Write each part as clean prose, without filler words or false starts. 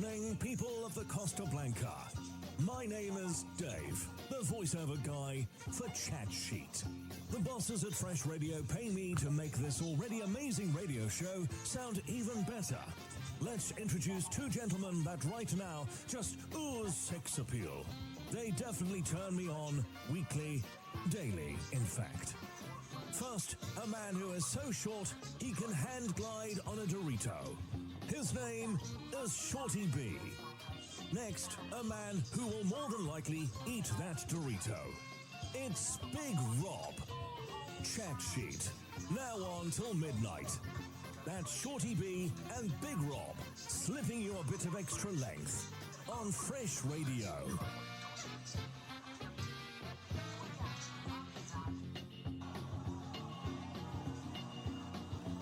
evening, people of the Costa Blanca. My name is Dave, the voiceover guy for Chat Sheet. The bosses at Fresh Radio pay me to make this already amazing radio show sound even better. Let's introduce two gentlemen that right now just ooze sex appeal. They definitely turn me on weekly, daily, in fact. First, a man who is so short he can hand glide on a Dorito. His name is Shorty B. Next, a man who will more than likely eat that Dorito. It's Big Rob. Chat Sheet. Now on till midnight. That's Shorty B and Big Rob, slipping you a bit of extra length on Fresh Radio.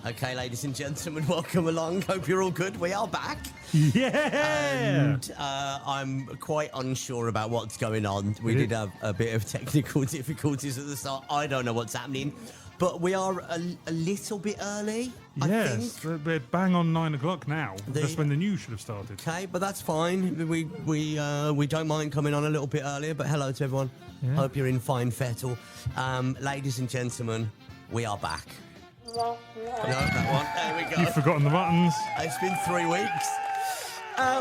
Okay, ladies and gentlemen, welcome along. Hope you're all good. We are back. Yeah! And I'm quite unsure about what's going on. We did have a bit of technical difficulties at the start. I don't know what's happening. But we are a little bit early, I Yes, think. we're bang on 9 o'clock now. That's when the news should have started. Okay, but that's fine. We don't mind coming on a little bit earlier, but hello to everyone. Yeah. Hope you're in fine fettle. Ladies and gentlemen, we are back. No, that one. There we go. You've forgotten the buttons. It's been 3 weeks.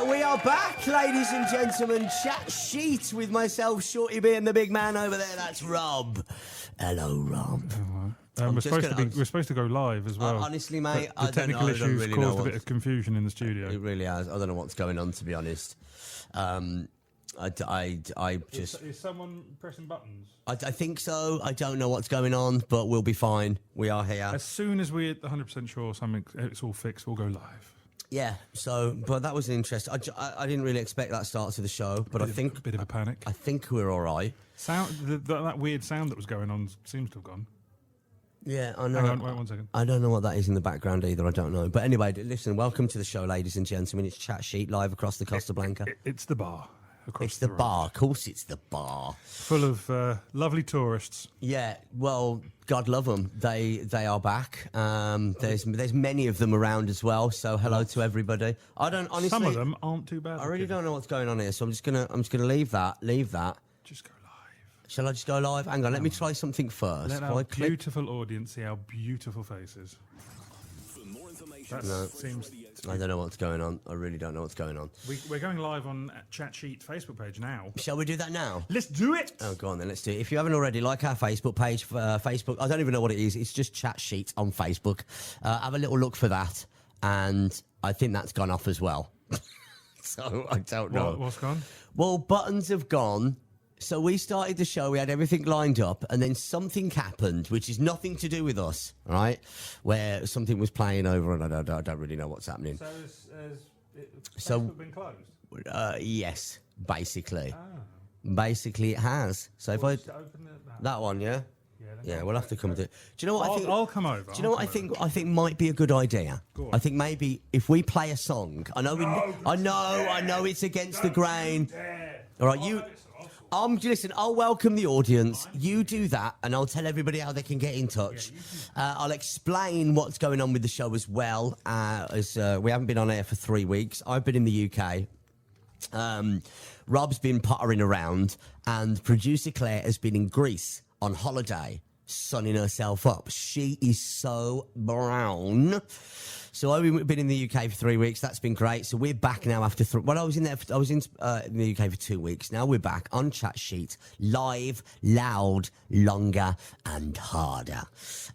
We are back, ladies and gentlemen. Chat Sheet with myself, Shorty B, and the big man over there. That's Rob. Hello, Rob. We're supposed to go live as well. Honestly, mate, the technical issues really caused a bit of confusion in the studio. It really has. I don't know what's going on, to be honest. I just... Is someone pressing buttons? I think so. I don't know what's going on, but we'll be fine. We are here. As soon as we're 100% sure it's all fixed, we'll go live. Yeah, so, but that was interesting. I didn't really expect that start to the show, but I think... A bit of a panic. I think we're all right. That weird sound that was going on seems to have gone. Yeah, I know. Hang on, wait 1 second. I don't know what that is in the background either. I don't know. But anyway, listen, welcome to the show, ladies and gentlemen. It's Chat Sheet live across the Costa Blanca. It's the bar. It's the bar. Of course it's the bar. Full of lovely tourists. Yeah, well, God love them. They are back. There's many of them around as well. So hello to everybody. I don't honestly. Some of them aren't too bad. I really don't know what's going on here, so I'm just gonna leave that. Just go live. Shall I just go live? Hang on, let me try something first. Let our beautiful audience see our beautiful faces. For more information, I don't know what's going on. I really don't know what's going on. We're going live on Chat Sheet Facebook page now. Shall we do that now? Let's do it! Oh, go on then, let's do it. If you haven't already, like our Facebook page, Facebook, I don't even know what it is. It's just Chat Sheet on Facebook. Have a little look for that. And I think that's gone off as well. So I don't know. What's gone? Well, buttons have gone. So we started the show, we had everything lined up, and then something happened, which is nothing to do with us, right? Where something was playing over, and I don't really know what's happening. So has Facebook been closed? Yes, basically. Ah. Basically, it has. So if I Just open that one, yeah, then we'll have to come to it. Do you know what I think? I'll come over. Do you know what I think? I think might be a good idea. Go on. I think maybe if we play a song. I know it's against the grain. All right, you. Listen, I'll welcome the audience. You do that, and I'll tell everybody how they can get in touch. I'll explain what's going on with the show as well, as we haven't been on air for 3 weeks. I've been in the UK. Rob's been pottering around, and producer Claire has been in Greece on holiday, sunning herself up. She is so brown. So I've been in the UK for 3 weeks. That's been great. So we're back now after I was in the UK for 2 weeks. Now we're back on Chat Sheet, live, loud, longer, and harder.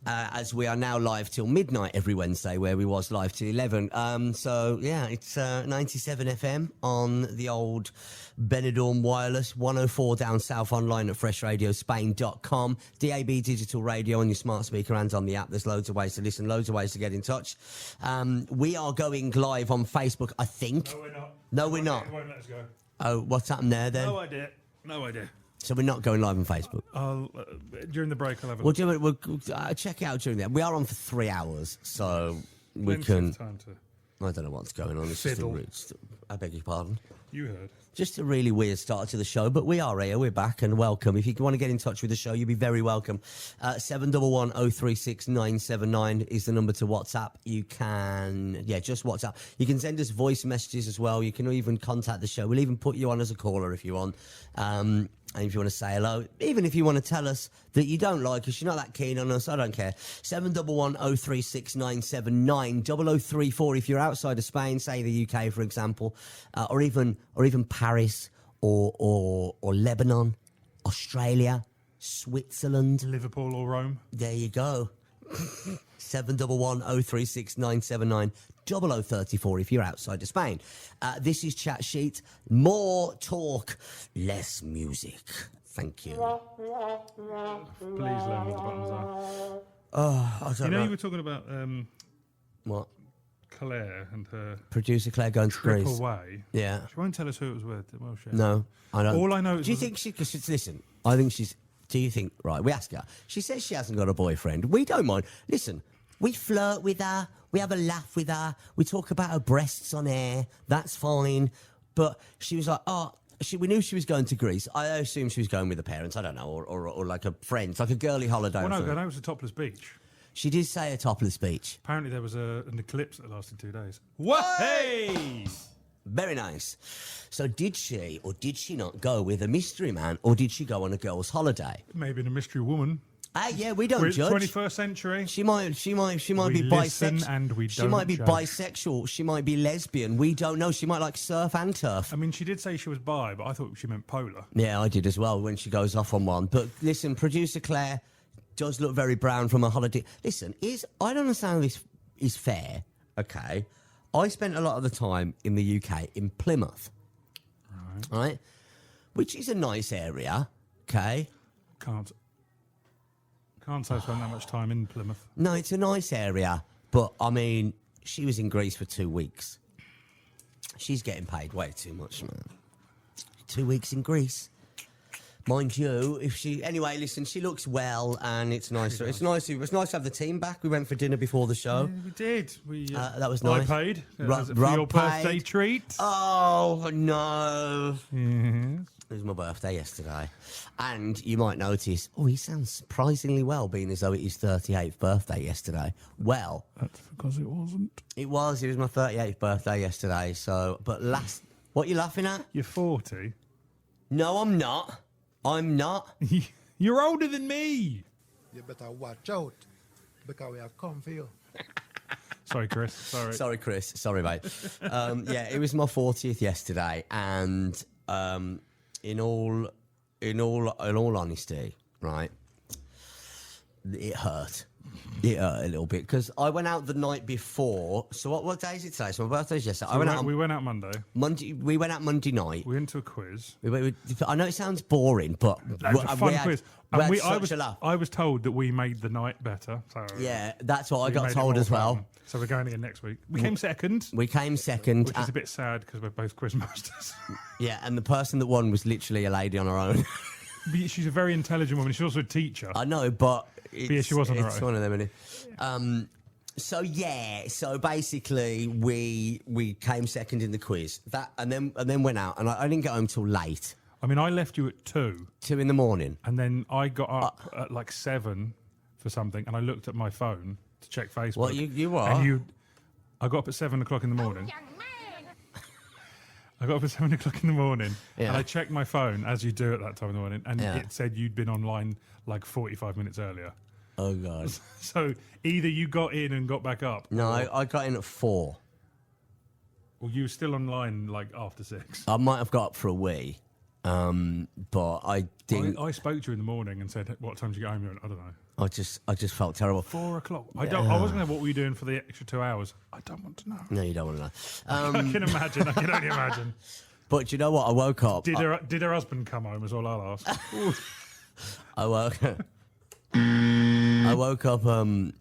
As we are now live till midnight every Wednesday, where we was live till 11. So yeah, it's 97 FM on the old Benidorm Wireless, 104 down south, online at FreshRadioSpain.com, DAB digital radio on your smart speaker and on the app. There's loads of ways to listen, loads of ways to get in touch. We are going live on Facebook, I think. No, we're not. No, we're not. It won't let us go. Oh, what's happened there then? No idea. So we're not going live on Facebook. During the break, I'll have a We'll check it out during that. We are on for 3 hours, so we plenty can. of time to I don't know what's going on. It's Fiddle. I beg your pardon. You heard. Just a really weird start to the show, but we are here. We're back and welcome. If you want to get in touch with the show, you'll be very welcome. 711 036 979 is the number to WhatsApp. You can, just WhatsApp. You can send us voice messages as well. You can even contact the show. We'll even put you on as a caller if you want. And if you want to say hello, even if you want to tell us that you don't like us, you're not that keen on us, I don't care. 711 036 979 0034 if you're outside of Spain, say the UK, for example, or even Paris or Lebanon, Australia, Switzerland. Liverpool or Rome. There you go. 711 036 979 0034 if you're outside of Spain. This is Chat Sheet. More talk, less music. Thank you. Please learn what the buttons are. Oh, I don't know. You were talking about What? Claire and her Producer Claire going to trip Greece. away. Yeah. She won't tell us who it was with, will she? No, I don't. All I know is... Do you think she... Cause listen, I think she's... Do you think... Right, we ask her. She says she hasn't got a boyfriend. We don't mind. Listen, we flirt with her. We have a laugh with her. We talk about her breasts on air. That's fine. But she was like, we knew she was going to Greece. I assumed she was going with her parents. I don't know. Or like a friend. Like a girly holiday. Well, or no, something. that was a topless beach. She did say a topless beach. Apparently there was an eclipse that lasted 2 days. What? Hey! Very nice. So did she or did she not go with a mystery man, or did she go on a girl's holiday? Maybe a mystery woman. Yeah, we don't We're judge. 21st century. She might We be listen bisexual. and we She don't might be judge. bisexual. She might be lesbian. We don't know. She might like surf and turf. I mean, she did say she was bi, but I thought she meant polar. Yeah, I did as well when she goes off on one. But listen, producer Claire does look very brown from a holiday. Listen, I don't understand how this is fair. Okay, I spent a lot of the time in the UK in Plymouth, right? Which is a nice area. Okay. Can't say I spent that much time in Plymouth. No, it's a nice area, but I mean, she was in Greece for 2 weeks. She's getting paid way too much, man. 2 weeks in Greece. Mind you, anyway, listen, she looks well, and it's nice. It's nice to have the team back. We went for dinner before the show. Yeah, we did. That was nice. I paid Rob for your birthday paid. treat. Oh no! Yes. It was my birthday yesterday, and you might notice. Oh, he sounds surprisingly well, being as though it is 38th birthday yesterday. Well, That's because it wasn't. it was my 38th birthday yesterday. So, but what are you laughing at? You're 40. No, I'm not. I'm not. You're older than me. You better watch out because we have come for you. Sorry, Chris. Sorry. Sorry, Chris. Sorry, mate. Yeah, it was my 40th yesterday, and in all honesty, right, it hurt. It hurt a little bit because I went out the night before. So what day is it today? So my birthday's yesterday. We went out Monday. Monday. We went out Monday night. We went to a quiz. I know it sounds boring, but It was a fun quiz. We had I such a laugh. was told that we made the night better. So Yeah, that's what I we got made it told more as well. fun. So we're going again next week. We came second, We came second. which is a bit sad because we're both quiz masters. Yeah, and the person that won was literally a lady on her own. But she's a very intelligent woman. She's also a teacher. I know, but yeah, she was on her it's own. one of them, isn't it? So basically we came second in the quiz. And then went out, and I didn't get home till late, I mean, I left you at 2, 2 in, and then I got up at like 7 for something, and I looked at my phone to check Facebook. What, you what? And I got up at 7 o'clock in the morning. I got up at 7 o'clock in the morning, Yeah. and I checked my phone, as you do at that time in the morning, and Yeah. it said you'd been online like 45 minutes earlier. Oh god. So either you got in and got back up, No, or, I got in at 4. or you were still online like after 6. I might have got up for a wee, but I didn't. I spoke to you in the morning and said, "What time did you get home?" You went, I don't know. I just felt terrible. 4 o'clock. I wasn't going to. What were you doing for the extra 2 hours? I don't want to know. No, you don't want to know. I can imagine. I can only imagine. But do you know what? I woke up. Did her husband come home? Is all I'll ask. I woke. I woke up. Do you know?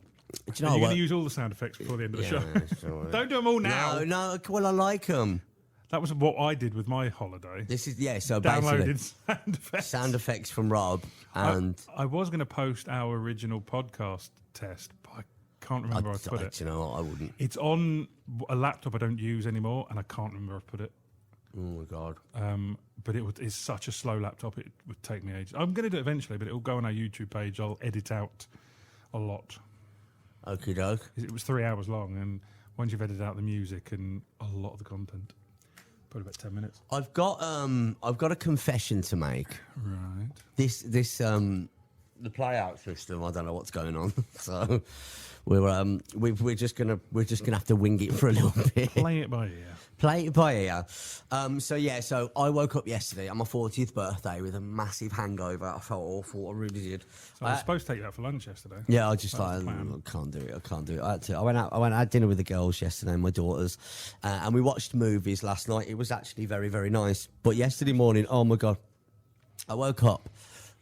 You're I going woke, to use all the sound effects before the end of the show. sure. Don't do them all now. No. Well, I like them. That was what I did with my holiday. This is So basically, Downloaded sound effects. sound effects from Rob, and I was going to post our original podcast test, but I can't remember where I put it. Do you know what? I wouldn't. It's on a laptop I don't use anymore, and I can't remember where I put it. Oh my god. But it's such a slow laptop, it would take me ages. I'm going to do it eventually, but it will go on our YouTube page. I'll edit out a lot. Okie doke. It was 3 hours long, and once you've edited out the music and a lot of the content, probably about 10 minutes. I've got a confession to make. Right. This the play out system. I don't know what's going on, so we're just gonna have to wing it for a little bit. Play it by ear. Play it by ear. So I woke up yesterday on my 40th birthday with a massive hangover. I felt awful. I really did. So I was supposed to take you out for lunch yesterday. Yeah, I just That was like the plan. I can't do it. I had to. I went out. I had dinner with the girls yesterday, my daughters, and we watched movies last night. It was actually very, very nice. But yesterday morning, oh my god, I woke up.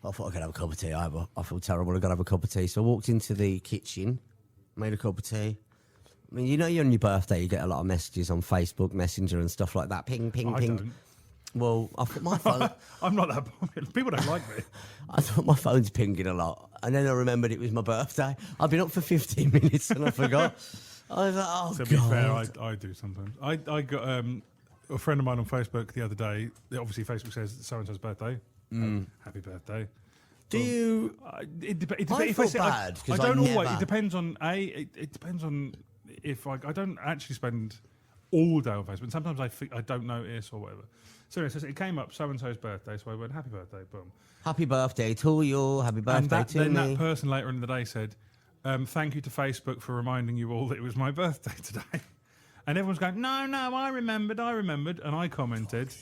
I thought I could have a cup of tea. I feel terrible. I got to have a cup of tea. So I walked into the kitchen, made a cup of tea. I mean, you know, on your birthday, you get a lot of messages on Facebook Messenger and stuff like that. Ping, ping, I ping. don't. Well, I thought my phone. I'm not that popular. People don't like me. I thought my phone's pinging a lot, and then I remembered it was my birthday. I've been up for 15 minutes and I forgot. I was like, oh To god. be fair, I do sometimes. I got a friend of mine on Facebook the other day. Obviously, Facebook says so and so's birthday. Happy birthday. Do you? I feel bad, 'cause I don't always. never- It depends on It depends on if I don't actually spend all day on Facebook. Sometimes I don't notice or whatever. So anyway, so it came up so and so's birthday, so I went happy birthday, boom. Happy birthday to you. Happy And birthday that, to then me. that person later in the day said, "Thank you to Facebook for reminding you all that it was my birthday today." And everyone's going, "No, I remembered," and I commented,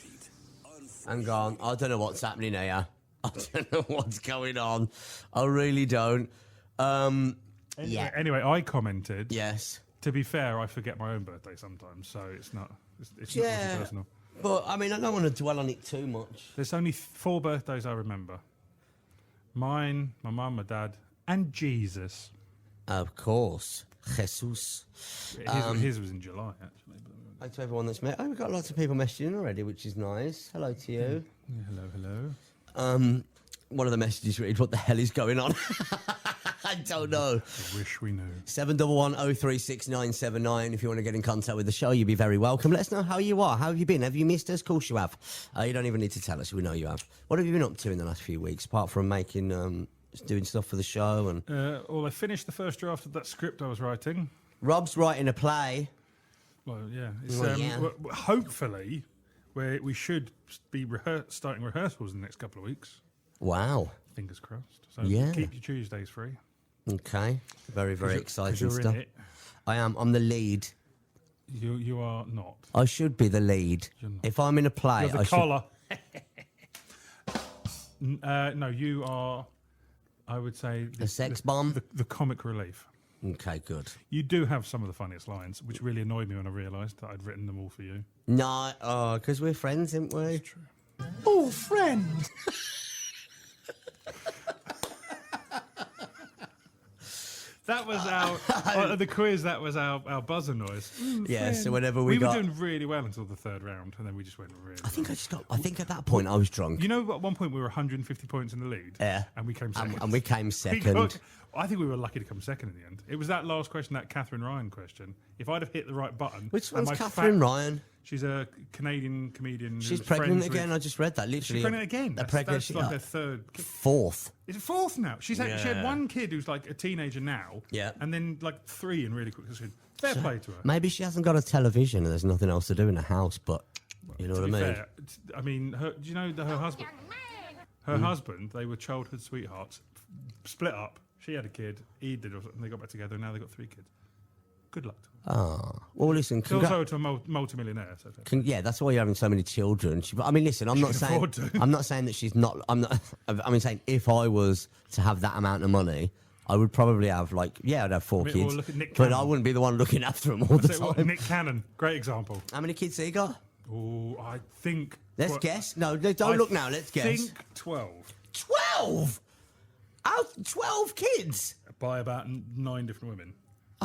Hang on. I don't know what's happening here. I don't know what's going on. I really don't. Yeah. Anyway, I commented. Yes. To be fair, I forget my own birthday sometimes, so it's not Yeah. not personal. But I mean, I don't want to dwell on it too much. There's only 4 birthdays I remember. Mine, my mum, my dad, and Jesus. Of course, Jesus. His was in July, actually. Hi to everyone that's met. Oh, we've got lots of people messaging already, which is nice. Hello to you. Yeah, hello. One of the messages read, "What the hell is going on?" I don't know. I wish we knew. 711-036979. If you want to get in contact with the show, you'd be very welcome. Let us know how you are. How have you been? Have you missed us? Of course you have. You don't even need to tell us. We know you have. What have you been up to in the last few weeks, apart from making, doing stuff for the show? And Well, I finished the first draft of that script I was writing. Rob's writing a play. Well, yeah. It's, Well, yeah. Hopefully, we should be starting rehearsals in the next couple of weeks. Wow. Fingers crossed. So Yeah. keep your Tuesdays free. Okay. Very, very 'Cause exciting you're stuff. in it. I am. I'm the lead. You are not. I should be the lead. You're not. If I'm in a play, You're the I should. collar. No, you are. I would say A sex bomb? The comic relief. Okay, good. You do have some of the funniest lines, which really annoyed me when I realised that I'd written them all for you. No, because we're friends, aren't we? True. Oh, friend. That was our the quiz. That was our buzzer noise. Yeah, so whenever We we were got. doing really well until the third round, and then we just went really. I think well. I just got. I think at that point I was drunk. You know, at one point we were 150 points in the lead. Yeah. And we came second. And we came We second. got- I think we were lucky to come second in the end. It was that last question, that Catherine Ryan question. If I'd have hit the right button. Which and one's my Catherine fat- Ryan? She's a Canadian comedian. She's who's pregnant friends again. I With, just read that. she's Literally. pregnant again. They're That's, pregnant. that's like her third. Fourth. Is it fourth now? She had Yeah. one kid who's like a teenager now. Yeah. And then like 3 in really quick succession. Fair play to her. Maybe she hasn't got a television and there's nothing else to do in the house. But you know To what I be mean. fair, I mean, do you know that her husband? Her husband, they were childhood sweethearts, split up. She had a kid, he did, and they got back together, and now they got 3 kids. Good luck to her. Oh, well, listen. She's also to a multi-millionaire. So Yeah, that's why you're having so many children. I mean, listen, I'm not can saying afford to. I'm not saying that she's not. I'm not. I mean, saying if I was to have that amount of money, I would probably have I'd have 4 Well, kids, look at Nick but I Cannon. wouldn't be the one looking after them all the Say what, time. Nick Cannon, great example. How many kids have you got? Oh, I think. Let's guess. No, don't look now. Let's I guess. think 12. 12. Out 12 kids. By about 9 different women.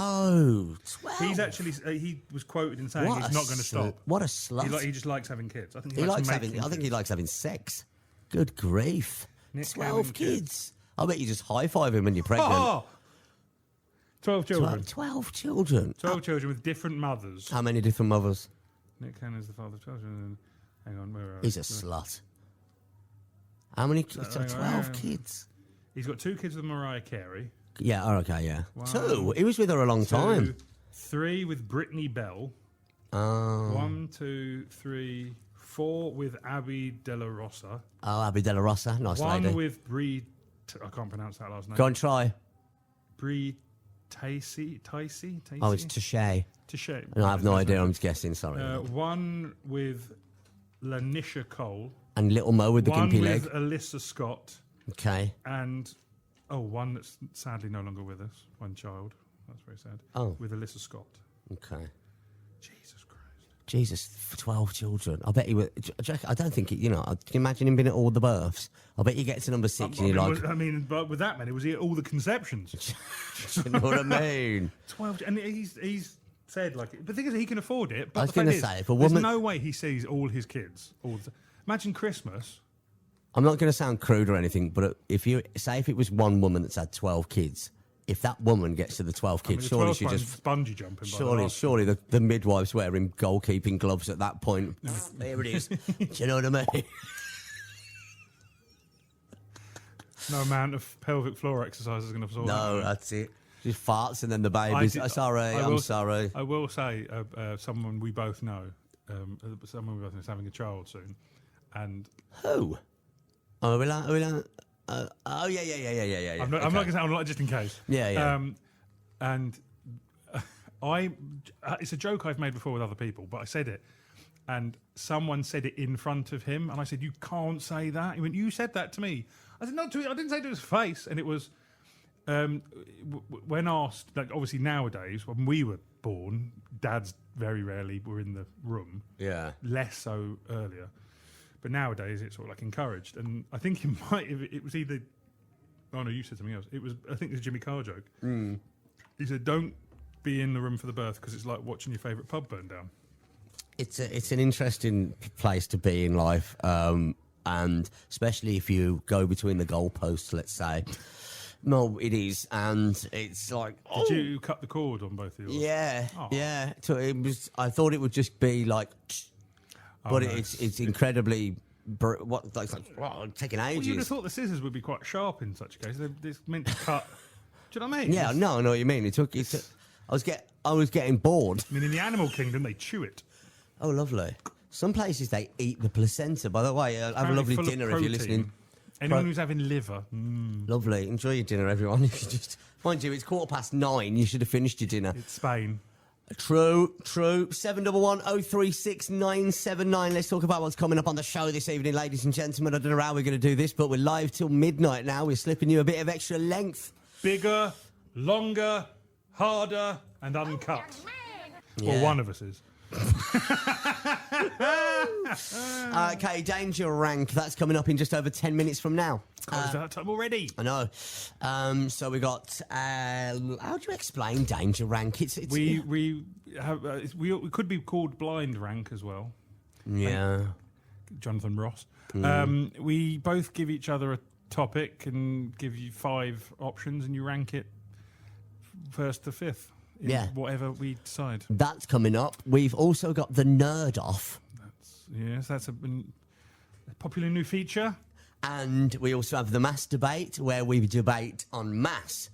Oh, 12. He's actually he was quoted in saying What he's a not going to stop. What a slut. He just likes having kids. I think He likes making having. I think he kids. likes having sex. Good grief! Nick 12 having kids. I bet you just high five him when you're pregnant. Oh, 12 children. 12 children. 12 children with different mothers. How many different mothers? Nick Cannon's the father of 12 children. Hang on, where are He's a we? slut. How many kids? hang on, 12 hang on. kids. He's got 2 kids with Mariah Carey. Yeah, oh, okay, yeah. One, 2? He was with her a long 2, time. 3 with Brittany Bell. Oh. 1, 2, 3, 4 with Abby De La Rosa. Oh, Abby De La Rosa. Nice 1 lady. with Brie. I can't pronounce that last name. Go and try. Brie Tacey. Oh, it's Touche. Touche. No, I have no idea. I'm just guessing. Sorry. 1 with Lanisha Cole. And Little Mo with the 1 gimpy with leg. Alyssa Scott. Okay. And 1 that's sadly no longer with us. 1 child. That's very sad. Oh. With Alyssa Scott. Okay. Jesus Christ. Jesus, 12 children. I bet he was. I don't think it. You know. Can you imagine him being at all the births? I bet you get to number 6 and you're like, but with that many, was he at all the conceptions? you know what I mean? 12, and he's said like, but the thing is, he can afford it. But I was the fact gonna is, say, if a there's woman- no way he sees all his kids. Imagine Christmas. I'm not going to sound crude or anything, but if it was one woman that's had 12 kids, if that woman gets to the 12 I mean, kids, the surely 12th she one's just. bungee jumping. By the Surely, last- surely the midwife's wearing goalkeeping gloves at that point. There it is. Do you know what I mean? No amount of pelvic floor exercise is going to solve No, that. that's it. Just farts and then the babies. I'm sorry. I will say, someone we both know, is having a child soon, and Who? Oh, are we like, oh, yeah. I'm not going to say, I'm not just in case. Yeah. And it's a joke I've made before with other people, but I said it, and someone said it in front of him, and I said, "You can't say that." He went, "You said that to me." I said, "No, I didn't say it to his face," and it was. When asked, like obviously nowadays, when we were born, dads very rarely were in the room. Yeah. Less so earlier, but nowadays it's sort of like encouraged. And I think it was either. Oh no, you said something else. It was. I think it was a Jimmy Carr joke. He said, "Don't be in the room for the birth because it's like watching your favourite pub burn down." It's an interesting place to be in life, and especially if you go between the goalposts, let's say. No, it is, and it's like. Did you cut the cord on both of yours? Yeah, Oh. yeah. So it was. I thought it would just be like, but no. it's incredibly. Taking Well, ages. you'd have thought the scissors would be quite sharp in such a case. They're meant to cut. Do you know what I mean? Yeah, no, I know what you mean. It took. I was getting bored. I mean, in the animal kingdom, they chew it. Oh, lovely. Some places they eat the placenta. By the way, have a Apparently lovely full of dinner if you're protein. listening. Anyone who's having liver. Lovely. Enjoy your dinner, everyone. You should just mind you, it's 9:15. You should have finished your dinner. It's Spain. True. 711-036-979. Let's talk about what's coming up on the show this evening, ladies and gentlemen. I don't know how we're going to do this, but we're live till midnight now. We're slipping you a bit of extra length. Bigger, longer, harder, and uncut. Or Yeah. one of us is. Okay, Danger Rank. That's coming up in just over 10 minutes from now. Is that time already? I know. So we got. How do you explain Danger Rank? It's We could be called blind rank as well. yeah. Jonathan Ross. Mm. We both give each other a topic and give you 5 options, and you rank it first to fifth. In Yeah. Whatever we decide. That's coming up. We've also got the Nerd Off. Yes, that's a popular new feature. And we also have the Mass Debate, where we debate on mass.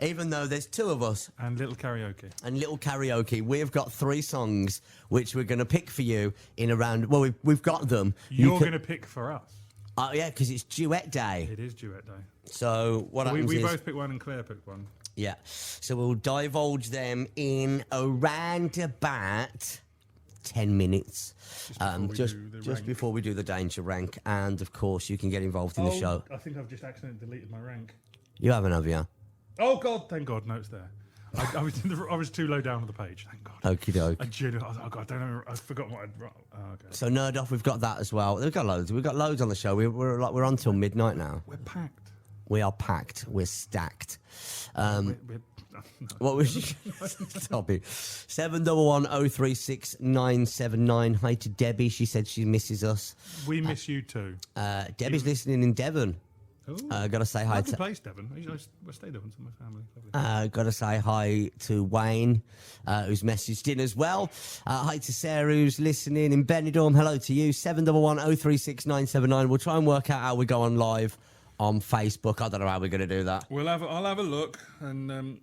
Even though there's 2 of us And little karaoke. and little karaoke, we've got 3 songs which we're going to pick for you in around. Well, we've got them. You're going to pick for us. Yeah, because it's Duet Day. It is duet day. So what We happens is. both picked one and Claire picked one. Yeah. So we'll divulge them in around about 10 minutes. Just before we do the Danger Rank. And of course, you can get involved in the show. I think I've just accidentally deleted my rank. You haven't, have you? Oh God! Thank God, no, it's there. I was too low down on the page. Thank God. Okie doke. I genuinely, oh God, I don't know. I've forgotten what I'd. Oh, okay. So Nerd Off, we've got that as well. We've got loads. We've got loads on the show. We're on till midnight now. We're packed. We are packed. We're stacked. No. What was you stop it? 711-036-979. Hi to Debbie. She said she misses us. We miss you too. Debbie's listening in Devon. Gotta say hi Lovely to. place, Devon. I stayed Devon to my family. Lovely. Gotta say hi to Wayne, who's messaged in as well. Hi to Sarah, who's listening in Benidorm. Hello to you. 711-036-979. We'll try and work out how we go on live on Facebook. I don't know how we're gonna do that. I'll have a look and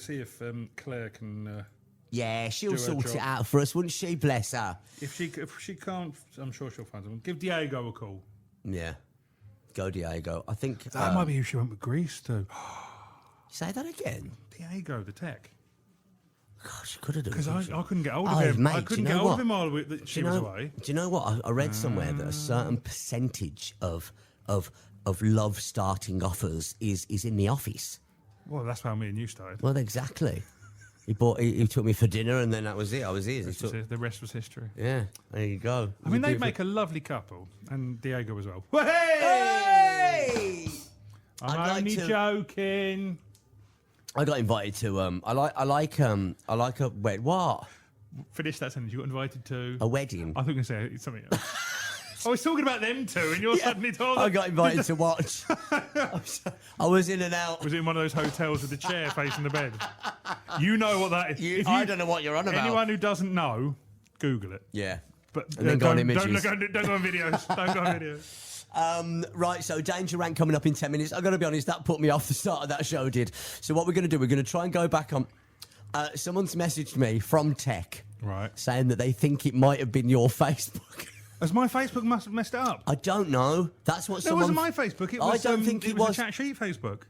see if Claire can. Yeah, she'll Do her sort it job. out for us, wouldn't she? Bless her. If she can't, I'm sure she'll find someone. Give Diego a call. Yeah. Go Diego. I think. That might be who she went with Greece to. Say that again. Diego, the tech. Gosh, you could have done. Because couldn't you? I couldn't get hold of Oh, him. mate, I do couldn't you know get hold what? of him while that she was away. Do you know what? I read somewhere that a certain percentage of love starting offers is in the office. Well, that's how me and you started. Well, exactly. He took me for dinner, and then that was it. I was his. The rest was history. Yeah, there you go. I mean, they'd make a lovely couple, and Diego as well. Hey! Hey! I'm I'd like only to- joking. I got invited to I like a what Finish that sentence. You got invited to. a wedding. I think I say something else. I was talking about them two, and you're suddenly told. I got invited to watch. I was in and out. Was it in one of those hotels with the chair facing the bed? You know what that is. I don't know what you're on about. Anyone who doesn't know, Google it. Yeah. But And then go on don't images. go on videos. Don't go on videos. Right, so Danger Rank coming up in 10 minutes. I've got to be honest, that put me off the start of that show, did. So what we're going to do, we're going to try and go back on. Someone's messaged me from Tech Right. saying that they think it might have been your Facebook. Has my Facebook messed it up? I don't know. That's what It someone... wasn't my Facebook. It I was, don't think it was was. the chat sheet Facebook.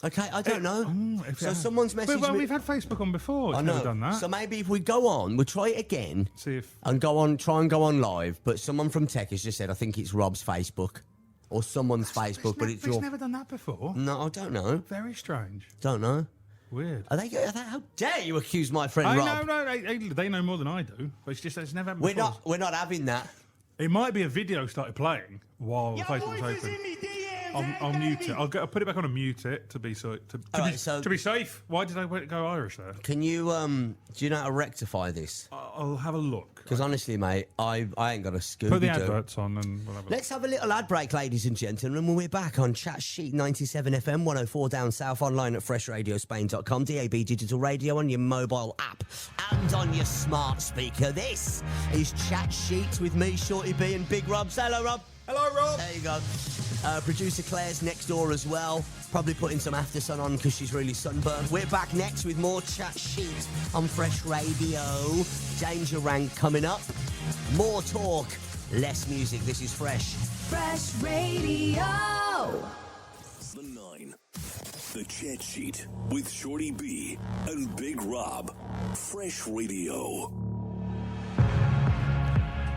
Okay, I don't know. So someone's messaged Well, me... we've had Facebook on before. It's I never know. done that. So maybe if we go on, we'll try it again. See if And try and go on live. But someone from Tech has just said, I think it's Rob's Facebook. Or someone's Facebook, but it's It's your... never done that before. No, I don't know. Very strange. Don't know. Weird. How dare you accuse my friend Rob? They know more than I do. But it's never happened before. We're not having that. It might be a video started playing while Facebook was open. I'll mute it. I'll put it back on and mute it to be to be safe. Why did I go Irish there? Can you do you know how to rectify this? I'll have a look. Because honestly, mate, I ain't got a Scooby-Doo. Put the adverts on and we'll have a look. Let's have a little ad break, ladies and gentlemen, when we're back on Chat Sheet 97 FM 104 down south, online at freshradiospain.com, DAB digital radio on your mobile app and on your smart speaker. This is Chat Sheet with me, Shorty B, and Big Rob. Say hello, Rob. Hello, Rob. There you go. Producer Claire's next door as well. Probably putting some after sun on because she's really sunburned. We're back next with more Chat Sheet on Fresh Radio. Danger Rank coming up. More talk, less music. This is Fresh. Fresh Radio. The 9. The Chat Sheet with Shorty B and Big Rob. Fresh Radio.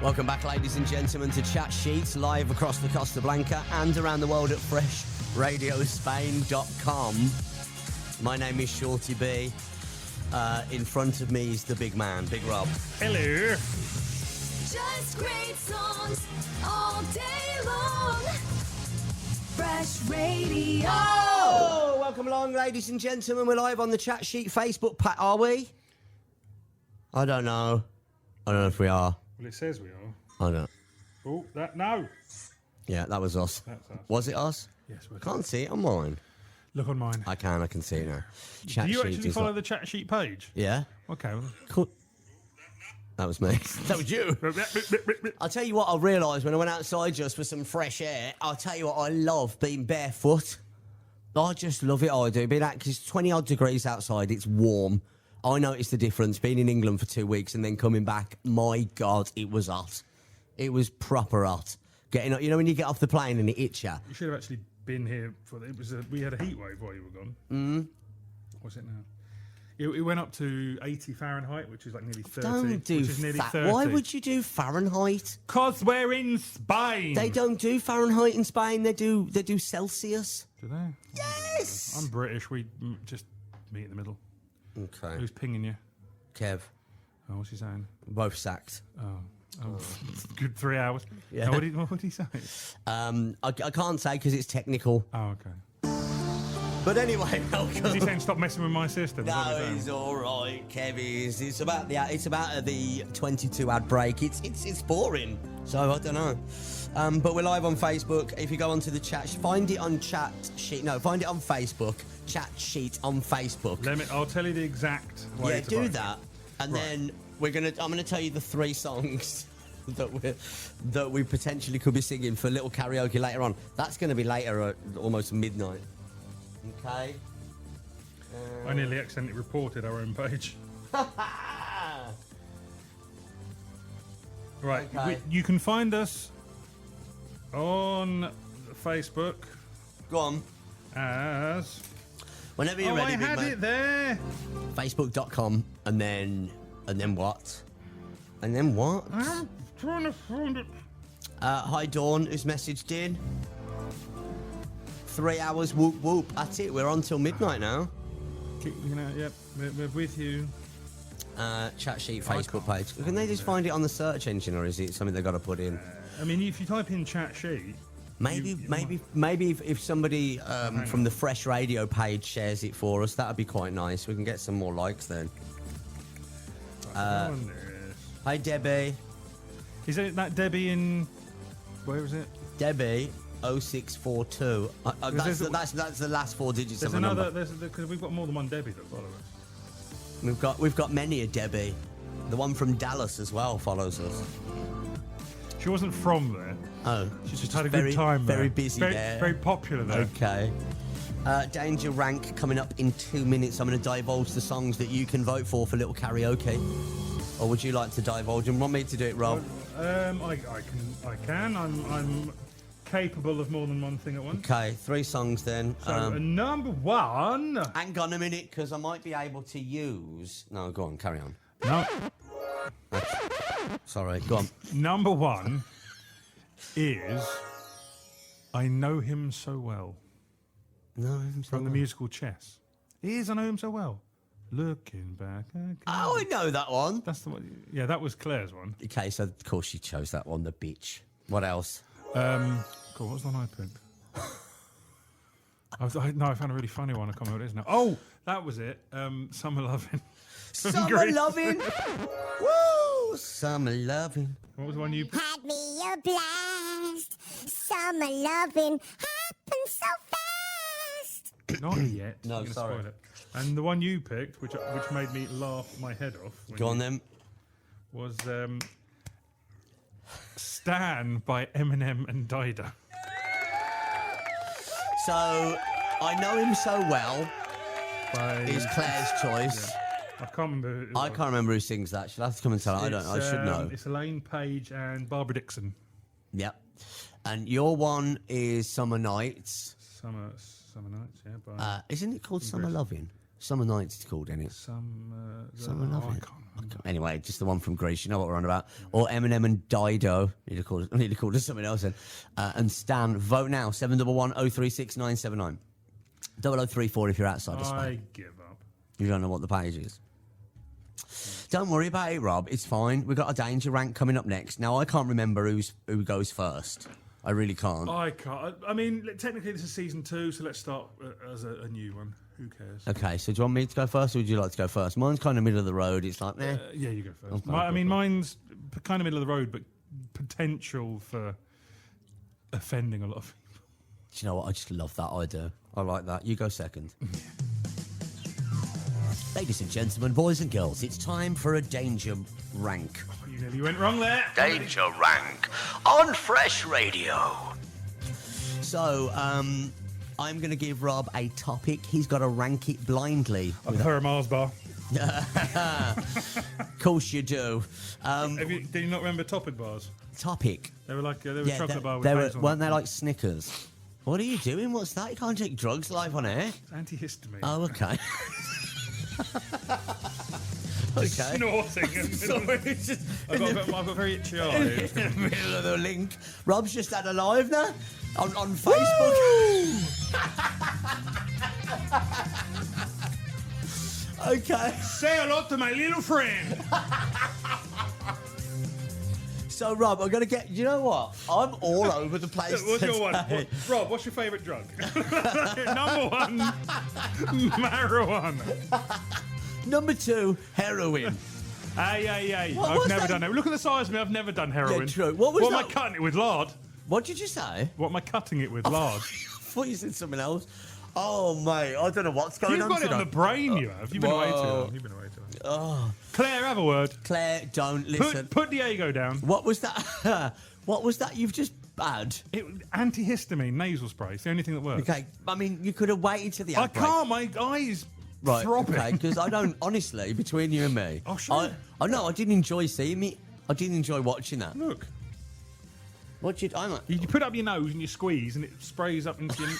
Welcome back, ladies and gentlemen, to Chat Sheets, live across the Costa Blanca and around the world at FreshRadioSpain.com. My name is Shorty B. In front of me is the big man, Big Rob. Hello. Just great songs all day long. Fresh Radio. Oh, welcome along, ladies and gentlemen. We're live on the Chat Sheet Facebook page, are we? I don't know. I don't know if we are. Well, it says we are. I don't. Oh, no. Yeah, that was us. That's us. Was it us? Yes, we're Can't see it on mine. Look on mine. I can see it now. Chat Do you Sheet actually is follow like- the chat sheet page? Yeah. Okay. Cool. That was me. That was you. I'll tell you what I realised when I went outside just for some fresh air. I'll tell you what, I love being barefoot. I just love it, I do. Being out, 'cause it's 20 odd degrees outside, it's warm. I noticed the difference being in England for 2 weeks and then coming back. My God, it was hot. It was proper hot. Getting up, you know when you get off the plane and it hits you? You should have actually been here for it. We had a heat wave while you were gone. What's it now? It went up to 80 Fahrenheit, which is like nearly 30. Don't do which is nearly 30. Why would you do Fahrenheit? Because we're in Spain. They don't do Fahrenheit in Spain. They do Celsius. Do they? Yes. I'm British. We just meet in the middle. Okay. Who's pinging you? Kev, Oh, what's he saying? both sacked. Oh, good 3 hours. Yeah. What did he say? I can't say because it's technical. Oh, okay. But anyway, Is welcome. he saying stop messing with my system? Is that what No, he's saying? he's all right, Kev. It's about the 22 ad break. It's boring, so I don't know. But we're live on Facebook. If you go onto the chat, find it on chat sheet. No, find it on Facebook. Chat sheet on Facebook. I'll tell you the exact way Yeah, to do vote. that, and Right. then I'm gonna tell you the 3 songs that we potentially could be singing for little karaoke later on. That's going to be later at almost midnight. Okay. I nearly accidentally reported our own page. Right, Okay. you can find us on Facebook Go on. as. Whenever you're Oh, ready, I big had man. it there. Facebook.com and then what? And then what? I'm trying to find it. Hi Dawn, who's messaged in. 3 hours, whoop whoop. That's it. We're on till midnight now. Yep, we're with you. Chat sheet, Facebook page. Can they just find it on the search engine, or is it something they've got to put in? I mean, if you type in chat sheet, Maybe if somebody from the Fresh Radio page shares it for us, that'd be quite nice. We can get some more likes then. on this. Hi Debbie. Is it that Debbie in? Where is it? Debbie 0642. There's That's the last 4 digits There's of a number. another. Because we've got more than one Debbie that follow us. We've got many a Debbie. The one from Dallas as well follows us. She wasn't from there. Oh, She just had a very, good time there. very busy there. Very popular there. Okay. Danger Rank coming up in 2 minutes. I'm going to divulge the songs that you can vote for little karaoke. Or would you like to divulge them? Want me to do it, Rob? I can. I'm capable of more than one thing at once. Okay, 3 songs then. So number 1. Hang on a minute, because I might be able to use... No, go on, carry on. No, Sorry, go on. number 1 is I Know Him So Well No, I'm from the musical Chess. It is I Know Him So Well. Looking back. Again. Oh, I know that one. That's the one. Yeah, that was Claire's one. Okay, so of course she chose that one, the bitch. What else? Cool, what was the one I picked? I found a really funny one. I can't remember what it is now. Oh, that was it. Summer Lovin'. from Summer Grease. Lovin'. Woo! Summer Lovin'. What was the one you picked? Had me a blast. Summer loving happened so fast. Not yet. No, I'm gonna sorry. spoil it. And the one you picked, which made me laugh my head off, when Go on you- then. was Stan by Eminem and Dida. So, I Know Him So Well By, is Claire's choice. I can't remember. who it I was. can't remember who sings that. She'll have to come and tell her. I should know. It's Elaine Page and Barbara Dixon. Yep. And your one is Summer Nights. Summer Nights, yeah. By Isn't it called Summer Grease. Lovin'? Summer Nights it's called, isn't it? Summer Summer I Lovin'. can't remember. Anyway, just the one from Greece. You know what we're on about. Or Eminem and Dido. I need to call it something else then. And Stan, vote now. 711-036-979. 0034 if you're outside of I Spain. give up. You don't know what the page is. Don't worry about it, Rob. It's fine. We've got a danger rank coming up next. Now, I can't remember who goes first. I really can't. I can't. I mean, technically this is season 2, so let's start as a new one. Who cares? Okay, so do you want me to go first, or would you like to go first? Mine's kind of middle of the road. It's like, eh. Yeah, you go first. Okay, I mean, cool. mine's kind of middle of the road, but potential for offending a lot of people. Do you know what? I just love that idea. I like that. You go second. Ladies and gentlemen, boys and girls, it's time for a danger rank. You nearly went wrong there. Danger rank on Fresh Radio. So, I'm going to give Rob a topic. He's got to rank it blindly. I prefer a Mars bar. Of course you do. Did you not remember Topped bars? Topic. They were like they were chocolate bar with they were, hazelnut. weren't they like Snickers? What are you doing? What's that? You can't take drugs live on air. Antihistamine. Oh, okay. Okay. Snorting. Sorry, it's just I've got very itchy eyes. in the middle of the link. Rob's just had a live now on Facebook. Okay. Say hello to my little friend. So So, Rob, I'm going to get... You know what? I'm all over the place What's your one? today. Rob, what's your favourite drug? Number 1, marijuana. Number 2, heroin. Hey. What I've was never that? done it. Look at the size of me. I've never done heroin. Yeah, true. What was am I that? cutting it with? Lard. What did you say? What am I cutting it with? Lard. I thought you said something else. Oh, mate, I don't know what's going You've on got it today. on the brain, you have. You've been away too Whoa. long. You've been away too long. Claire, have a word. Claire, don't listen. Put Diego down. What was that? What was that you've just had? Antihistamine nasal spray. It's the only thing that works. Okay, I mean, you could have waited till the I outbreak. can't. My eyes Right, throbbing. okay, because I don't, honestly, between you and me, Oh, sure. I know, I didn't enjoy seeing it. I didn't enjoy watching that. Look. I'm like, You put up your nose and you squeeze and it sprays up into your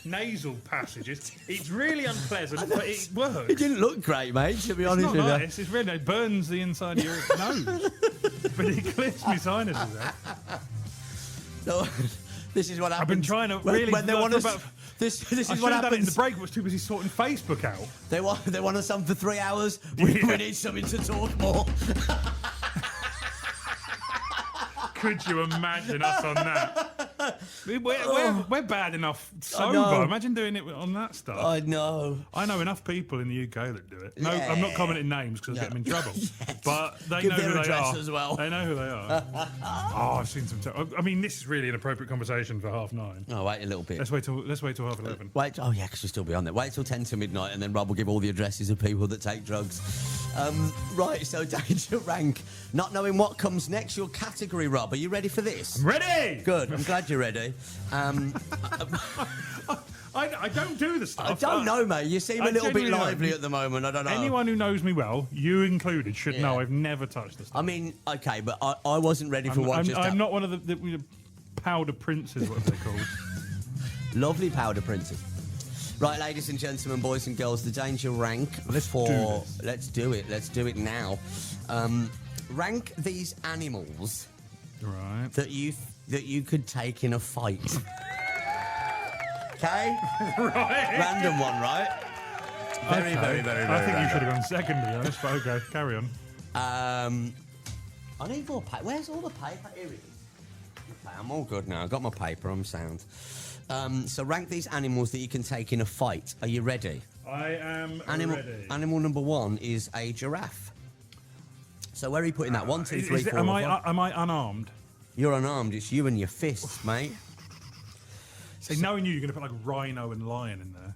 nasal passages. It's really unpleasant, but it works. it didn't look great, mate, to be It's honest not with you. nice. It's really, it burns the inside of your nose. But it clears my sinuses out. So, this is what happens. I've been trying to when- really when they look want for us. about- This I is should what have done it in the happens. break, but I was too busy sorting Facebook out. They want us on for 3 hours. We Yeah. need something to talk more. Could you imagine us on that? We're bad enough sober. know. Imagine doing it on that stuff. I know. I know enough people in the UK that do it. No, Yeah. I'm not commenting names because I'll get them in trouble. But they Give know their who they address are. as well. They know who they are. Oh, I've seen some. I mean, this is really an appropriate conversation for 9:30. Oh, wait a little bit. Let's wait till 11:30. Wait, oh yeah, because we'll still be on there. Wait till 10 to midnight, and then Rob will give all the addresses of people that take drugs. Right, so danger rank. Not knowing what comes next, your category, Rob. Are you ready for this? I'm ready. Good, I'm glad you're ready. I don't do the stuff. I don't know, mate. You seem a I little bit genuinely don't. lively at the moment. I don't know. Anyone who knows me well, you included, should Yeah. know I've never touched the stuff. I mean, okay, but I wasn't ready for what just I'm happened. not one of the powder princes, what are they called? Lovely powder princess. Right, ladies and gentlemen, boys and girls, the danger rank Let's for... do this. Let's do it. Let's do it now. Rank these animals Right. that you could take in a fight. Okay? Right. Random one, right? Very, Okay. very, very, very I think you random. should have gone second, to be honest, but okay, carry on. I need more paper. Where's all the paper? Here it is. Okay, I'm all good now. I've got my paper. I'm sound. So rank these animals that you can take in a fight. Are you ready? I am ready. Animal number 1 is a giraffe. So where are you putting that? 1, 2, 3, 4. Am 5? I unarmed? You're unarmed. It's you and your fists, mate. See, knowing you're going to put like rhino and lion in there.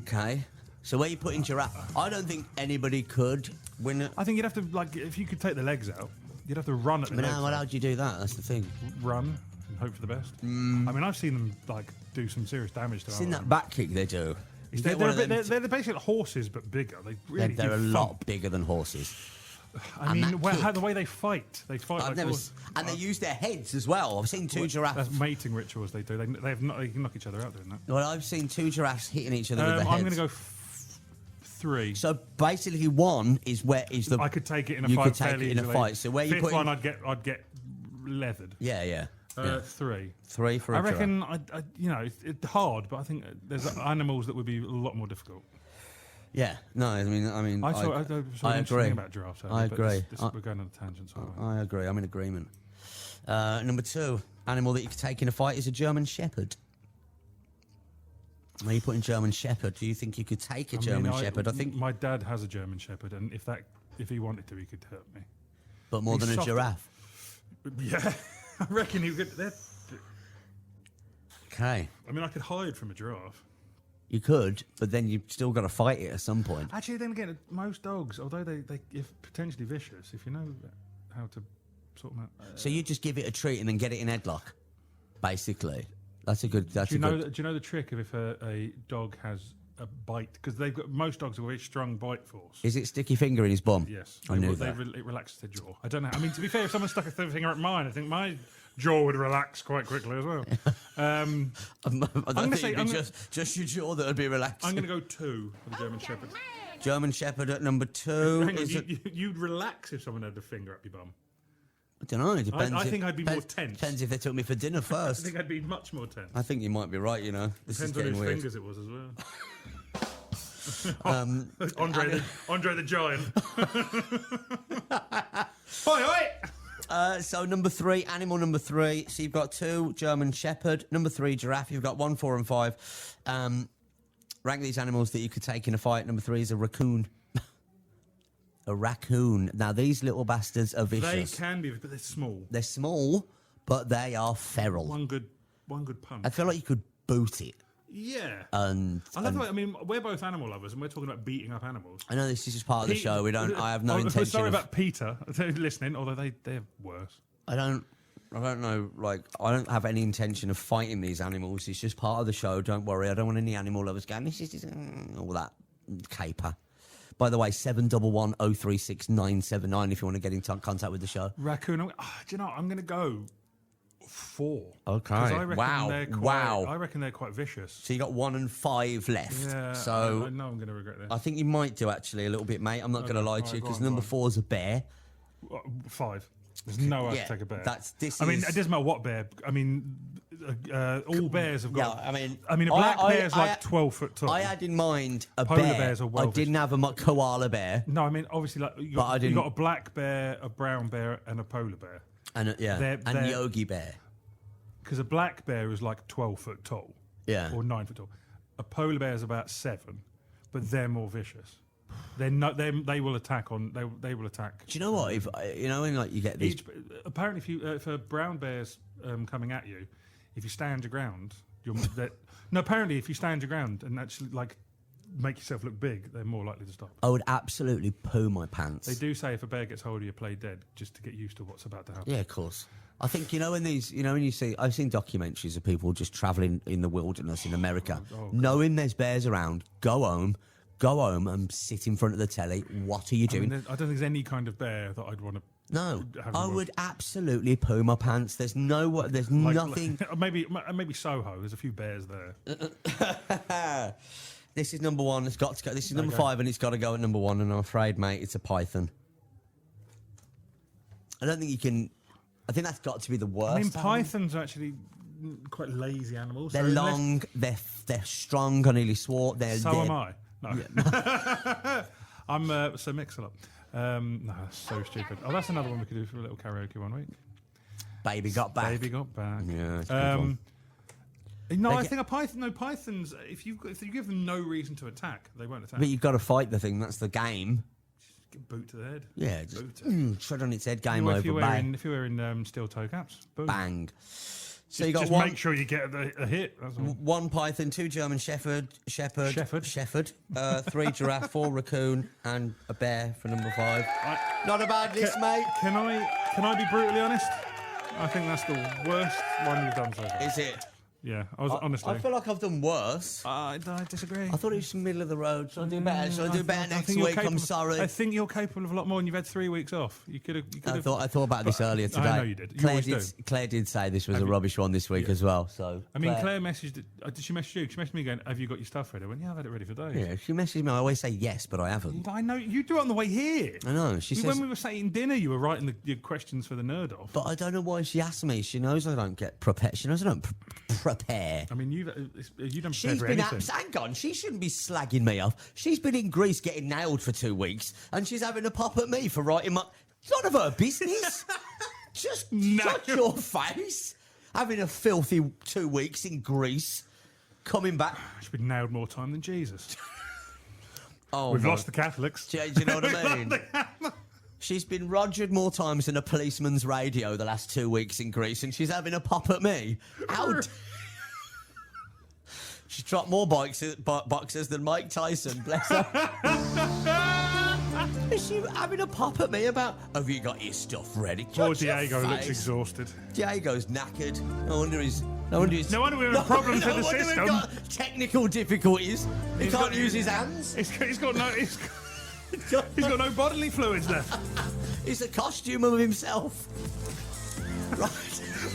Okay. So where are you putting giraffe? I don't think anybody could win it. I think you'd have to, like, if you could take the legs out, you'd have to run at the But legs. how out. would you do that? That's the thing. Run and hope for the best. I mean, I've seen them, like, do some serious damage to Seen other that back kick they do? You get one of them- They're basically like horses, but bigger. They really they're a do lot thump. bigger than horses. I and mean, that how kick. the way they fight I've never, horses. and they use their heads as well. I've seen two giraffes. That's mating rituals they do. They can knock each other out doing that. Well, I've seen two giraffes hitting each other with their I'm heads. going to go 3. So basically, one is the. I could take it in a you fight. could take fairly it in a easily. fight. So where you Fifth putting? one, I'd get leathered. Yeah, yeah. 3. 3 for a I giraffe. reckon, it's hard, but I think there's animals that would be a lot more difficult. Yeah, no, I mean, I saw an interesting agree. thing about giraffes. I earlier, but agree. we're going on a tangent. So I agree. I'm in agreement. Number 2, animal that you could take in a fight is a German Shepherd. Where are you putting German Shepherd? Do you think you could take a German Shepherd? I think, my dad has a German Shepherd, and if he wanted to, he could hurt me. but more he's than a soft. giraffe. Yeah, I reckon he could. Okay, I mean, I could hide from a giraffe. you could, but then you've still got to fight it at some point. Actually, then again, most dogs, although they if potentially vicious, if you know how to sort them out. So you just give it a treat and then get it in headlock, basically. That's a good. That's Do you a know? good. Do you know the trick of if a dog has a bite? Because most dogs have a very strong bite force. Is it sticky finger in his bum? Yes, I knew that. It relaxes their jaw. I don't know. I mean, to be fair, if someone stuck a finger at mine, I think my jaw would relax quite quickly as well. I don't gonna think say- it'd be I'm just your jaw that would be relaxed. I'm going to go 2 for the German Shepherd. German Shepherd at number 2. Hang on, Is it, you'd relax if someone had a finger up your bum. I don't know. It depends. I think I'd be more tense. Depends if they took me for dinner I first. think I'd be much more tense. I think you might be right. You know, this Depends is on getting whose weird. fingers it was as well. Andre the Giant. Oi, oi! So number 3, animal number 3. So you've got 2 German Shepherd. Number 3, giraffe. You've got 1, 4, and 5. Rank these animals that you could take in a fight. Number 3 is a raccoon. A raccoon. Now these little bastards are vicious. They can be, but they're small. They're small, but they are feral. One good punch. I feel like you could boot it. Yeah. And I love that. I mean, we're both animal lovers, and we're talking about beating up animals. I know this is just part of the show. We don't. I have no Oh, intention. Sorry of, about Peter listening, although they're worse. I don't know. Like, I don't have any intention of fighting these animals. It's just part of the show. Don't worry. I don't want any animal lovers going. This is all that caper. By the way, 711-036-979 if you want to get in contact with the show. Raccoon. Do you know? I'm going to go 4. Okay. 'Cause I reckon Wow. they're quite, Wow. I reckon they're quite vicious. So you got 1 and 5 left. Yeah. So I know I'm going to regret this. I think you might do actually a little bit, mate. I'm not going to lie to you go because on, number go on. 4 is a bear. 5. There's no way Yeah, to take a bear. this I mean, is- it doesn't matter what bear. I mean, all bears have got. Yeah, I mean, a black I- bear's I- like 12 foot tall. I had in mind a Polar bear. bears are well I didn't have a koala bear. No, I mean obviously, like you But I got, you didn't- got a black bear, a brown bear, and a polar bear. And They're- and Yogi Bear. Because a black bear is like 12 foot tall, Yeah. or 9 foot tall. A polar bear is about 7, but they're more vicious. They're not. They will attack on. They will attack. Do you know what? If when like you get these, Apparently, if a brown bear's coming at you, if you stand your ground, apparently if you stand your ground and actually like make yourself look big, they're more likely to stop. I would absolutely poo my pants. They do say if a bear gets hold of you, play dead, just to get used to what's about to happen. Yeah, of course. I think when you see, I've seen documentaries of people just travelling in the wilderness in America, knowing there's bears around. Go home and sit in front of the telly. What are you I doing? mean, I don't think there's any kind of bear that I'd want to. No, have I in the would absolutely poo my pants. There's nothing. Maybe Soho. There's a few bears there. This is number 1. It's got to go. This is number Okay. 5, and it's got to go at number 1. And I'm afraid, mate, it's a python. I don't think you can. I think that's got to be the worst. I mean, animal. pythons are actually quite lazy animals. They're so unless- long. They're strong. I nearly swore. So am I. No. I'm Sir Mix-a-Lot. No, that's so stupid. Oh, that's another one we could do for a little karaoke one week. Baby got back. Baby got back. Yeah, it's a good one. No, They I get- think a python. No, pythons. If you give them no reason to attack, they won't attack. But you've got to fight the thing. That's the game. Get boot to the head. Yeah, just Boot it. tread on its head. Game If over. you're Bang. wearing steel toe caps, boom. Bang. So Just, you got just one. make sure you get a hit. That's all. 1 python, 2 German shepherd, 3 giraffe, 4 raccoon, and a bear for number 5. Not a bad list, mate. Can I be brutally honest? I think that's the worst one you've done so far. Is it? Yeah, I was honestly. I feel like I've done worse. I disagree. I thought it was middle of the road. Shall I do better? Shall I do better next think you're week? I'm capable- sorry. I think you're capable of a lot more, and you've had 3 weeks off. You could have. I thought about this earlier today. I know you did. You Claire always did. do. Claire did say this was Have a you- rubbish one this week Yeah. as well. So I mean, Claire messaged. Did she message you? She messaged me going, "Have you got your stuff ready?" I went, "Yeah, I've had it ready for days." Yeah, she messaged me. I always say yes, but I haven't. I know you do it on the way here. I know. She says, When we were eating dinner, you were writing your questions for the nerd off. but I don't know why she asked me. She knows I don't get prepared. She knows I don't prepare. I mean, you don't prepare She's for been anything. hang on, she shouldn't be slagging me off. She's been in Greece getting nailed for 2 weeks, and she's having a pop at me for writing my. It's none of her business. Just shut your face. Having a filthy 2 weeks in Greece, coming back. She's been nailed more time than Jesus. Oh, We've my- lost the Catholics. Do you know what I mean? She's been rogered more times than a policeman's radio the last 2 weeks in Greece, and she's having a pop at me. She's dropped more boxes than Mike Tyson, bless her. Is she having a pop at me about, have you got your stuff ready? Poor Shut your Diego looks face. exhausted. Diego's knackered. No wonder he's... No wonder we have problems with the wonder system. We've got technical difficulties. He He's can't got- use his hands. He's got no no bodily fluids left. He's a costume of himself. Right.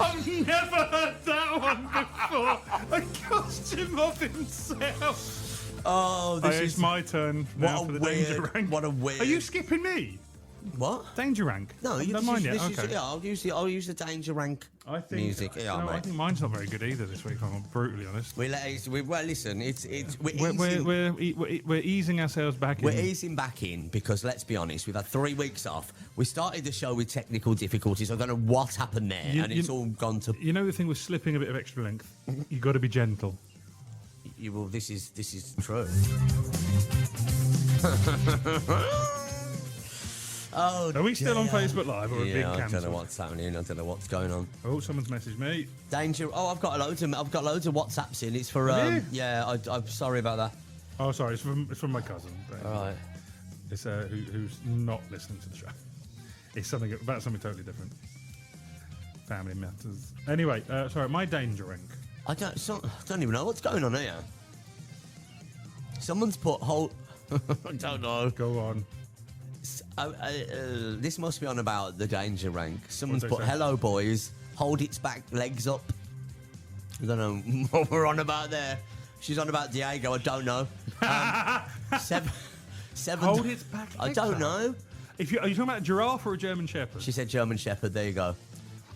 I've never heard that one before. A costume of himself. Oh, this It's is my turn now for the danger rank. What a weird. Are you skipping me? What? Danger Rank. No, I you don't mind use, yet. this Okay. is, yeah, I'll use the Danger Rank I think music. you Yeah, know, I mate. think mine's not very good either this week. If I'm brutally honest. Well, listen, it's We're easing ourselves back we're in. easing back in because let's be honest, we've had 3 weeks off. We started the show with technical difficulties. I don't know what happened there, and it's all gone to. You know the thing with slipping a bit of extra length. You got to be gentle. Well, this is true. Oh, Are we still on dear. Facebook Live or a big Yeah, I cancel? don't know what's happening. I don't know what's going on. Oh, someone's messaged me. Danger. Oh, I've got loads of WhatsApps in. It's for Have you? yeah. I'm sorry about that. Oh, sorry, it's from my cousin. All right. It's who's not listening to the show. It's something about something totally different. Family matters. Anyway, sorry, my Danger Rank. I don't even know what's going on here. Someone's put whole. I don't know. Go on. This must be on about the Danger Rank. Someone's What'd put, they say? hello boys, hold its back legs up. I don't know what we're on about there. She's on about Diego, I don't know. Seven. Hold its back I legs don't up? know. Are you talking about a giraffe or a German Shepherd? She said German Shepherd, there you go.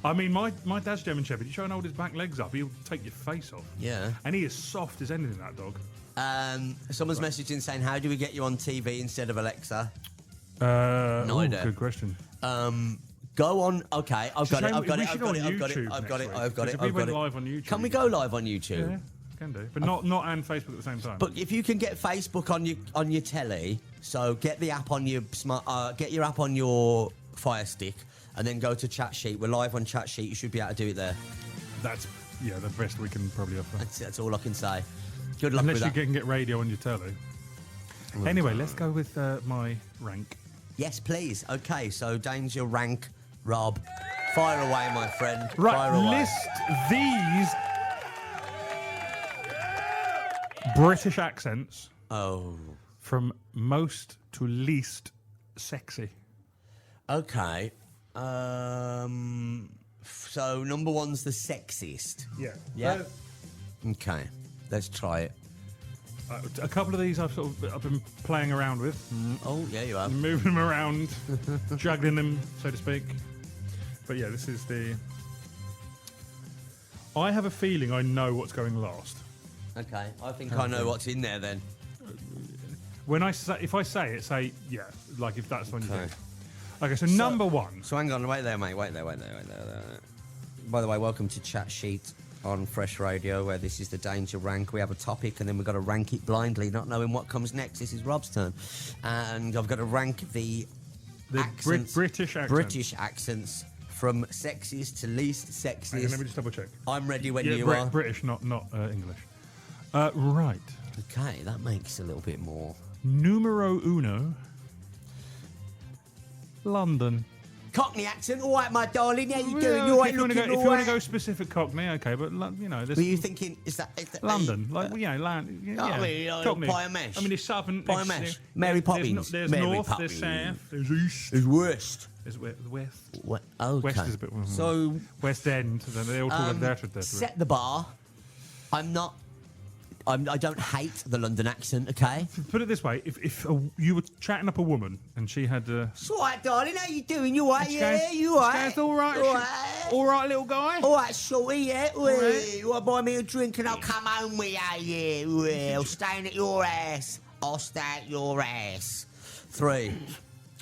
I mean, my dad's German Shepherd. You try and hold his back legs up, he'll take your face off. Yeah. And he is soft as anything, that dog. Someone's messaging saying, how do we get you on TV instead of Alexa? No idea. Good question. Go on. Okay, I've got it. shame I've got we it. should I've got go it. on I've got it. YouTube I've got next it. week, I've got 'cause it. if we I've got went it. live on YouTube- Can we go live on YouTube? Yeah, can do. But not and Facebook at the same time. But if you can get Facebook on your telly, so get the app on your get your app on your Fire Stick, and then go to Chat Sheet. We're live on Chat Sheet. You should be able to do it there. That's the best we can probably offer. That's all I can say. Good luck Unless with you that. can get radio on your telly. Anyway, let's go with my rank. Yes, please. Okay, so Danger Rank, Rob. Fire away, my friend. Right, Fire away. list these British accents Oh. from most to least sexy. Okay. So number one's the sexiest. Yeah. Yeah. Okay. Let's try it. A couple of these I've been playing around with, Oh, yeah, you are. moving them around, juggling them, so to speak. But yeah, this is the. I have a feeling I know what's going last. Okay. I think I know what's in there then. When if I say it, say yeah, like if that's when you Okay. think. Okay, so number one. So hang on, wait there, mate. Wait there. By the way, welcome to Chat Sheet on Fresh Radio, where this is the Danger Rank. We have a topic, and then we've got to rank it blindly, not knowing what comes next. This is Rob's turn, and I've got to rank the accents, British accents. British accents from sexiest to least Hang on, sexiest. let me just double check. I'm ready when Yeah, you are. British, not English. Right. Okay, that makes a little bit more. Numero uno. London. Cockney accent, all right, my darling. How you Well, doing? You all right? if you want to Looking go, all if you want right? to go specific Cockney, okay, but there's Were you thinking? Is that London, like yeah, I mean, Cockney. pie and mash. I mean, it's southern. Pie and mash. Mary Poppins. There's Mary north, Poppins. there's south, there's east, It's worst. there's west. What? Okay. West is a bit. So West End. They all talk that. set the bar. I don't hate the London accent. Okay. Put it this way: if you were chatting up a woman and she had It's all right, darling. How you doing? You all right? She Yeah, goes- you all she right? goes, all right, All she- right. all right, little guy. All right, shorty, yeah. right. You want to buy me a drink and I'll come home with you, yeah. Well, I'll stay at your ass. I'll stay at your ass. 3.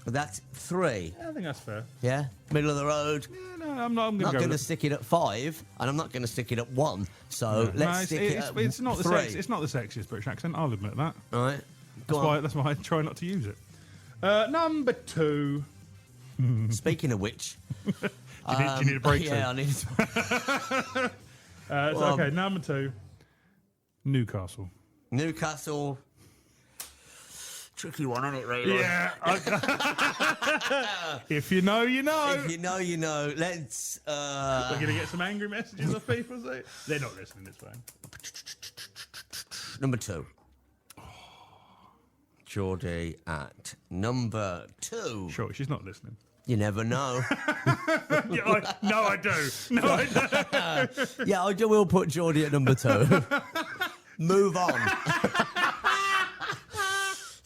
That's 3. I think that's fair. Yeah? Middle of the road. Yeah, no, I'm not. I'm I'm not going going to to stick it at 5, and I'm not going to stick it at 1. So let's stick it at it's not the 3. it's not the sexiest British accent. I'll admit that. All right. Go That's on. why I try not to use it. Number 2. Speaking of which, Do you need a break? yeah, I need. Okay, number 2. Newcastle. Newcastle. Tricky one, isn't it, really? Yeah. If you know, you know. If you know, you know. Let's. We're going to get some angry messages of people saying they're not listening this way. Number 2. Geordie at number 2. Sure, she's not listening. You never know. Yeah, no, I do. No, I do. Yeah, I will put Geordie at number 2. Move on.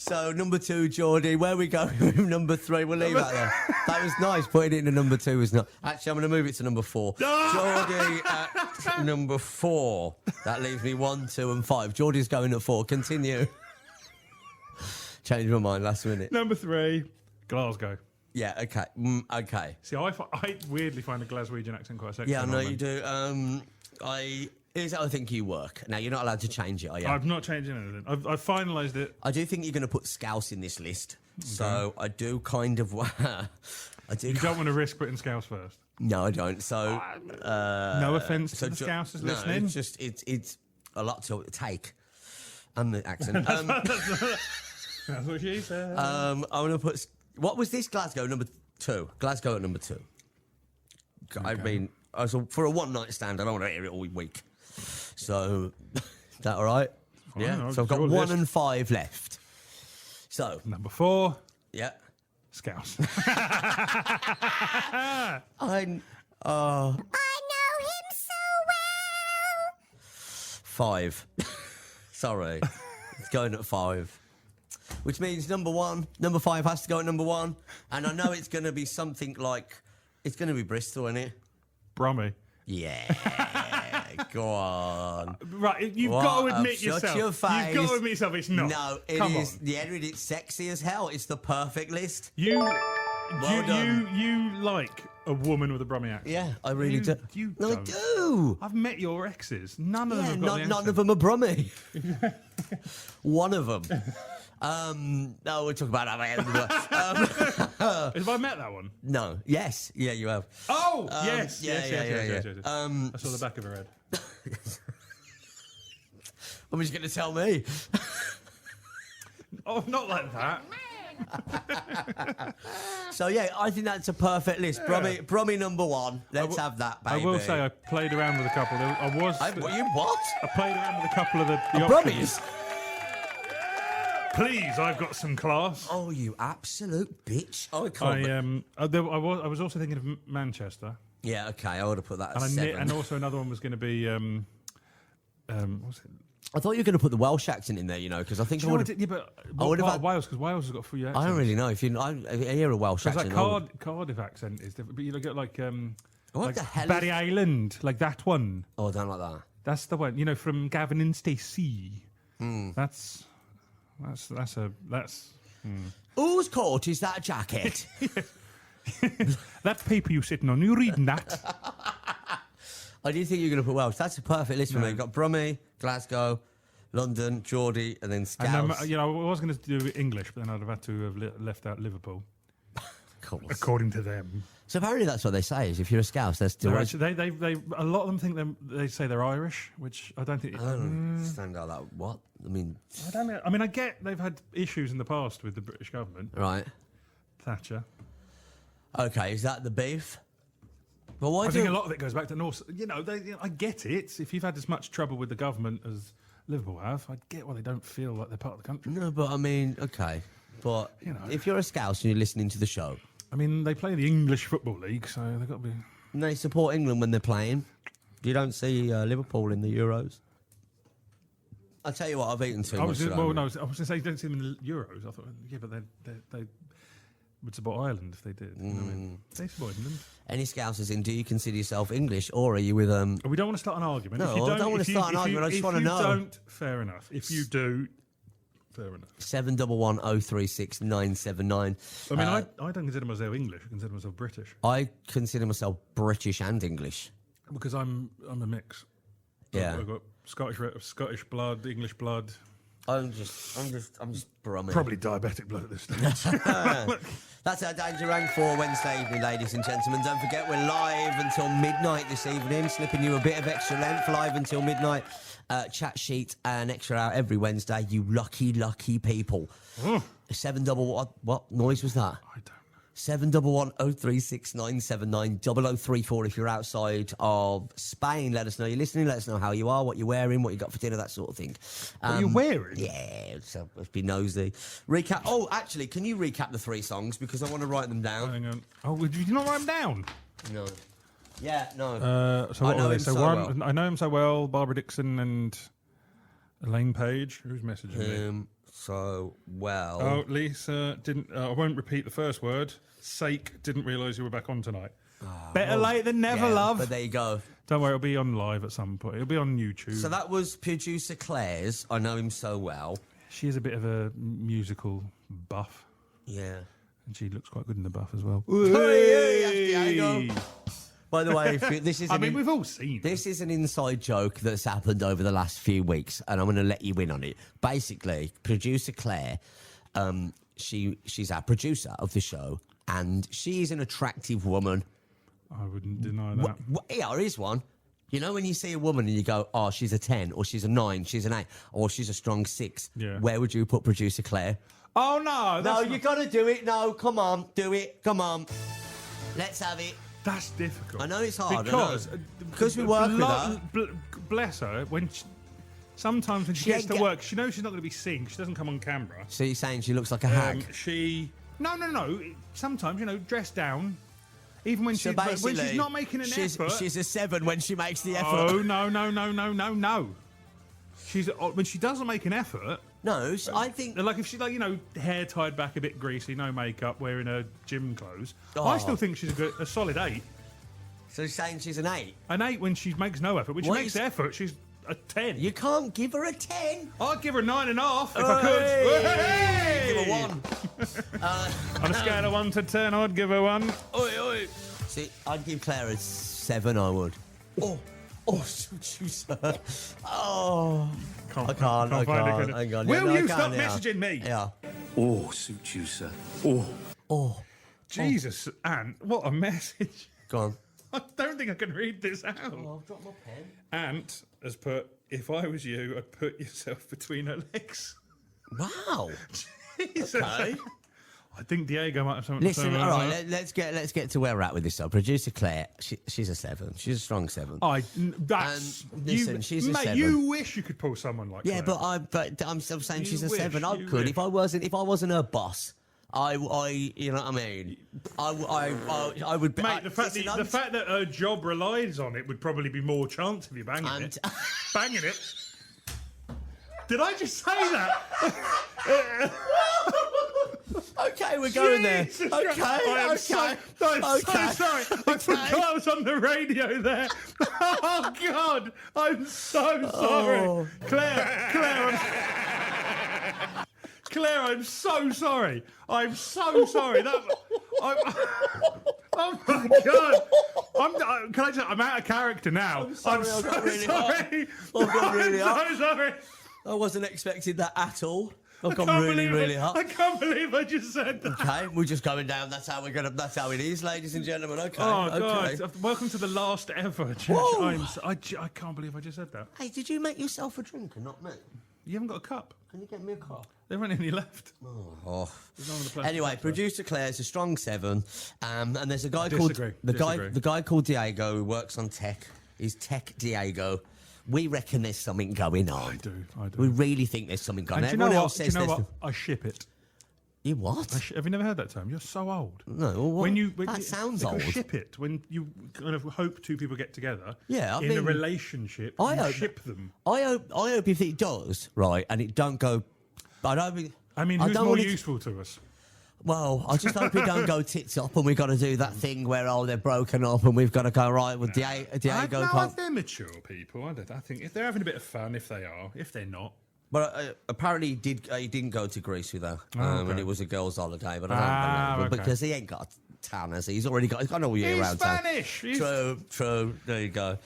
So number 2, Geordie. Where we go with number 3? We'll leave that there. That was nice. Putting it into number 2 was not. Actually, I'm going to move it to number 4. Geordie at number 4. That leaves me 1, 2, and 5. Geordie's going at 4. Continue. Changed my mind last minute. Number 3, Glasgow. Yeah. Okay. Okay. See, I weirdly find the Glaswegian accent quite sexy. Yeah, I know normally. you do. Here's how I think you work. Now, you're not allowed to change it, are you? I'm not changing anything. I've finalised it. I do think you're going to put Scouse in this list. So I do kind of... I do. You don't want to risk putting Scouse first. No, I don't. So... No offence to the Scousers no, listening. it's just... It's a lot to take. And the accent. That's what she said. I'm going to put... What was this? Glasgow, number 2. Glasgow at number 2. I mean, for a one-night stand, I don't want to hear it all week. So, is that all right? Fine, Yeah. I'll So I've got draw 1 list. and 5 left. So, Number 4, yeah. Scouse. I I know him so well. 5. Sorry. It's going at 5. Which means number 5 has to go at number 1. And I know it's going to be something like... It's going to be Bristol, isn't it? Brummy. Yeah. Go on. Right, you've What got to a- admit shut yourself. your face. You've got to admit yourself it's not. No, it Come is. on. Yeah, it's sexy as hell. It's the perfect list. You done. like a woman with a Brummy accent. Yeah, I really You- do. you No, I don't. do. I've met your exes. None of them Yeah, have got the none accent. of them are Brummy. One of them. No, we'll talk about that later. Have I met that one? No. Yes. Yeah, you have. Oh, Um, yes. yeah, yes, yeah, yes, yeah, yes, yeah. yes, yes, yes. I saw the back of her head. I'm just going to tell me. Oh, not like that. So, yeah, I think that's a perfect list. Brummy number 1. Let's have that, baby. I will say I played around with a couple. I played around with a couple of the options. Brummies? Please, I've got some class. Oh, you absolute bitch. Oh, I can't. I was also thinking of Manchester, Yeah, okay, I would have put that at and 7. also another one was going to be what's it? I thought you were going to put the Welsh accent in there, because I think I would have... Yeah, but I would have part had- of Wales, because Wales has got 3 accents. I don't really know if I hear a Welsh Because accent. that I would- Cardiff accent is different, but you look at like What the hell Barry is- Island, like that one. Oh, I don't like that. That's the one, from Gavin and Stacey. Hmm. That's. Whose coat is that jacket? That paper you're sitting on, you reading that? I do think you're going to put Welsh. That's a perfect list for me. You've got Brummy, Glasgow, London, Geordie, and then Scouse. And I was going to do English, but then I'd have had to have left out Liverpool, Of course. according to them. So apparently that's what they say, is if you're a Scouse, there's still... No, actually, they a lot of them think they say they're Irish, which I don't think. I don't understand how that... What? I mean... I don't know. I mean, I get they've had issues in the past with the British government. Right. Thatcher. Okay, is that the beef? Well, why I do... think a lot of it goes back to North. I get it. If you've had as much trouble with the government as Liverpool have, I get why they don't feel like they're part of the country. No, but I mean, okay. But if you're a Scouse and you're listening to the show... I mean, they play the English Football League, so they've got to be... And they support England when they're playing. You don't see Liverpool in the Euros. I'll tell you what, I've eaten too much. I was going to say you don't see them in the Euros. I thought, yeah, but they would support Ireland if they did. You know what I mean? They support England. Any Scousers in, do you consider yourself English, or are you with... We don't want to start an argument. No, If you I don't want to start an argument, I just want to know. If you don't, fair enough. If you do, fair enough. 711-036-979. I mean, I don't consider myself English. I consider myself British I consider myself British and English. because I'm a mix. Yeah. I've got Scottish blood, English blood, I'm just Brummy. probably diabetic blood at this stage. That's our Danger Rank for Wednesday evening, ladies and gentlemen. Don't forget, we're live until midnight this evening, slipping you a bit of extra length, live until midnight. Chat sheet, an extra hour every Wednesday, you lucky, lucky people. 711, what noise was that? I don't know. 711-036-979 0034 if you're outside of Spain. Let us know you're listening. Let us know how you are, what you're wearing, what you got for dinner, that sort of thing. What you're wearing? Yeah, so let's be nosy. Recap. Oh, actually, can you recap the 3 songs because I want to write them down? Hang on. Oh, did you not write them down? No. Yeah, no. So what I know were they? him so one, well. I know him so well. Barbara Dixon and Elaine Page. Who's messaging me? so well. Oh, Lisa didn't. I won't repeat the first word. Sake didn't realise you were back on tonight. Better late than never, Yeah, love. But there you go. Don't worry, it'll be on live at some point. It'll be on YouTube. So that was producer Claire's. I know him so well. She is a bit of a musical buff, Yeah. and she looks quite good in the buff as well. Hey! By the way, this is. I mean, we've all seen. This is an inside joke that's happened over the last few weeks, and I'm going to let you in on it. Basically, producer Claire, she's our producer of the show, and she's an attractive woman. I wouldn't deny that. Yeah, there is one. You know, when you see a woman and you go, oh, she's a 10, or she's a 9, she's an 8, or she's a strong 6. Yeah. Where would you put producer Claire? Oh no! No, you got to do it. No, come on, do it. Come on. Let's have it. That's difficult. I know it's hard. Because we work with her. Bless her. Sometimes when she She gets ain't to get- work, she knows she's not going to be seen. She doesn't come on camera. So you're saying she looks like a hag? No. Sometimes, dressed down. Even when So when basically, she's not making an effort. She's a 7 when she makes the effort. Oh no. When she doesn't make an effort. No, I think. Like if she's hair tied back a bit greasy, no makeup, wearing her gym clothes. Oh. I still think she's a solid 8. So you're saying she's an 8? An 8 when she makes no effort. When she What makes is- effort, she's a 10. You can't give her a 10. I'd give her a 9.5 if I Hey! could. Give her 1. On a scale of 1 to 10, I'd give her 1. Oi. See, I'd give Claire a 7, I would. Oh, shoot you, sir. Oh. I can't. find it, can I? Hang on. Will Yeah, no, I you can't, stop yeah. messaging me? Yeah. Oh, suit you, sir. Oh, Jesus, Ant, what a message. go on. I don't think I can read this out. Oh, I've dropped my pen. Ant has put, if I was you, I'd put yourself between her legs. Wow. Jesus. Okay. I think Diego might have something to Listen, say all about right, let's get to where we're at with this. So, producer Claire, she's a 7. She's a strong 7. That's listen, she's a mate, 7. you wish you could pull someone like Yeah, Claire. but I'm still saying You she's a wish, 7. I you could wish. if I wasn't her boss. I you know what I mean. I would. Mate, the fact that her job relies on it would probably be more chance of you banging I'm it. Banging it. Did I just say that? Okay, we're going there. Jesus Okay, Christ. I'm so sorry. I forgot I was on the radio there. Oh God, I'm so sorry, Claire, I'm so sorry. I'm so sorry. Oh my God! Can I just? I'm out of character now. I'm sorry, so I got really sorry. I got really I'm so sorry. I wasn't expecting that at all. I've Can't gone really, believe really it. hot. I can't believe I just said that. Okay, we're just going down. That's how it is, ladies and gentlemen. Okay. Oh okay. God! Welcome to the last ever. Whoa. I can't believe I just said that. Hey, did you make yourself a drink and not me? You haven't got a cup. Can you get me a cup? There aren't any left. Oh. There's none on the plastic Anyway, cups, producer Claire's a strong 7, and there's a guy Disagree, called disagree. the guy called Diego who works on tech. He's Tech Diego. We reckon there's something going on. I do. We really think there's something going And on. do you know Everyone what? else Do you says know there's what? I ship it. You what? Have you never heard that term? You're so old. No, what? That sounds because old. Ship it when you kind of hope two people get together. Yeah, I in a mean, relationship, I you hope- ship them. I hope if it does, right, and it don't go. I mean, who's don't more want it- useful to us? Well, I just hope it don't go tits up, and we've got to do that thing where they're broken up, and we've got to go right with Diego. They're mature people. I think if they're having a bit of fun, if they are, if they're not. But apparently he didn't go to Greece with her, okay. and it was a girls' holiday. But I don't believe it okay. because he ain't got tan, has he? He's got all year He's round tan. Spanish. True. There you go.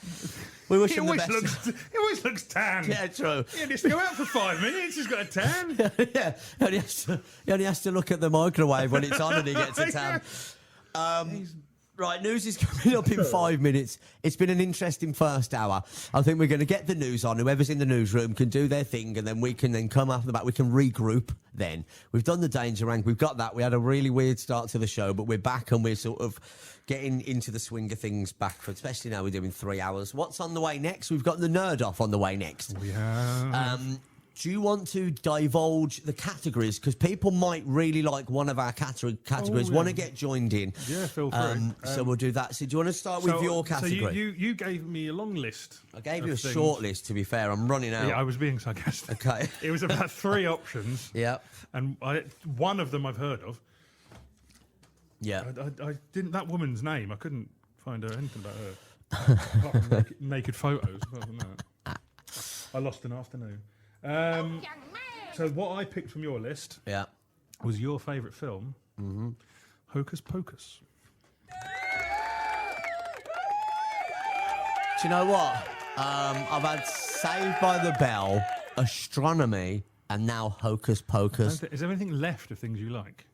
We wish He him the always best. he always looks tan. Yeah, true. Yeah, just go out for 5 minutes. He's got a tan. Yeah, he only has to look at the microwave when it's on and he gets a tan. Right, news is coming up in 5 minutes. It's been an interesting first hour. I think we're going to get the news on. Whoever's in the newsroom can do their thing, and then we can then come after the back. We can regroup then. We've done the danger rank. We've got that. We had a really weird start to the show, but we're back and we're sort of getting into the swing of things back, especially now we're doing 3 hours. What's on the way next? We've got the Nerd Off on the way next. Yeah. do you want to divulge the categories? Because people might really like one of our categories, yeah. want to get joined in. Yeah, feel free. So we'll do that. So do you want to start with your category? So you gave me a long list. I gave of you a things. short list, to be fair. I'm running out. Yeah, I was being sarcastic. Okay. It was about 3 options. Yeah. And one of them I've heard of. Yeah. I didn't. That woman's name, I couldn't find her anything about her. Apart from naked photos. Apart from that. I lost an afternoon. So what I picked from your list Yeah. was your favourite film, Hocus Pocus. Do you know what? I've had Saved by the Bell, Astronomy, and now Hocus Pocus. Is there anything left of things you like?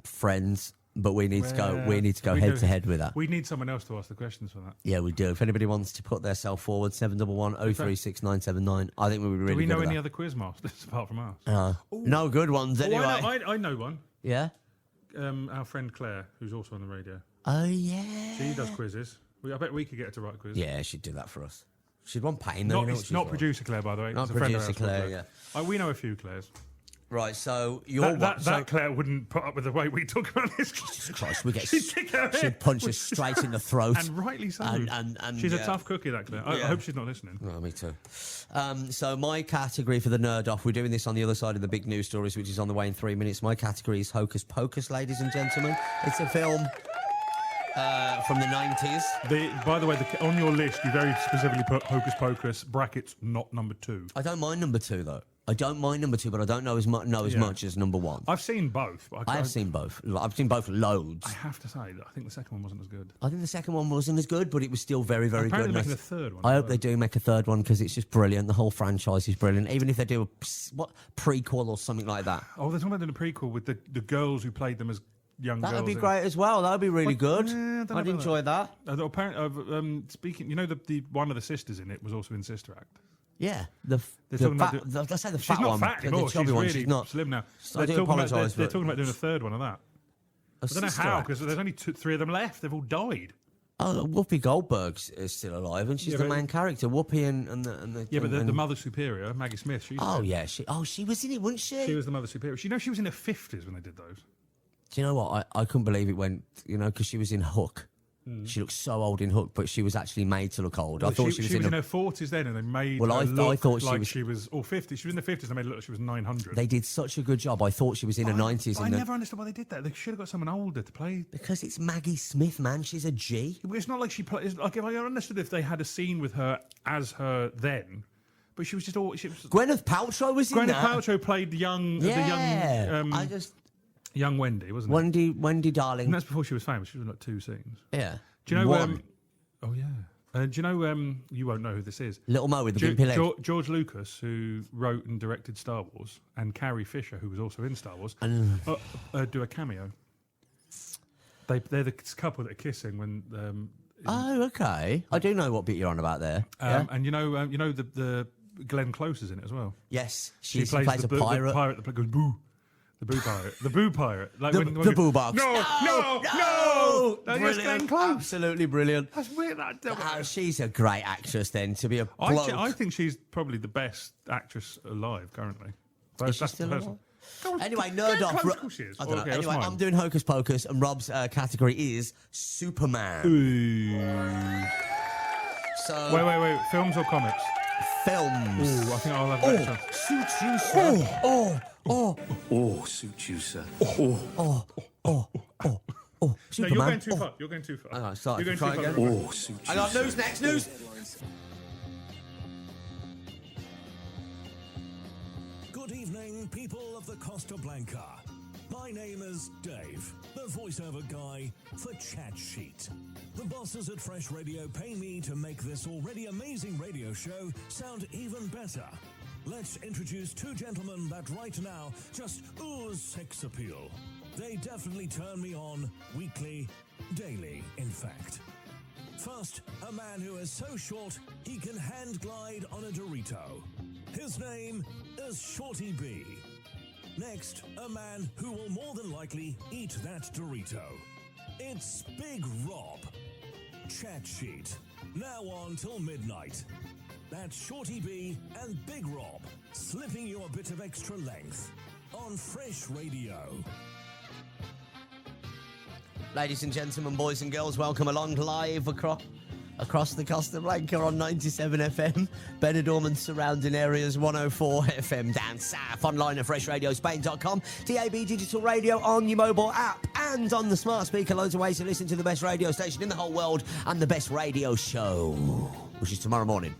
Friends, but we need to go. We need to go We head do- to head with that. We need someone else to ask the questions for that. Yeah, we do. If anybody wants to put their self forward, 711 036 979. I think we would be really Do we good know at any that. other quiz masters apart from us? No good ones anyway. I know one. Yeah. Our friend Claire, who's also on the radio. Oh yeah. She does quizzes. I bet we could get her to write a quiz. Yeah, she'd do that for us. She'd want pain though. Not, you know it's what she's not like. producer Claire, by the way. Not It's a friend of producer ours called Claire, yeah. We know a few Claires. Right, so you're That Claire wouldn't put up with the way we talk about this. Christ, we get She'd kick her she'd head. punch us straight in the throat. And rightly so. And She's yeah. a tough cookie, that Claire. I Yeah. hope she's not listening. Well, me too. So my category for the nerd off, we're doing this on the other side of the big news stories, which is on the way in 3 minutes. My category is Hocus Pocus, ladies and gentlemen. It's a film from the 90s. By the way, on your list, you very specifically put Hocus Pocus, brackets, not number 2. I don't mind number 2 though. I don't mind number 2, but I don't know as much as number 1. I've seen both. But I have seen both. I've seen both loads. I have to say that I think the second one wasn't as good. I think the second one wasn't as good, but it was still very, very Apparently good. they're making a third one I as hope well. they do make a third one because it's just brilliant. The whole franchise is brilliant. Even if they do a prequel or something like that. Oh, they're talking about doing a prequel with the girls who played them as young girls. That'd be in- great as well. That'd be really good. Yeah, I don't know I'd about enjoy that. Apparently, speaking, you know, the one of the sisters in it was also in Sister Act. Yeah, They're talking about I say the She's fat not one. fat the anymore. chubby She's one. really She's not. slim now. I They're do talking about- apologise. They're talking about doing a third one of that. I don't know how, because there's only 3 of them left. They've all died. Oh, Whoopi Goldberg is still alive, and she's Yeah, the but- main character. Whoopi and the Yeah, but the and- Mother Superior, Maggie Smith, she's Oh yeah, she was in it, wasn't she? she was the Mother Superior. You know, she was in her 50s when they did those. Do you know what? I couldn't believe it went. You know, because she was in Hook. She looked so old in Hook, but she was actually made to look old. I thought she was in. her 40s then, and they made Well, her I look thought she like was- she was, or 50s. She was in the 50s, and they made it look like she was 900. They did such a good job. I thought she was in her 90s. I never understood why they did that. They should have got someone older to play. Because it's Maggie Smith, man. She's a G. It's not like she played. It's like, if I understood if they had a scene with her as her then, but she was just all. She was, Gwyneth Paltrow was in Gwyneth that. Paltrow played Yeah. the young, I just young Wendy, wasn't it? Wendy darling. And that's before she was famous. She was in like 2 scenes. Yeah. Do you know? One. Oh yeah. Do you know? You won't know who this is. Little Mo with the gimpy leg. George Lucas, who wrote and directed Star Wars, and Carrie Fisher, who was also in Star Wars, do a cameo. They're the couple that are kissing when. Oh, okay. I do know what bit you're on about there. Yeah. And you know the Glenn Close is in it as well. Yes, She she plays a the pirate. The pirate that goes boo. The boo pirate. The boo pirate. Like The boo box. No. Yes, Brilliant. Glenn Close. Absolutely brilliant. That's weird. She's a great actress then to be a bloke. I think she's probably the best actress alive currently. Is she That's still personal. Anyway, Glenn nerd off. Close, of course she is. I don't know. Okay, that's Anyway, mine. I'm doing Hocus Pocus, and Rob's category is Superman. So Wait. Films or comics? films. Ooh, I think I'll have that chance. Suits you, sir. Oh, suit you, sir. Oh, No, Superman. you're going too Oh. far. You're going too far. Hang on, sorry, You're going try too far. again. Oh, suit you, Hang on, sir. news next, news. Good evening, people of the Costa Blanca. My name is Dave, the voiceover guy for Chat Sheet. The bosses at Fresh Radio pay me to make this already amazing radio show sound even better. Let's introduce 2 gentlemen that right now just ooze sex appeal. They definitely turn me on weekly, daily, in fact. First, a man who is so short he can hand glide on a Dorito. His name is Shorty B. Next, a man who will more than likely eat that Dorito. It's Big Rob. Chat Sheet. Now on till midnight. That's Shorty B and Big Rob. slipping you a bit of extra length on Fresh Radio. Ladies and gentlemen, boys and girls, welcome along live across the Costa Blanca on 97 FM, Benidorm and surrounding areas, 104 FM down south, online at FreshRadioSpain.com, DAB digital radio on your mobile app, and on the smart speaker. Loads of ways to listen to the best radio station in the whole world and the best radio show, which is tomorrow morning.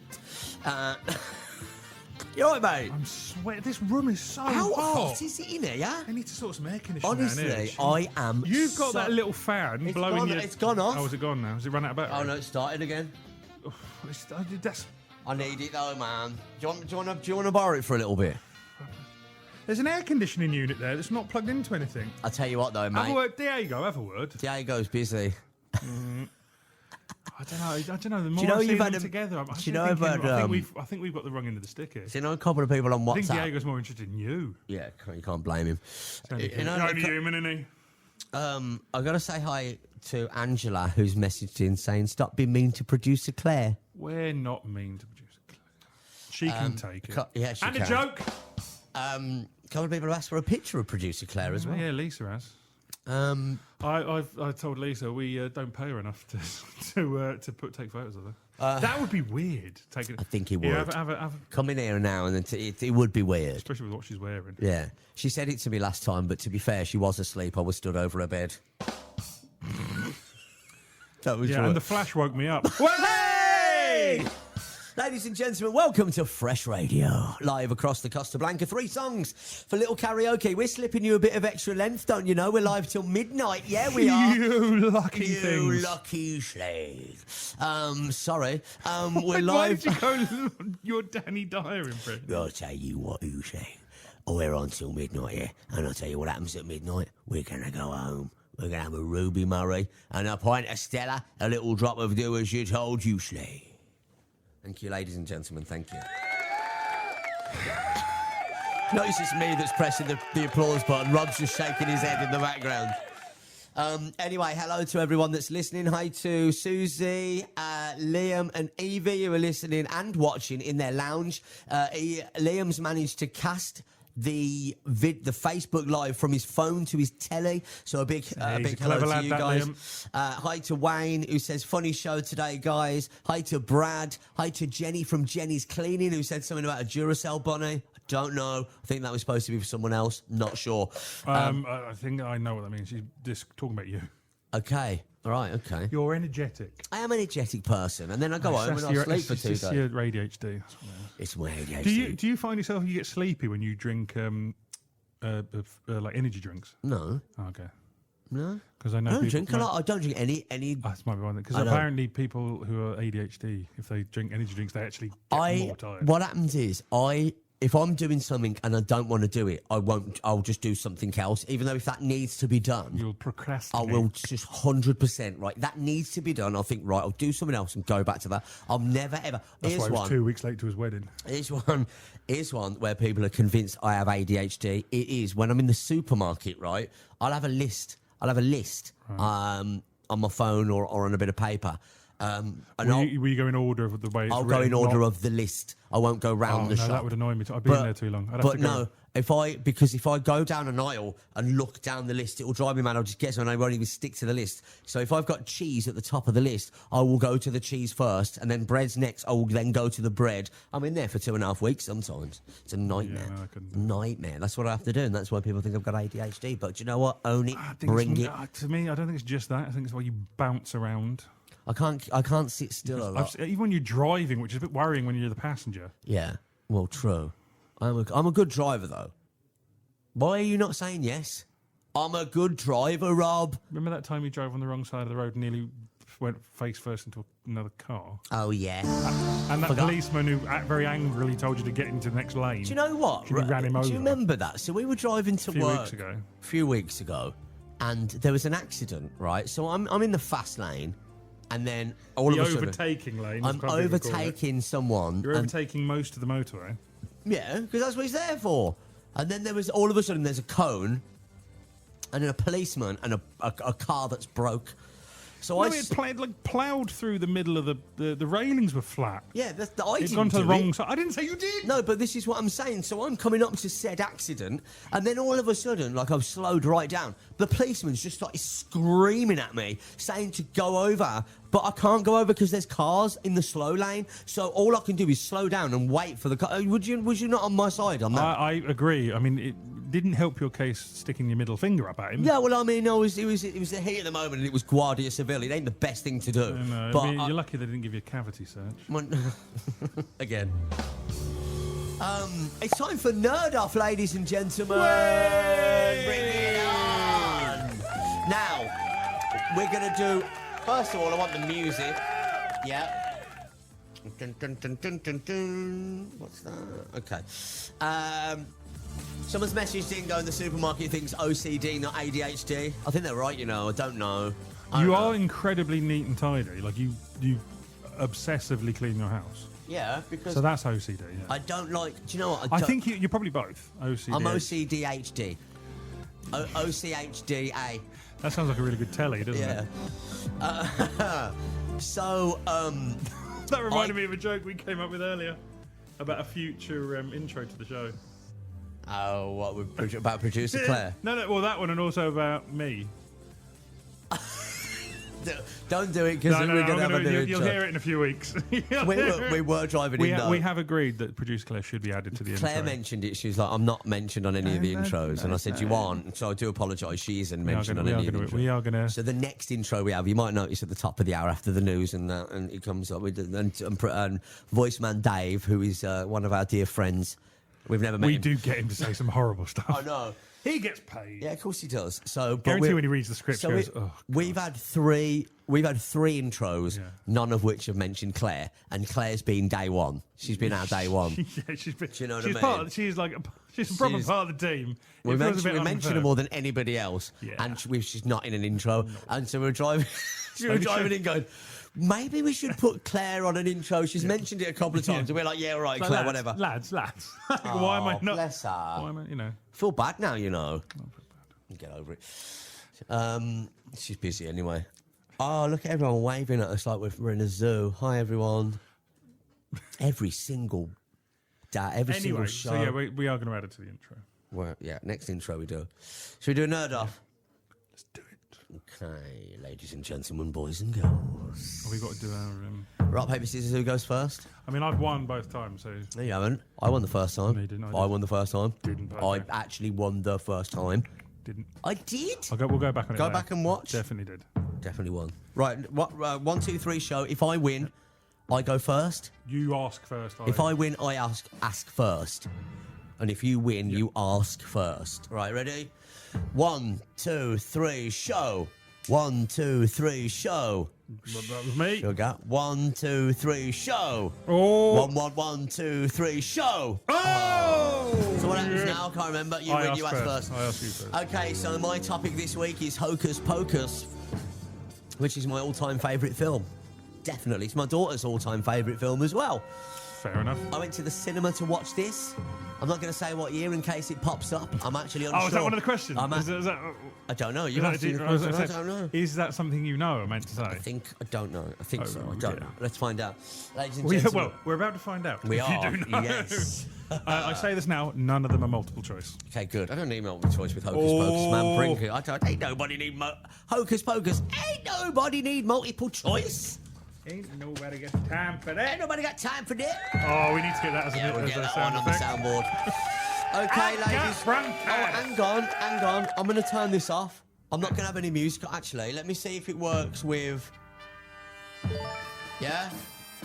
You all right, mate? I'm sweating. This room is so How hot. hot is it in here, yeah? I need to sort some air conditioning down Honestly, here. I am. You've got so- that little fan It's blowing gone- you. it's gone off. Oh, is it gone now? Has it run out of battery? Oh no, it started again. That's, I need it though, man. Do you want to borrow it for a little bit? there's an air conditioning unit there that's not plugged into anything. I'll tell you what though, Have a mate. word. There you go. Have a word. Diego's busy. I don't know. The more you know I see you've them had a- together, I'm do you actually know I've thinking, had, I think we've got the wrong end of the stick here. So you know a couple of people on I think WhatsApp. Diego's more interested in you. Yeah, you can't blame him. He's You know, only human, isn't he? I've got to say hi to Angela, who's messaged in saying, "Stop being mean to producer Claire." We're not mean to produce a Claire. She can take it. Yeah, she and can. a joke. A couple of people have asked for a picture of producer Claire as well. Yeah, Lisa has. I told Lisa we don't pay her enough to take photos of her. That would be weird. Taking. I think it Yeah, would. have Come in here now, and then it would be weird. especially with what she's wearing. Yeah, she said it to me last time, but to be fair, she was asleep. I was stood over her bed. That was Yeah, right. and the flash woke me up. Hey! Ladies and gentlemen, welcome to Fresh Radio, live across the Costa Blanca. 3 songs for little karaoke. We're slipping you a bit of extra length, don't you know? We're live till midnight. Yeah, we are. You lucky You things. lucky slave. Sorry. We're Why live. did you go your Danny Dyer impression? I'll tell you what you say. We're on till midnight, yeah? And I'll tell you what happens at midnight. We're going to go home. We're going to have a Ruby Murray and a pint of Stella, a little drop of Do As You're Told, you slave. Thank you, ladies and gentlemen. Thank you. Notice it's me that's pressing the applause button. Rob's just shaking his head in the background. Anyway, hello to everyone that's listening. Hi to Susie, Liam and Evie who are listening and watching in their lounge. Liam's managed to cast the Facebook Live from his phone to his telly. So a big he's a hello clever to lad, you that guys. Hi to Wayne, who says, funny show today, guys. Hi to Brad. Hi to Jenny from Jenny's Cleaning, who said something about a Duracell bunny. I don't know. I think that was supposed to be for someone else. Not sure. I think I know what that means. She's just talking about you. Okay. All right, okay. You're energetic. I am an energetic person, and then I go home and I'll sleep for 2 days. It's your ADHD. That's what it is. It's my ADHD. Do you find yourself you get sleepy when you drink like energy drinks? No. Oh, okay. No. Because I I know don't people, drink a lot. I don't drink any. That's might be one thing. Because I don't. apparently people who are ADHD, if they drink energy drinks, they actually get more tired. What happens is if I'm doing something and I don't want to do it, I won't. I'll just do something else, even though if that needs to be done, You'll I procrastinate. will just 100% right. That needs to be done. I'll think right. I'll do something else and go back to that. I'll never ever. That's why Here's he was one. 2 weeks late to his wedding. Here's one where people are convinced I have ADHD. It is when I'm in the supermarket. Right. I'll have a list. On my phone or on a bit of paper. And Will you go in order of the way it's I'll go written, in order not- of the list. I won't go round Oh, the no, shop. that would annoy me. I've been there too long. I'd have But to go. no, because if I go down an aisle and look down the list, it will drive me mad. I'll just get something and I won't even stick to the list. So if I've got cheese at the top of the list, I will go to the cheese first, and then bread's next. I will then go to the bread. I'm in there for 2.5 weeks sometimes. It's a nightmare. no, I couldn't do that. Nightmare. That's what I have to do, and that's why people think I've got ADHD. But do you know what? Own it. I think Bring it's- it. To me, I don't think it's just that. I think it's why you bounce around. I can't sit still a lot. Even when you're driving, which is a bit worrying when you're the passenger. Yeah. Well, true. I'm a good driver though. Why are you not saying yes? I'm a good driver, Rob. Remember that time you drove on the wrong side of the road and nearly went face first into another car? Oh yeah. And that Forgot. policeman who very angrily told you to get into the next lane. Do you know what? You ran him Do over. you remember that? So we were driving to A few work weeks ago. a few weeks ago, and there was an accident. Right. So I'm in the fast lane, and then all The of a sudden overtaking lane. I'm as some people call it. overtaking someone. You're and- overtaking most of the motorway. Yeah, because that's what he's there for. And then there was all of a sudden there's a cone, and then a policeman and a car that's broke. So No, I. it ploughed through the middle of the railings were flat. Yeah, I It's didn't gone to the do wrong it. side. I didn't say you did. No, but this is what I'm saying. So I'm coming up to said accident, and then all of a sudden, like I've slowed right down. The policeman's just started screaming at me, saying to go over, but I can't go over because there's cars in the slow lane. So all I can do is slow down and wait for the car. Was you not on my side on that? I agree. I mean, it didn't help your case sticking your middle finger up at him. Yeah, well, I mean, it was the heat of the moment, and it was Guardia Civil. It ain't the best thing to do. No, but I mean, you're lucky they didn't give you a cavity search. Again. It's time for Nerd Off, ladies and gentlemen. Bring it on. Now, we're going to do... First of all, I want the music. Yeah. Dun, dun, dun, dun, dun, dun. What's that? Okay. Someone's message didn't go in the supermarket, thinks OCD, not ADHD. I think they're right, you know. I don't know. You are incredibly neat and tidy. Like, you obsessively clean your house. Yeah, because... So that's OCD, yeah. I don't like... Do you know what? I think you're probably both. OCD. I'm OCDHD. OCHDA. That sounds like a really good telly, doesn't Yeah. it? That reminded me of a joke we came up with earlier about a future intro to the show. Oh, what, about producer Claire? No, well, that one, and also about me. Don't do it, because No, we're going to have a new you'll intro. hear it in a few weeks. We were driving in, though. We have agreed that producer Claire should be added to the Claire intro. mentioned it. She was like, I'm not mentioned on any of the No, intros. And I said, you aren't. So I do apologise. She isn't mentioned on any of the intros. We are going to... So the next intro we have, you might notice at the top of the hour after the news, and it comes up with and Voiceman Dave, who is one of our dear friends. We've never met We him. do get him to say some horrible stuff. I know. He gets paid. Yeah, of course he does. So, but Guarantee we're- when he reads the script, he goes, "Oh, we've had three intros, Yeah. none of which have mentioned Claire, and Claire's been day one. She's been our day one. Yeah, she's been, Do you know what she's I part mean? of, she's like she's a proper She's- part of the team. We It feels a bit mention her unfair. more than anybody else, Yeah. and she's not in an intro. And so we're driving, in going, maybe we should put Claire on an intro. She's mentioned it a couple of times, and we're like, yeah, all right, Like, Claire, lads, whatever. Lads. Why am I not? Bless her. Why am I, Feel bad now, you know. Get over it. She's busy anyway. Oh, look at everyone waving at us like we're in a zoo. Hi, everyone. Every single day, every single Anyway, show. so yeah, we are going to add it to the intro. Well, yeah, next intro we do. Should we do a Nerd Off? Let's do it. Okay, ladies and gentlemen, boys and girls. We've got to do our... Rock, paper, scissors, who goes first? I mean, I've won both times, so... No, you haven't. I won the first time. No, you didn't. I won the first time. Didn't, I okay. actually won the first time. Didn't. I did? We'll go back on it Go later. back and watch. Definitely did. Definitely won. Right, 1, 2, 3 show. If I win, I go first. You ask first. If I win, I ask first. And if you win, you ask first. Right, ready? 1, 2, 3, show. 1, 2, 3, show. That was me. Sugar. 1, 2, 3, show. Oh! 1, 2, 3, show. Oh! So what happens now? I can't remember. You I win, asked you ask first. I asked you first. Okay, so my topic this week is Hocus Pocus, which is my all-time favourite film. Definitely. It's my daughter's all-time favourite film as well. Fair enough. I went to the cinema to watch this. I'm not going to say what year in case it pops up. I'm actually unsure. Oh, is that one of the questions? I'm Is that, I don't know. You is asked me the that- I was question. gonna I say, don't know. Is that something you know? I meant to say. I don't know. I think Oh, so. I right, don't yeah. know. Let's find out. Ladies and Well, yeah, gentlemen. well, we're about to find out. We if are. You do know. Yes. I say this now. None of them are multiple choice. Okay, good. I don't need multiple choice with Hocus Pocus, man. Oh. Brinkley. Ain't nobody need Hocus Pocus. Ain't nobody need multiple choice. Ain't nobody got time for Ain't that. nobody got time for that. Oh, we need to get that as Yeah, a, we'll as get a that sound one on the effect. soundboard. Okay, ladies. Hang on. I'm going to turn this off. I'm not going to have any music. Actually, let me see if it works with... Yeah?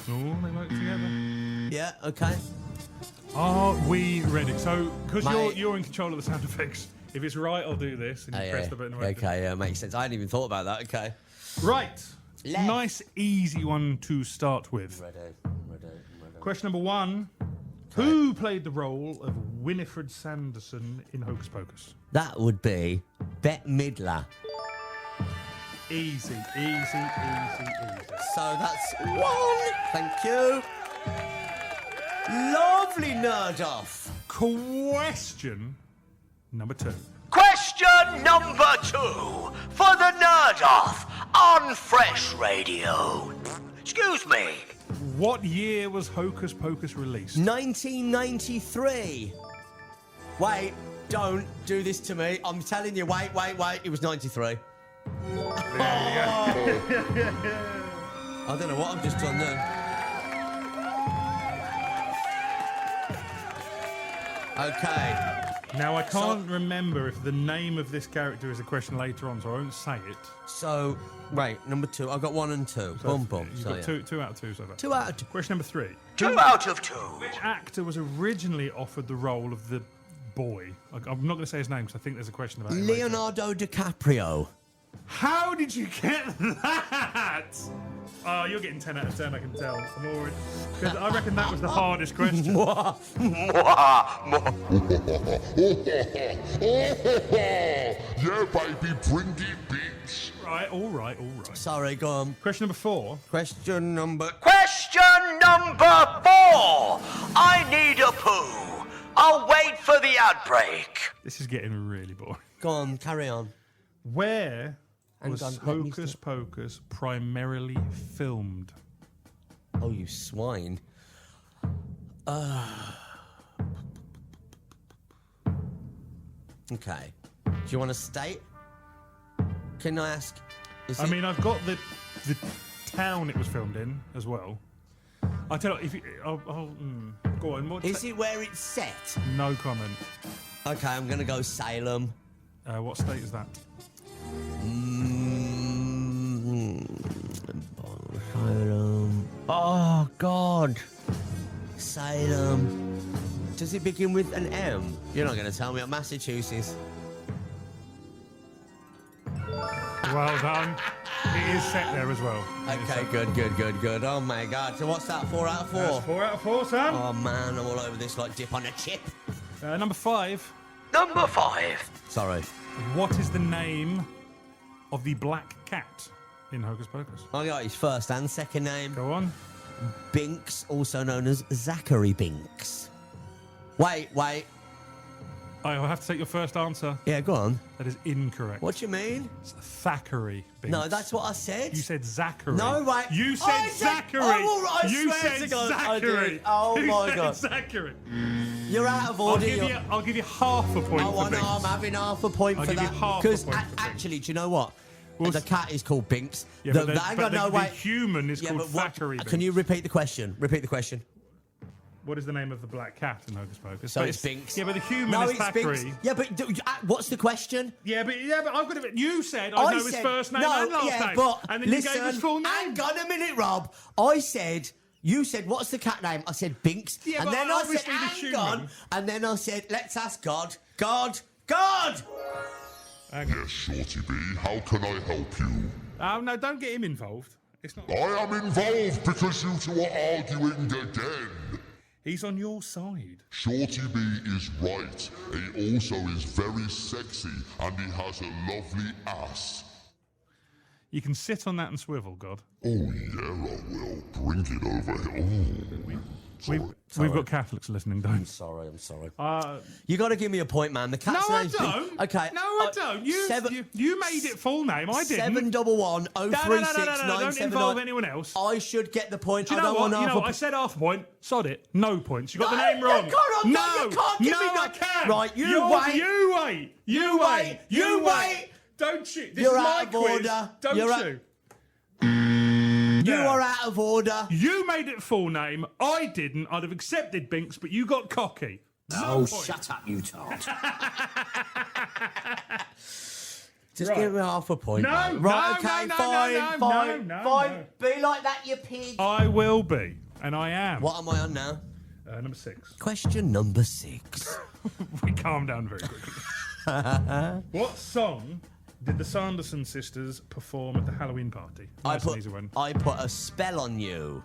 Oh, they work together. Yeah, okay. Are we ready? So, because Mate. you're in control of the sound effects, if it's right, I'll do this, and you press the button. Okay, yeah, makes sense. I hadn't even thought about that. Okay. Right. Left. Nice, easy one to start with. Ready. Question number 1. Who played the role of Winifred Sanderson in Hocus Pocus? That would be Bette Midler. Easy. So that's 1. Thank you. Lovely Nerd Off. Question number 2. Question number 2 for the Nerd Off. on Fresh Radio. Excuse me. What year was Hocus Pocus released? 1993. Wait, don't do this to me. I'm telling you, wait. It was 93. I don't know what I've just done there. Okay. Now, I can't remember if the name of this character is a question later on, so I won't say it. So, wait, number 2. I got 1 and 2. So Boom. You've So, got yeah. two out of two so far. 2 out of 2. Question number 3. 2 out of 2. Which actor was originally offered the role of the boy? I'm not going to say his name because I think there's a question about him later. Leonardo DiCaprio. How did you get that? Oh, you're getting 10 out of 10, I can tell. I'm already... Because I reckon that was the hardest question. Yeah, baby, bring it, bitch. Right, all right. Sorry, go on. Question number 4. Question number 4. I need a poo. I'll wait for the outbreak. This is getting really boring. Go on, carry on. Where Hang was on, let me Hocus Pocus primarily filmed? Oh, you swine. Okay. Do you want to state? Can I ask? I mean, I've got the town it was filmed in as well. I tell you, if you, go on. What Is it where it's set? No comment. Okay, I'm gonna go Salem. What state is that? Salem. Oh God. Salem. Does it begin with an M? You're not gonna tell me. Massachusetts. Well done. It is set there as well. Okay, good. Oh my God. So what's that? 4 out of 4. That's 4 out of 4, son. Oh man, I'm all over this like dip on a chip. Number 5. Number 5. Sorry. What is the name of the black cat in Hocus Pocus? I got his first and second name. Go on. Binks, also known as Zachary Binks. Wait. I'll have to take your first answer. Yeah, go on. That is incorrect. What do you mean? It's Thackeray Binks. No, that's what I said. You said Zachary. No, wait. You said I said- Zachary. Oh, I you swear said to God, I Zachary. did. Oh, You my said God. Zachary. You're out of I'll order. give you half a point for Binks. I'm having half a point I'll for give you that. half a Because point for Binks. actually, do you know what? Well, the cat is called Binks. Yeah, but the human is called but what- Thackeray Binks. Can you repeat the question? Repeat the question. What is the name of the black cat in Hocus Pocus? So But it's Binks. Yeah, but the human No, is it's Thackeray. Binks. Yeah, but what's the question? Yeah, but I've got to. You said I know his first name and last name, but and then listen, you gave his full name. Hang on a minute, Rob. You said, what's the cat name? I said Binks. Yeah, and but then I said, obviously the hang on. human- And then I said, let's ask God. God! Hang on. Yes, Shorty B, how can I help you? Oh no! Don't get him involved. It's not. I am involved because you two are arguing again. He's on your side. Shorty B is right. He also is very sexy and he has a lovely ass. You can sit on that and swivel, God. Oh yeah, I will. Bring it over here. We've got Catholics listening, don't? I'm sorry. Uh, You got to give me a point, man. The cat's no, I name's don't. Binks. Okay. No, I don't. You made it full name. I didn't. 711 036 No, don't involve anyone else. I should get the point. Do you I know don't what? want You half know, a I said half a point. Sod it. No points. You got the No, name wrong. you can't, no, you can't give me I that. can. Right, you You're- wait. You wait. You wait. You wait. Don't you? This You're is my out of quiz. order. Don't You're you? You Yeah. are out of order. You made it full name. I didn't. I'd have accepted Binks, but you got cocky. Oh, shut up, you tart. Just Right. give me half a point. No, man. no, Right, no, okay, no, fine, no, fine, no, fine. no. Be like that, you pig. I will be, and I am. What am I on now? Number 6. Question number 6. We calm down very quickly. What song did the Sanderson sisters perform at the Halloween party? I Nice and easy one. put a spell on you.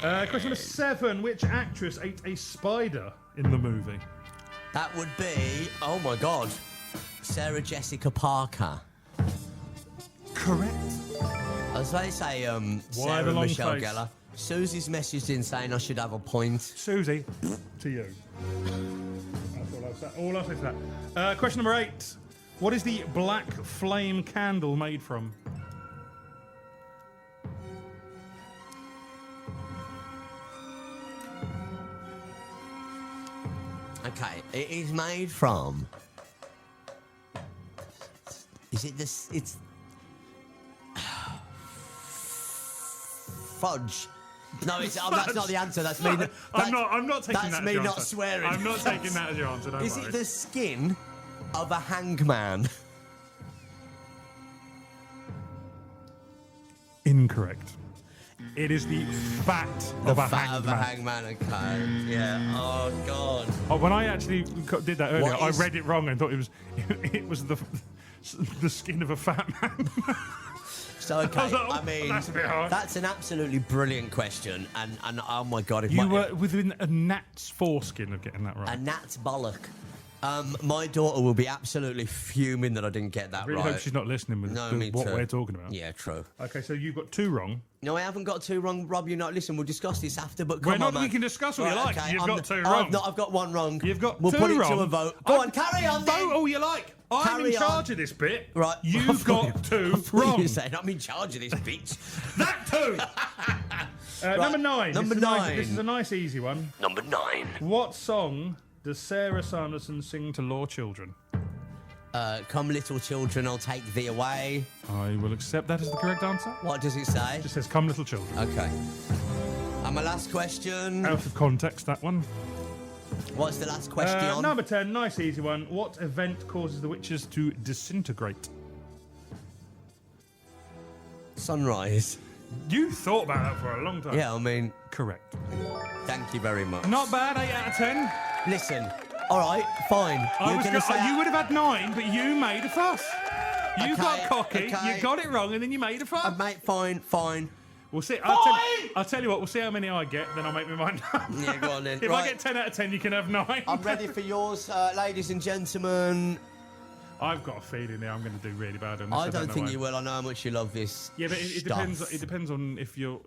Question number 7. Which actress ate a spider in the movie? That would be, oh my God, Sarah Jessica Parker. Correct. I was about to say Why Sarah the long Michelle face? Gellar. Susie's messaged in saying I should have a point. Susie, to you. That's all I've All I'll say to that. Question number 8. What is the black flame candle made from? Okay, it is made from. Is it this? It's fudge. No, it's that's not the answer. That's me. I'm not taking that's that. me as your not answer. swearing. I'm not taking that as your answer. Don't Is worry. it the skin of a hangman? Incorrect. It is the fat of a Fat of a hangman. hangman. Okay. Yeah. Oh God. Oh, when I actually did that earlier, What I is- read it wrong and thought it was the skin of a fat man. So okay. I was like, oh, I mean, that's a bit hard. That's an absolutely brilliant question, and oh my God, if You my, were within a gnat's foreskin of getting that right. a gnat's bollock. My daughter will be absolutely fuming that I didn't get that I really right. hope she's not listening with No, the- me what too. we're talking about. Yeah, true. Okay, so you've got 2 wrong. No, I haven't got 2 wrong, Rob. You're not. Listen, we'll discuss this after. But come We're on, not- man. we can discuss what you like. You've got 2 wrong. I've got 1 wrong. You've got We'll 2 put it wrong. to a vote. Go on, carry on. Vote Then. all you like. I'm Carry in charge on. of this bit. Right. You've got 2 I thought wrong. You were saying I'm in charge of this bitch. That 2. Number 9. Number This is a nice- 9. This is a nice, easy one. Number 9. What song does Sarah Sanderson sing to law children? Come, little children, I'll take thee away. I will accept that as the correct answer. What does it say? It just says, "Come, little children." Okay. And my last question. Out of context, that one. What's the last question? Number 10, nice easy one. What event causes the witches to disintegrate? Sunrise. You thought about that for a long time. Yeah, I mean, Correct. thank you very much. Not bad, 8 out of 10. Listen, all right, fine. You're gonna say You would have had 9, but you made a fuss. You Okay, got cocky, okay. you got it wrong, and then you made a fuss. mate, fine. We'll see. I'll tell you what, we'll see how many I get, then I'll make my mind up. Yeah, go on then. If I Right. get 10 out of 10, you can have 9. I'm ready for yours, ladies and gentlemen. I've got a feeling now I'm going to do really bad on this. I don't know think why. you will. I know how much you love this. Yeah, but it stuff. depends. It depends on if you're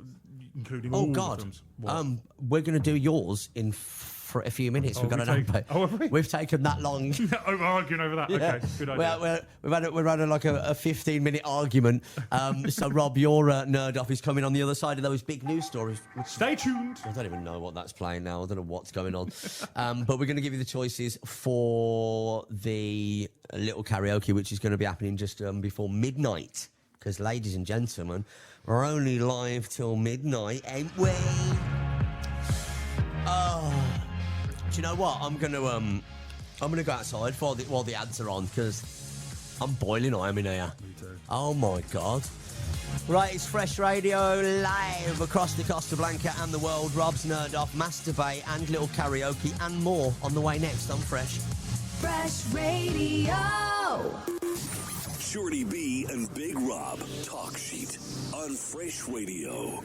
including Oh all the God. films. What? We're going to do yours in for a few minutes. Oh, We've got we an take- update. oh, have we? We've taken that long. Oh, we're arguing over that. Okay, good idea. We've had like a 15-minute argument. So Rob, your nerd off is coming on the other side of those big news stories. Stay tuned. I don't even know what that's playing now. I don't know what's going on. But we're going to give you the choices for the little karaoke, which is going to be happening just before midnight. Because, ladies and gentlemen, we're only live till midnight, ain't we? Oh, do you know what? I'm gonna go outside while the ads are on because I'm boiling. I'm in here. Me too. Oh my God. Right, it's Fresh Radio live across the Costa Blanca and the world. Rob's Nerd Off, Masturbate and Little Karaoke and more on the way next on Fresh. Fresh Radio. Shorty B and Big Rob Talk Sheet on Fresh Radio.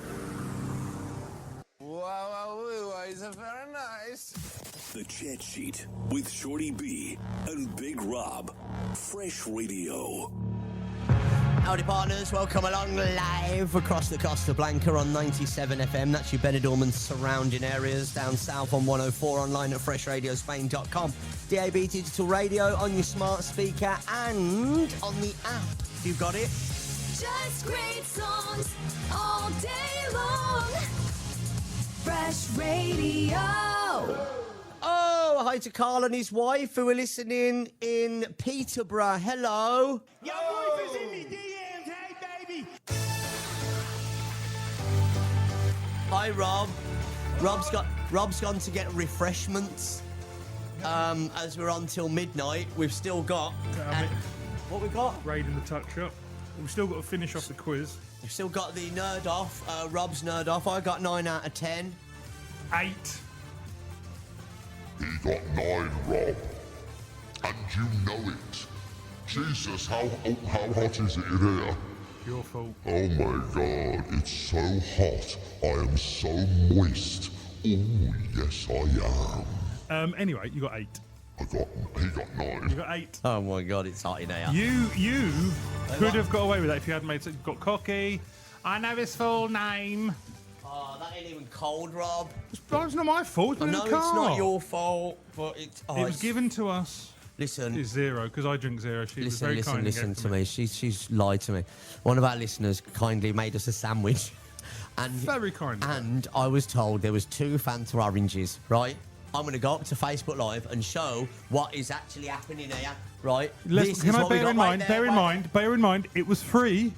Wow, is very nice. The Chat Sheet with Shorty B and Big Rob. Fresh Radio. Howdy partners, welcome along live across the Costa Blanca on 97 FM. That's your Benidorm and surrounding areas. Down south on 104, online at FreshRadiospain.com. DAB digital radio on your smart speaker and on the app. You've got it. Just great songs all day long. Fresh Radio. Oh, hi to Carl and his wife who are listening in Peterborough. Hello. Your wife is in me DMs, hey baby. Hi, Rob. Rob's gone to get refreshments. As we're on till midnight, we've still got. What we got? Raid in the tuck shop. We've still got to finish off the quiz. We've still got the nerd off. Rob's nerd off. I got 9 out of 10. 8. He got 9, Rob. And you know it. Jesus, how hot is it in here? Your fault. Oh my God, it's so hot. I am so moist. Oh, yes I am. Anyway, you got 8. He got 9. You got 8. Oh my God, it's hot in here. You could have got away with that if you hadn't got cocky. I know his full name. Oh, that ain't even cold, Rob. It's not my fault. It's I been in know the car. it's not your fault, but it's. Oh, It was it's- given to us. Listen, It's zero because I drink zero. She was very kind. and listen gave it to me. She's lied to me. One of our listeners kindly made us a sandwich, and Very kind. And I was told there was 2 Fanta oranges. Right, I'm going to go up to Facebook Live and show what is actually happening here. Right, This Can is I what we bear got in right mind? there, Bear in right mind. Bear in mind. It was free.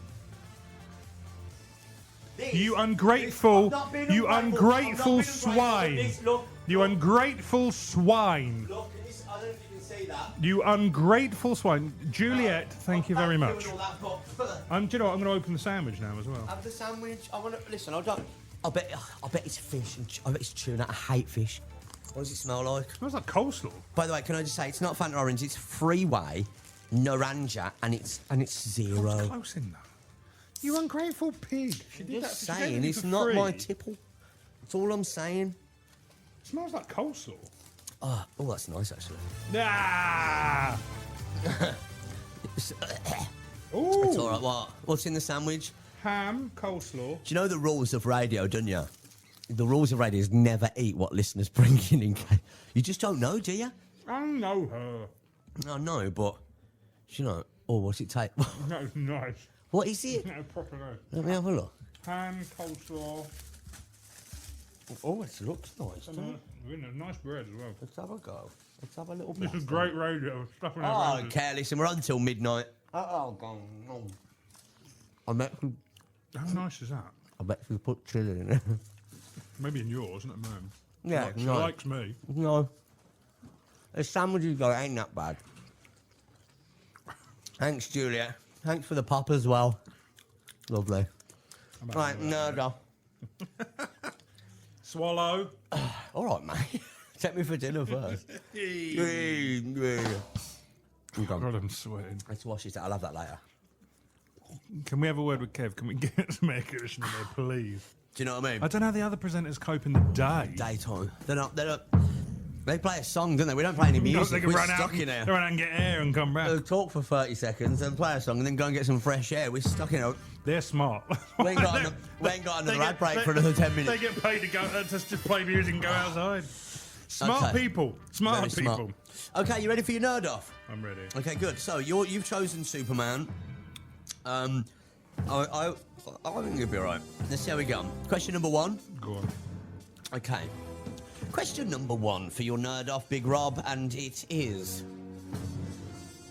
there. You ungrateful. I'm not being You ungrateful. I'm not ungrateful being ungrateful. swine. This, look, You ungrateful swine. look at this. I don't know if you can see that. You ungrateful swine. Juliet, thank you very much. Doing all that, but- Do you know what? I'm going to open the sandwich now as well. Have the sandwich. I want to listen. I bet it's fish. I bet it's tuna. I hate fish. What does it smell like? Smells like coleslaw. By the way, can I just say it's not Fanta Orange. It's Freeway Naranja, and it's zero. Close in though. You ungrateful pig. She I'm did just that. She gave saying, it it's for not free. my tipple. That's all I'm saying. Smells like coleslaw. Oh, that's nice actually. Ah. It's Ooh. all right. What? What's in the sandwich? Ham, coleslaw. Do you know the rules of radio, don't you? The rules of radio is never eat what listeners bring in case. You just don't know, do you? I know her. I know, but you know. Oh, what's it take? That was nice. What is it? That was proper nice. Let me have a look. Ham, coleslaw. Oh, it looks nice. Doesn't it? Nice bread as well. Let's have a go. Let's have a little This bit. is great radio. Stuff in Oh, our I don't care. Listen, we're on till midnight. Oh, go on. I bet you, How nice is that? put chili in it. Maybe in yours, not mine. Yeah, She no. likes me. No. The sandwich you got ain't that bad. Thanks, Julia. Thanks for the pop as well. Lovely. Right, no. Swallow. All right, mate. Take me for dinner first. God, I'm sweating. Let's wash this out. I'll have that later. Can we have a word with Kev? Can we get some air conditioning there, please? Do you know what I mean? I don't know how the other presenters cope in the day. Daytime. They're not. They play a song, don't they? We don't play any No, music. they can We're run out, stuck in they here. run out and get air and come back. They'll talk for 30 seconds and play a song and then go and get some fresh air. We're stuck in here. They're smart. We ain't got another ad break for another 10 minutes. They get paid to go to just play music and go outside. Smart Okay. people. Smart Very smart. people. Okay, you ready for your nerd off? I'm ready. Okay, good. So you've chosen Superman. I think you'll be alright. Let's see how we go. Question number 1. Go on. Okay. Question number 1 for your nerd off, Big Rob, and it is: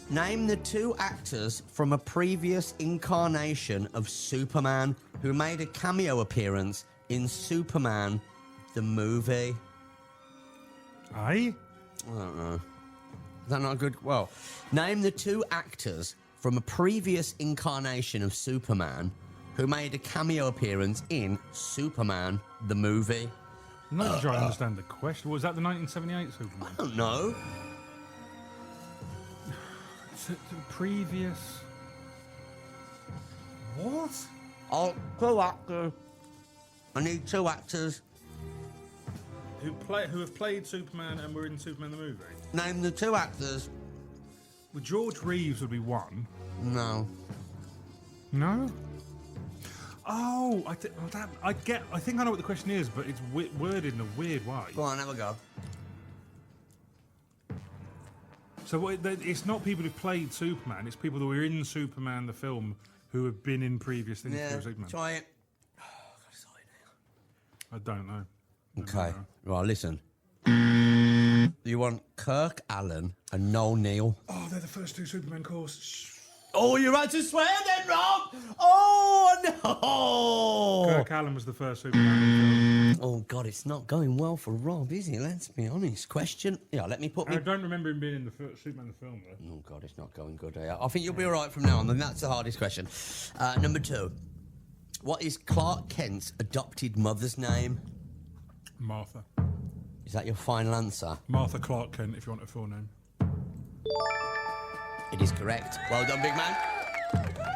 name the 2 actors from a previous incarnation of Superman who made a cameo appearance in Superman the movie. Aye? I don't know. Is that not a good? Well, name the 2 actors from a previous incarnation of Superman who made a cameo appearance in Superman the movie. I'm not sure I understand the question. Was that the 1978 Superman? I don't know. The previous. What? Oh, 2 actors. I need 2 actors. Who have played Superman and were in Superman the movie? Name the 2 actors. Well, George Reeves would be one. No. No. Oh, I think I know what the question is, but it's worded in a weird way. Go on, have a go. So it's not people who played Superman; it's people who were in Superman the film who have been in previous things. Yeah, to Superman. try it. I don't know. Okay. Right, listen. You want Kirk Allen and Noel Neal? Oh, they're the first 2 Superman calls. Oh, you're about to swear then, Rob? Oh, no! Kirk Allen was the first Superman. Oh, God, it's not going well for Rob, is it? Let's be honest. Question. Yeah, let me put me. I don't remember him being in the first Superman the film though. Oh, God, it's not going good here. I think you'll be all right from now on, and that's the hardest question. Number 2. What is Clark Kent's adopted mother's name? Martha. Is that your final answer? Martha Clark Kent, if you want a full name. It is correct. Well done, big man.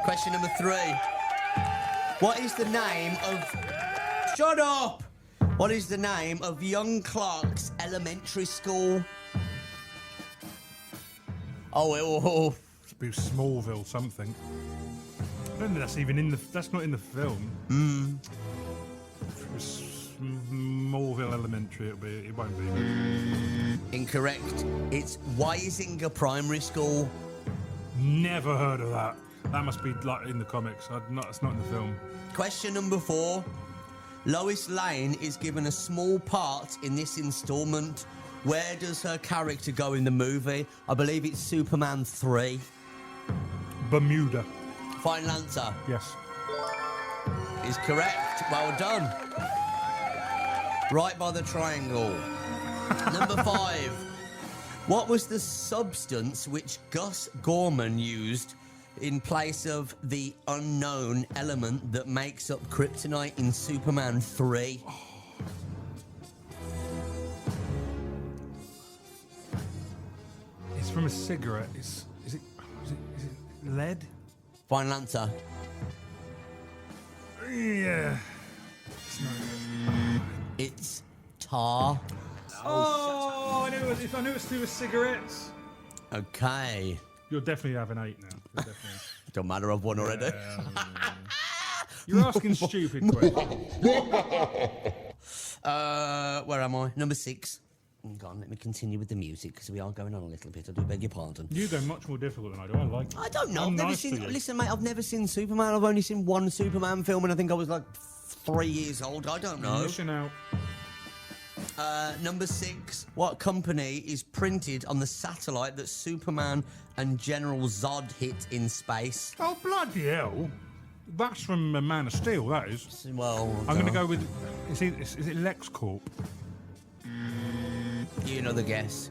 Question number 3. What is the name of... Shut up! What is the name of young Clark's elementary school? Oh, It'd be Smallville something. I don't think that's even in the. That's not in the film. It was Royal Elementary. It won't be. Incorrect. It's Wisinger Primary School. Never heard of that. That must be like in the comics. It's not in the film. Question number 4. Lois Lane is given a small part in this instalment. Where does her character go in the movie? I believe it's Superman 3. Bermuda. Final answer Yes. is correct. Well done. Right by the triangle. Number 5. What was the substance which Gus Gorman used in place of the unknown element that makes up kryptonite in Superman 3? It's from a cigarette. Is it lead? Final answer. Yeah. It's tar. Oh, I knew it was. If I knew it was to do with cigarettes. Okay. You'll definitely have an 8 now. You'll definitely. Don't matter, I've won already. You're asking stupid questions. Where am I? Number 6. Go on, let me continue with the music because we are going on a little bit. I do beg your pardon. You go much more difficult than I do. I like it. I don't know. I'm I've never nice to seen. you. Listen, mate, I've never seen Superman. I've only seen one Superman film, and I think I was like 3 years old. I don't know. Missing out. Number 6. What company is printed on the satellite that Superman and General Zod hit in space? Oh, bloody hell. That's from Man of Steel, that is. Well, I'm going to go with... Is it LexCorp? You know the guess.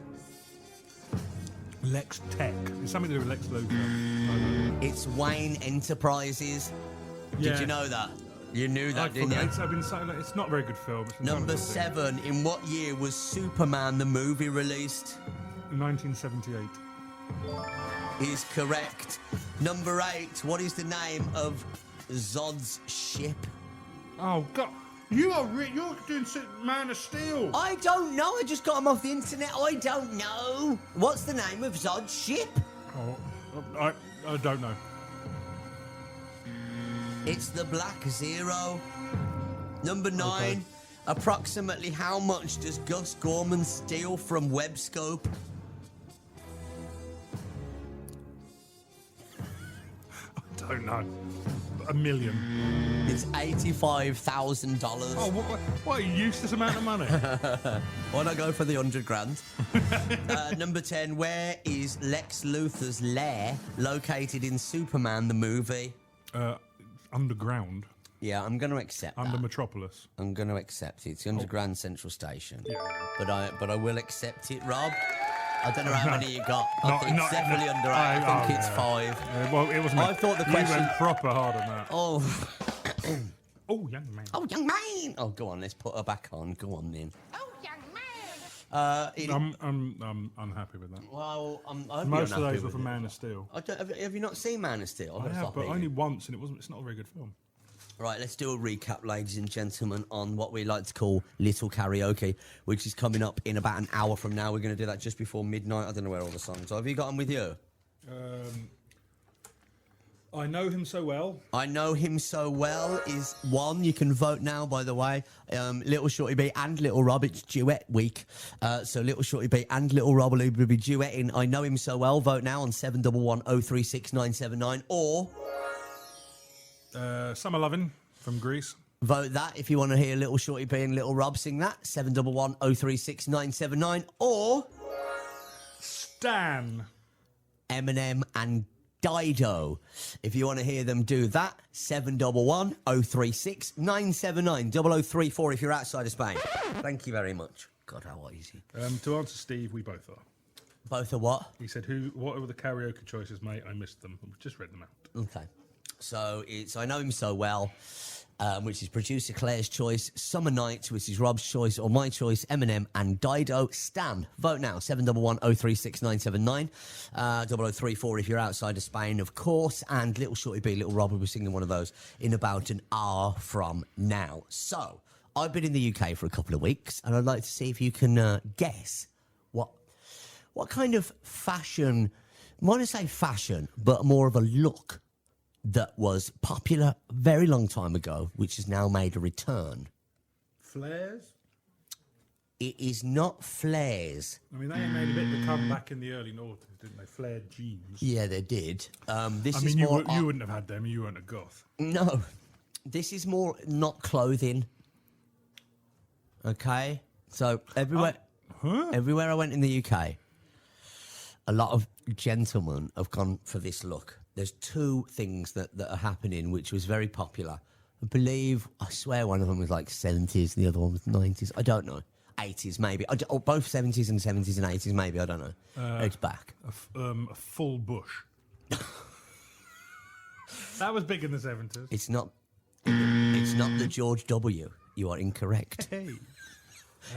Lex Tech. It's something to do with Lex Luthor. It's Wayne Enterprises. Did Yeah. you know that? You knew that, didn't you? I've been saying it's not a very good film. It's Number 7. In what year was Superman the movie released? 1978. Is correct. Number 8. What is the name of Zod's ship? Oh, God. You're doing Man of Steel. I don't know. I just got him off the internet. I don't know. What's the name of Zod's ship? Oh, I don't know. It's the Black Zero. Number 9. Okay. Approximately how much does Gus Gorman steal from Webscope? I don't know. $1 million. It's $85,000. Oh, what a useless amount of money. Why not go for the 100 grand? Number 10. Where is Lex Luthor's lair located in Superman the movie? Underground. Yeah, I'm going to accept Under that. Metropolis. I'm going to accept it. It's the Underground Central Station. Yeah. But I will accept it, Rob. I don't know how many you got. I Not- think it's not- definitely under 8. I think it's yeah. 5. Well, it wasn't. I thought the You question- went proper hard on that. Oh, Oh, young man. oh, young man. Oh, go on. Let's put her back on. Go on then. Oh, young man. I'm unhappy with that. Well, I hope Most you're of unhappy those were with from it. Man of Steel. Have you not seen Man of Steel? I've I got to have, stop but eating. only once, and it's not a very good film. Right, let's do a recap, ladies and gentlemen, on what we like to call Little Karaoke, which is coming up in about an hour from now. We're going to do that just before midnight. I don't know where all the songs are. Have you got them with you? I Know Him So Well. I Know Him So Well is one. You can vote now, by the way. Little Shorty B and Little Rob, it's duet week. So Little Shorty B and Little Rob will be duetting I Know Him So Well. Vote now on 711 036 979 or... Summer Lovin' from Greece. vote that if you want to hear Little Shorty B and Little Rob sing that. 711 036 979 or... Stan. Eminem and Dido. If you want to hear them do that, 711 036 979 0034 if you're outside of Spain. Thank you very much. God, how easy. To answer Steve, we both are. Both are what? He said, what were the karaoke choices, mate? I missed them. I've just read them out. Okay. So it's I Know Him So Well, which is producer Claire's choice. Summer Nights, which is Rob's choice, or my choice, Eminem and Dido. Stan. Vote now, 711 036 979 0034 if you're outside of Spain, of course. And Little Shorty B, Little Rob will be singing one of those in about an hour from now. So I've been in the UK for a couple of weeks, and I'd like to see if you can guess what kind of fashion, I want to say fashion, but more of a look that was popular a very long time ago, which has now made a return. Flares? It is not flares. I mean, they made a bit of a comeback in the early noughties, didn't they? Flared jeans. Yeah, they did. This I is mean, you, more. you wouldn't have had them. You weren't a goth. No, this is more not clothing. Okay, so everywhere I went in the UK, a lot of gentlemen have gone for this look. There's two things that are happening, which was very popular. I swear one of them was like 70s, the other one was 90s. I don't know. 80s maybe. Or both 70s and 80s maybe. I don't know. It's back. A full bush. That was big in the 70s. It's not the George W. You are incorrect. Hey.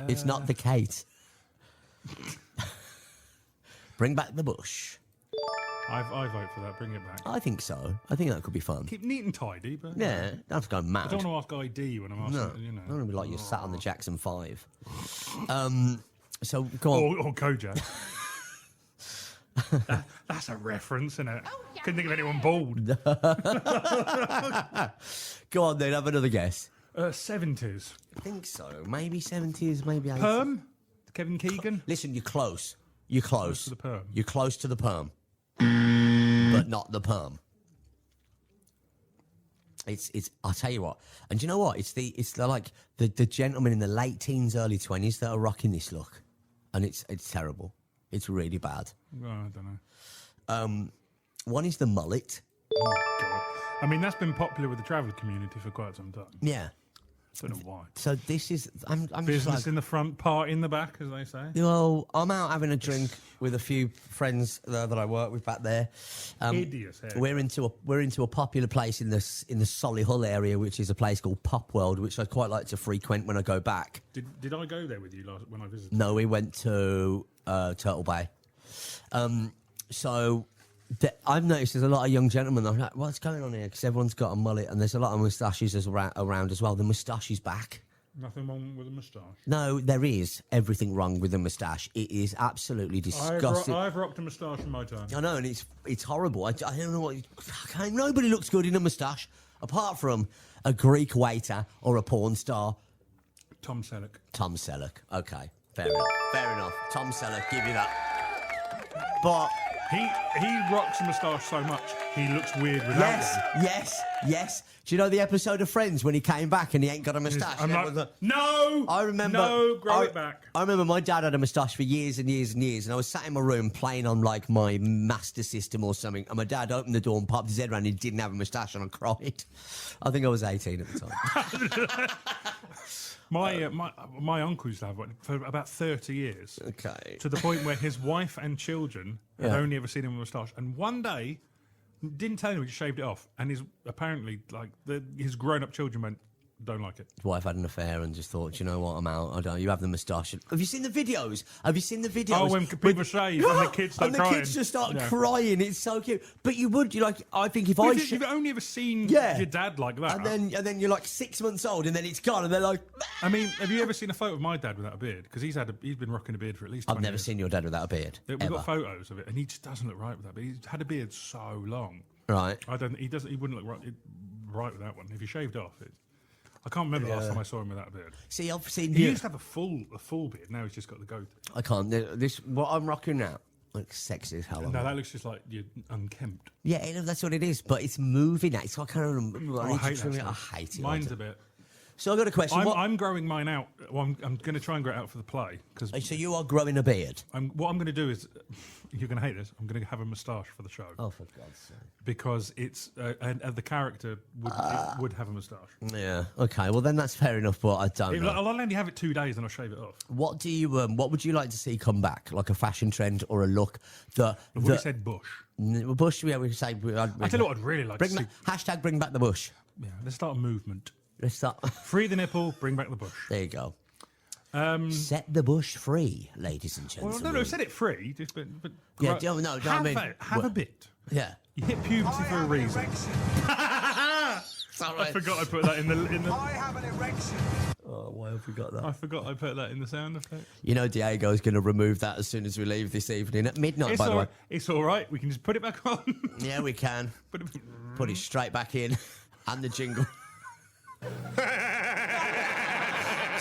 It's not the Kate. Bring back the bush. I vote for that. Bring it back. I think so. I think that could be fun. Keep neat and tidy, but Yeah, don't have to go mad. I don't want to ask ID when I'm asking. No, You know. I don't want to be like you're sat on the Jackson 5. So go on. Or Kojak. That's a reference, isn't it? Couldn't think of anyone bald. Go on then, have another guess. 70s. I think so. Maybe 70s, maybe 80s. Perm? Kevin Keegan? Listen, you're close. You're close. to the perm. You're close to the perm. But not the perm. It's I'll tell you what. And do you know what? It's the gentlemen in the late teens, early 20s that are rocking this look. And it's terrible. It's really bad. Oh, I don't know. One is the mullet. Oh, God. I mean, that's been popular with the travel community for quite some time. Yeah. Don't know why. So this is I'm Business just like, in the front, party in the back, as they say. well, I'm out having a drink with a few friends that I work with back there. Hideous hair. We're into a popular place in the Solihull area, which is a place called Pop World, which I quite like to frequent when I go back. Did I go there with you when I visited? No, we went to Turtle Bay. So I've noticed there's a lot of young gentlemen. I'm like, what's going on here? Because everyone's got a mullet, and there's a lot of moustaches around as well. The moustache is back. Nothing wrong with a moustache. No, there is everything wrong with the moustache. It is absolutely disgusting. I've rocked a moustache in my time. I know, and it's horrible. I don't know what. Nobody looks good in a moustache apart from a Greek waiter or a porn star. Tom Selleck. Tom Selleck. Okay, fair enough. Tom Selleck, give you that. But He rocks a moustache so much, he looks weird without one. yes. Do you know the episode of Friends when he came back and he ain't got a moustache? I'm like, no! I remember. No, grow it back. I remember my dad had a moustache for years and years and years, and I was sat in my room playing on like my Master System or something, and my dad opened the door and popped his head around and he didn't have a moustache, and I cried. I think I was 18 at the time. My uncle used to have one for about 30 years. Okay. To the point where his wife and children had only ever seen him with a moustache. And one day, didn't tell him, he just shaved it off. And his grown-up children went, don't like it. His wife had an affair and just thought, you know what, I'm out. I don't. You have the moustache. Have you seen the videos? Oh, when people shave and the kids start and crying. the kids just start crying. It's so cute. But you would, I think if I... You've only ever seen Yeah. your dad like that. And then you're like 6 months old and then it's gone and they're like... I mean, have you ever seen a photo of my dad without a beard? Because he's been rocking a beard for at least 20 I've never years. seen your dad without a beard. We've ever. got photos of it, and he just doesn't look right with that. But he's had a beard so long. Right. He wouldn't look right with that one. If he shaved off it. I can't remember the last time I saw him with that beard. See, I've seen He you. used to have a full beard. Now he's just got the goatee. I can't. What I'm rocking now, like sexy as hell. No, that looks just like you're unkempt. Yeah, that's what it is. But it's moving now. It's like I hate trim that it. I stuff. hate it. Mine's a bit. So I got a question. I'm growing mine out. Well, I'm going to try and grow it out for the play. So you are growing a beard? What I'm going to do is, you're going to hate this, I'm going to have a moustache for the show. Oh, for God's sake. Because it's, and the character would have a moustache. Yeah. Okay. Well, then that's fair enough. But I don't know. I'll only have it 2 days and I'll shave it off. What do you? What would you like to see come back? Like a fashion trend or a look that? I've already said bush. Bush. Yeah, we could say. I tell you what, I'd really like to see. Hashtag bring back the bush. Yeah, let's start a movement. Let's start. Free the nipple, bring back the bush. There you go. Set the bush free, ladies and gentlemen. Well, no, set it free. But yeah, have a bit. Yeah. You hit puberty for a reason. I forgot I put that in the. I have an erection. Oh, why have we got that? I forgot I put that in the sound effect. You know, Diego's going to remove that as soon as we leave this evening at midnight. By the way, it's all right. We can just put it back on. Yeah, we can. Put it straight back in, and the jingle.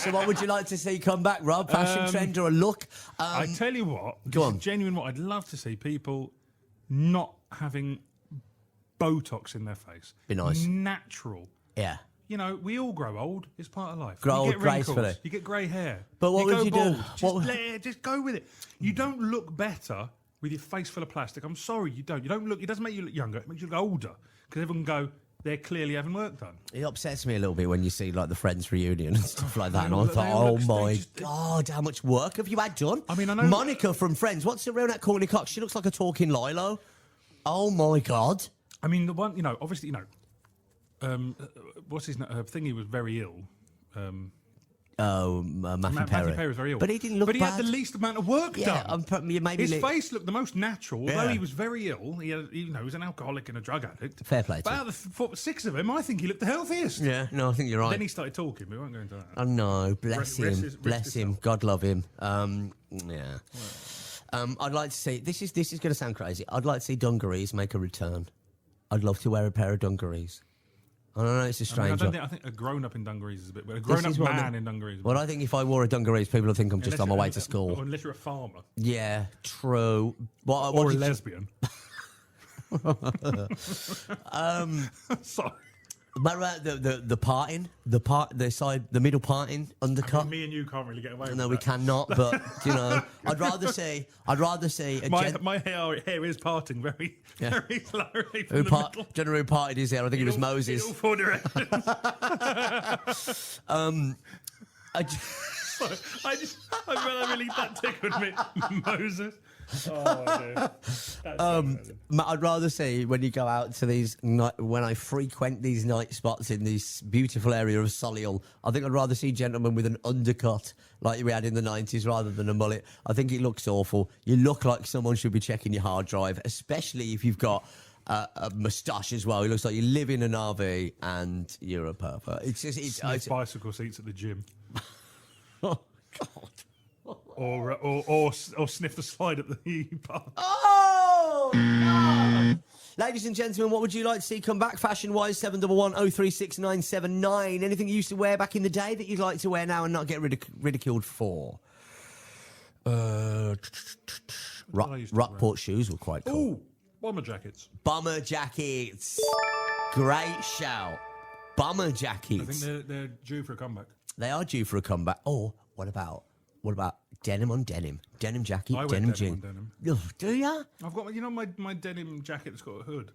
So what would you like to see come back, Rob? Fashion trend or a look? I tell you what, Go on. genuine. What I'd love to see people not having Botox in their face. Be nice. Natural. Yeah. You know, we all grow old. It's part of life. Grow you old get wrinkles, gracefully. You get grey hair. But what you would go you do? bald. Just, What would- let it, just go with it. You don't look better with your face full of plastic. I'm sorry, you don't. You don't look. It doesn't make you look younger. It makes you look older because everyone can go. They're clearly having work done. It upsets me a little bit when you see like the Friends reunion and stuff like that, and I all- thought, they all oh look- my they just- god, how much work have you had done? I mean, I know- Monica from Friends. What's the real name? Courtney Cox. She looks like a talking Lilo. Oh my god. I mean, the one, you know, obviously, you know, what's his name? Thingy was very ill. Matthew Perry. Matthew Perry was very ill. But he didn't look But he bad. had the least amount of work Yeah, done. maybe His face looked the most natural, although Yeah. he was very ill. He was an alcoholic and a drug addict. Fair play to But him. out of the 6 of them, I think he looked the healthiest. Yeah, no, I think you're right. Then he started talking. We won't go into that. Oh no, bless Rest him, his- rest bless his him. soul. God love him. Yeah. I'd like to see. This is going to sound crazy. I'd like to see dungarees make a return. I'd love to wear a pair of dungarees. I don't know. It's a I mean, strange. one. I think a grown-up in dungarees is a bit weird. A This grown-up is what I man mean. in dungarees. is a Well, bit- I think if I wore a dungarees, people would think I'm just Unless on my you're- way to school. Or unless you're a farmer. Yeah, true. What Or a did you- lesbian. Sorry. What about the parting, the middle parting, undercut? Me and you can't really get away with No, we that. cannot. But you know, I'd rather see a My hair is parting very, Yeah. very slowly from who the part, middle. don't know who parted his hair. I think it was In all- Moses. In all 4 directions. I j- Sorry, that tickled me. Moses. Oh, dear. I'd rather see when you go out to these when I frequent these night spots in this beautiful area of Solihull. I think I'd rather see gentlemen with an undercut like we had in the 90s rather than a mullet. I think it looks awful. You look like someone should be checking your hard drive, especially if you've got a moustache as well. It looks like you live in an RV and you're a pervert. It's just Sniff bicycle seats at the gym. oh God. Or sniff the slide at the park. Oh! No! Ladies and gentlemen, what would you like to see come back fashion-wise? 711 036979. Anything you used to wear back in the day that you'd like to wear now and not get ridiculed for? I used to Rockport shoes were quite cool. Ooh, bomber jackets. Bomber jackets. Great shout. Bomber I jackets. think they're due for a comeback. They are due for a comeback. Or what about denim on denim? Denim jacket, I wear denim denim jean. on denim. Oh, do ya? I've got, my denim jacket that's got a hood.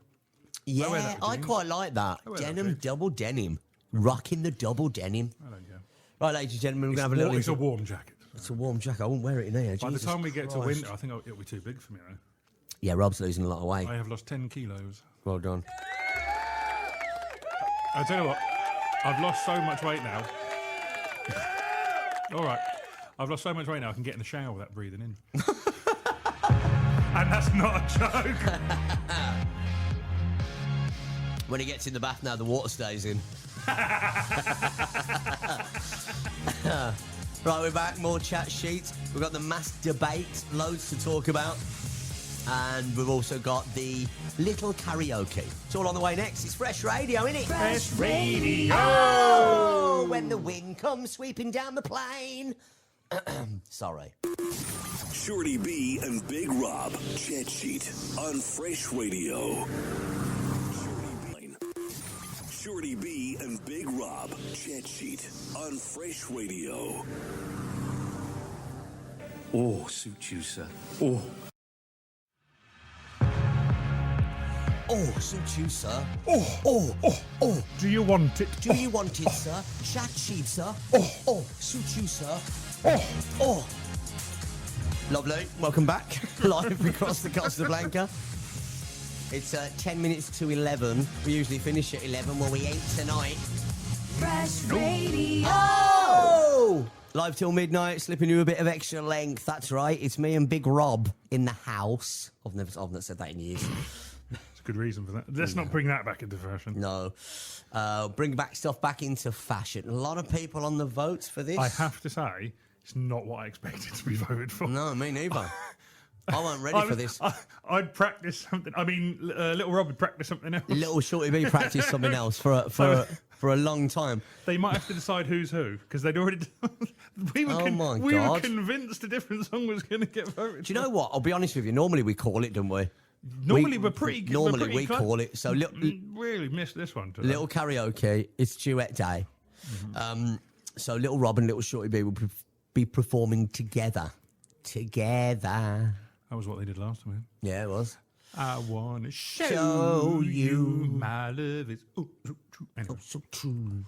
Yeah, wear that with I jeans. quite like that. I wear that with Denim, jeans. double denim. Rocking the double denim. I don't care. Right, ladies and gentlemen, we're going to have a little... It's a warm jacket. It's a warm jacket. I won't wear it in here. By the Jesus time we get to Christ. winter, I think it'll be too big for me. Though. Yeah, Rob's losing a lot of weight. I have lost 10 kilos. Well done. I tell you what, I've lost so much weight now. All right, I've lost so much weight now I can get in the shower without breathing in. And that's not a joke. When he gets in the bath now, the water stays in. Right, we're back. More chat sheets. We've got the mass debate. Loads to talk about. And we've also got the little karaoke. It's all on the way next. It's Fresh Radio, isn't it? Fresh Radio. Oh, when the wind comes sweeping down the plain. Sorry. Shorty B and Big Rob. Chat Sheet on Fresh Radio. Shorty B and Big Rob. Chat Sheet on Fresh Radio. Oh, suit you, sir. Oh. Oh, suit you, sir. Oh. Do you want it? Do you want it, sir? Chat sheet, sir. Oh, suit you, sir. Oh. Lovely. Welcome back. Live across the Costa Blanca. It's 10 minutes to 11. We usually finish at 11 when we eat tonight. Fresh Radio. Oh! Live till midnight, slipping you a bit of extra length. That's right. It's me and Big Rob in the house. I've not said that in years. There's a good reason for that. Let's not bring that back into fashion. No. Bring stuff back into fashion. A lot of people on the votes for this. I have to say, it's not what I expected to be voted for. No, me neither. I wasn't ready for this. I'd practice something. I mean, Little Rob would practice something else. Little Shorty B practiced something else for a long time. They might have to decide who's who because they'd already. We were convinced a different song was going to get voted. Do you know what? I'll be honest with you. Normally we call it, don't we? Normally we're pretty good. Normally we call it. So really missed this one today. Little karaoke. It's duet day. So Little Rob and Little Shorty B will be performing together. Together. That was what they did last time. Yeah, it was. I want to show you my love is so true.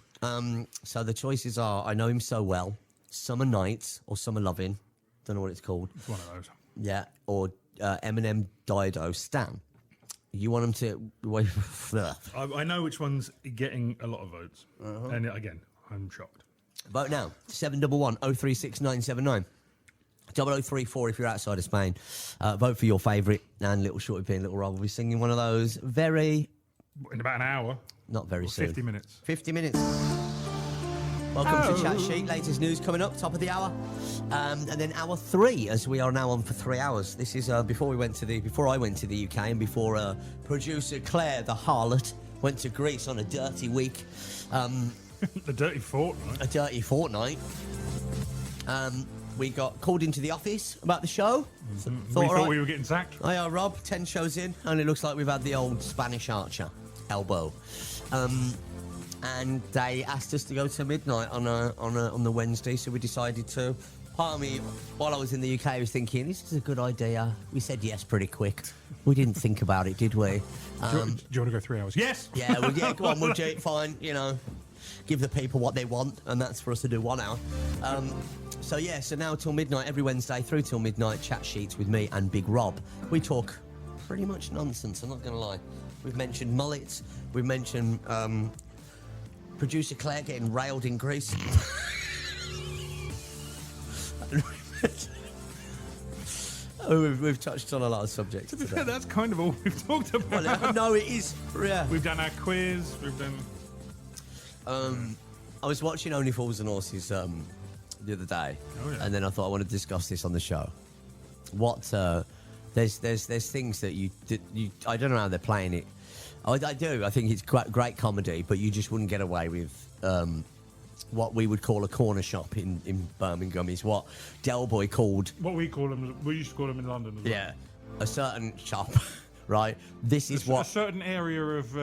So the choices are I Know Him So Well, Summer Nights, or Summer Loving. Don't know what it's called. It's one of those. Yeah, or Eminem Dido Stan. You want them to... I know which one's getting a lot of votes. And again, I'm shocked. Vote now. 711 036 979. 0034 if you're outside of Spain. Vote for your favourite. And Little Shorty P and Little Rob will be singing one of those very... In about an hour. Not very soon. 50 minutes. 50 minutes. Welcome to Chat Sheet. Latest news coming up, top of the hour. And then hour 3, as we are now on for 3 hours. This is before I went to the UK and before producer Claire, the harlot, went to Greece on a dirty week. A dirty fortnight. A dirty fortnight. We got called into the office about the show. Thought we were getting sacked. Hiya, Rob. 10 shows in, and it looks like we've had the old Spanish Archer elbow. And they asked us to go to midnight on the Wednesday, so we decided to. Part of me, while I was in the UK, was thinking, this is a good idea. We said yes pretty quick. We didn't think about it, did we? Do you want to go 3 hours? Yes! Yeah, well, yeah, go on, would you? Fine, you know. Give the people what they want, and that's for us to do 1 hour. So now till midnight, every Wednesday, through till midnight, Chat Sheets with me and Big Rob. We talk pretty much nonsense, I'm not going to lie. We've mentioned mullets, we've mentioned producer Claire getting railed in Greece. We've touched on a lot of subjects today. That's kind of all we've talked about. Well, no, it is. Yeah. We've done our quiz. We've done. I was watching Only Fools and Horses the other day, and then I thought I want to discuss this on the show. There's things that you I don't know how they're playing it. I do. I think it's quite great comedy, but you just wouldn't get away with what we would call a corner shop in Birmingham. Is what Del Boy called. What we call them. We used to call them in London as well. Yeah, a certain shop, right? This is what a certain area of.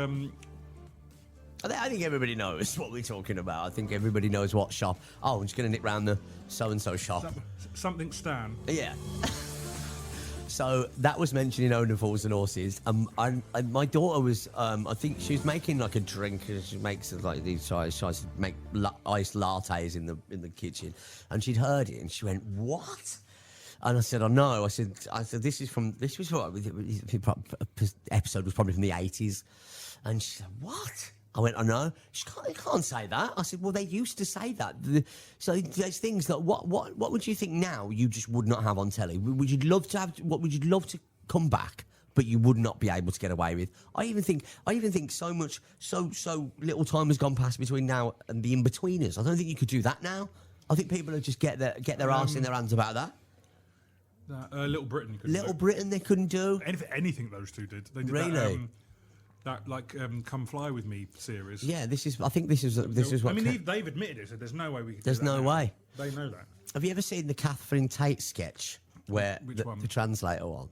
I think everybody knows what we're talking about. I think everybody knows what shop. Oh, I'm just going to nip round the so-and-so shop. Something Stan. Yeah. So that was mentioned in Only Fools and Horses. My daughter was, I think she was making like a drink. She makes like these, tries to make iced lattes in the kitchen, and she'd heard it, and she went, "What?" And I said, "Oh no." I said, "This was what episode was probably from the 80s," and she said, "What?" I went, "I know." She can't say that. I said, "Well, they used to say that." So there's things that what would you think now you just would not have on telly? Would you love to have? What would you love to come back, but you would not be able to get away with? I even think so little time has gone past between now and the in-betweeners. I don't think you could do that now. I think people would just get their arse in their hands about that. Little Britain. Britain, they couldn't do anything those two did. They did really. That Come Fly With Me series. Yeah, this is what. I mean, they've admitted it. So there's no way we could. There's no way. They know that. Have you ever seen the Catherine Tate sketch where the translator one?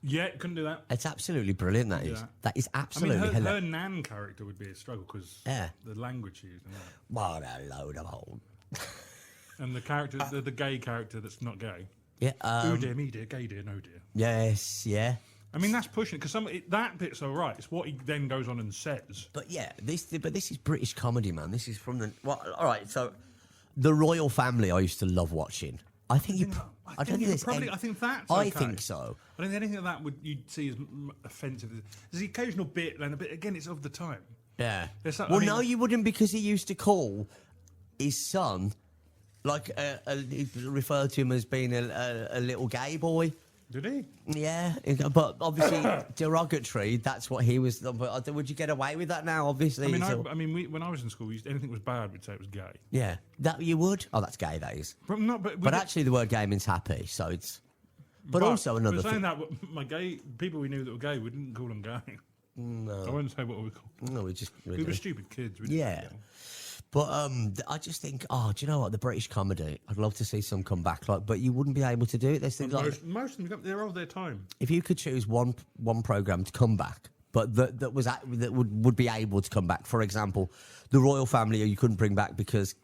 Yeah, couldn't do that. It's absolutely brilliant. That is absolutely hilarious. Her Nan character would be a struggle because the language she used. What a load of old. And the character, the gay character that's not gay. Yeah. Oh dear, me dear, gay dear, no dear. Yes. Yeah. I mean, that's pushing it because that bit's all right. It's what he then goes on and says. But yeah, this is British comedy, man. This is from the all right. So, the royal family, I used to love watching. I think that's. I think so. I don't think anything of that you'd see as offensive. There's the occasional bit, and a bit again. It's of the time. Yeah. No, you wouldn't, because he used to call his son like he referred to him as being a little gay boy. Did he? Yeah, but obviously derogatory. That's what he was. But would you get away with that now? Obviously. I mean, when I was in school, anything was bad, we'd say it was gay. Yeah, that you would. Oh, that's gay. That is. But actually, the word gay means happy, so it's. But also another We're saying thing. that my gay people we knew that were gay, we didn't call them gay. No. I wouldn't say what we called. No, we just. We were stupid kids. We didn't Yeah. know. But I just think, do you know what? The British comedy, I'd love to see some come back. Like, but you wouldn't be able to do it. There's things like, Most of them, they're of their time. if you could choose one program to come back, but that would be able to come back. For example, the royal family you couldn't bring back because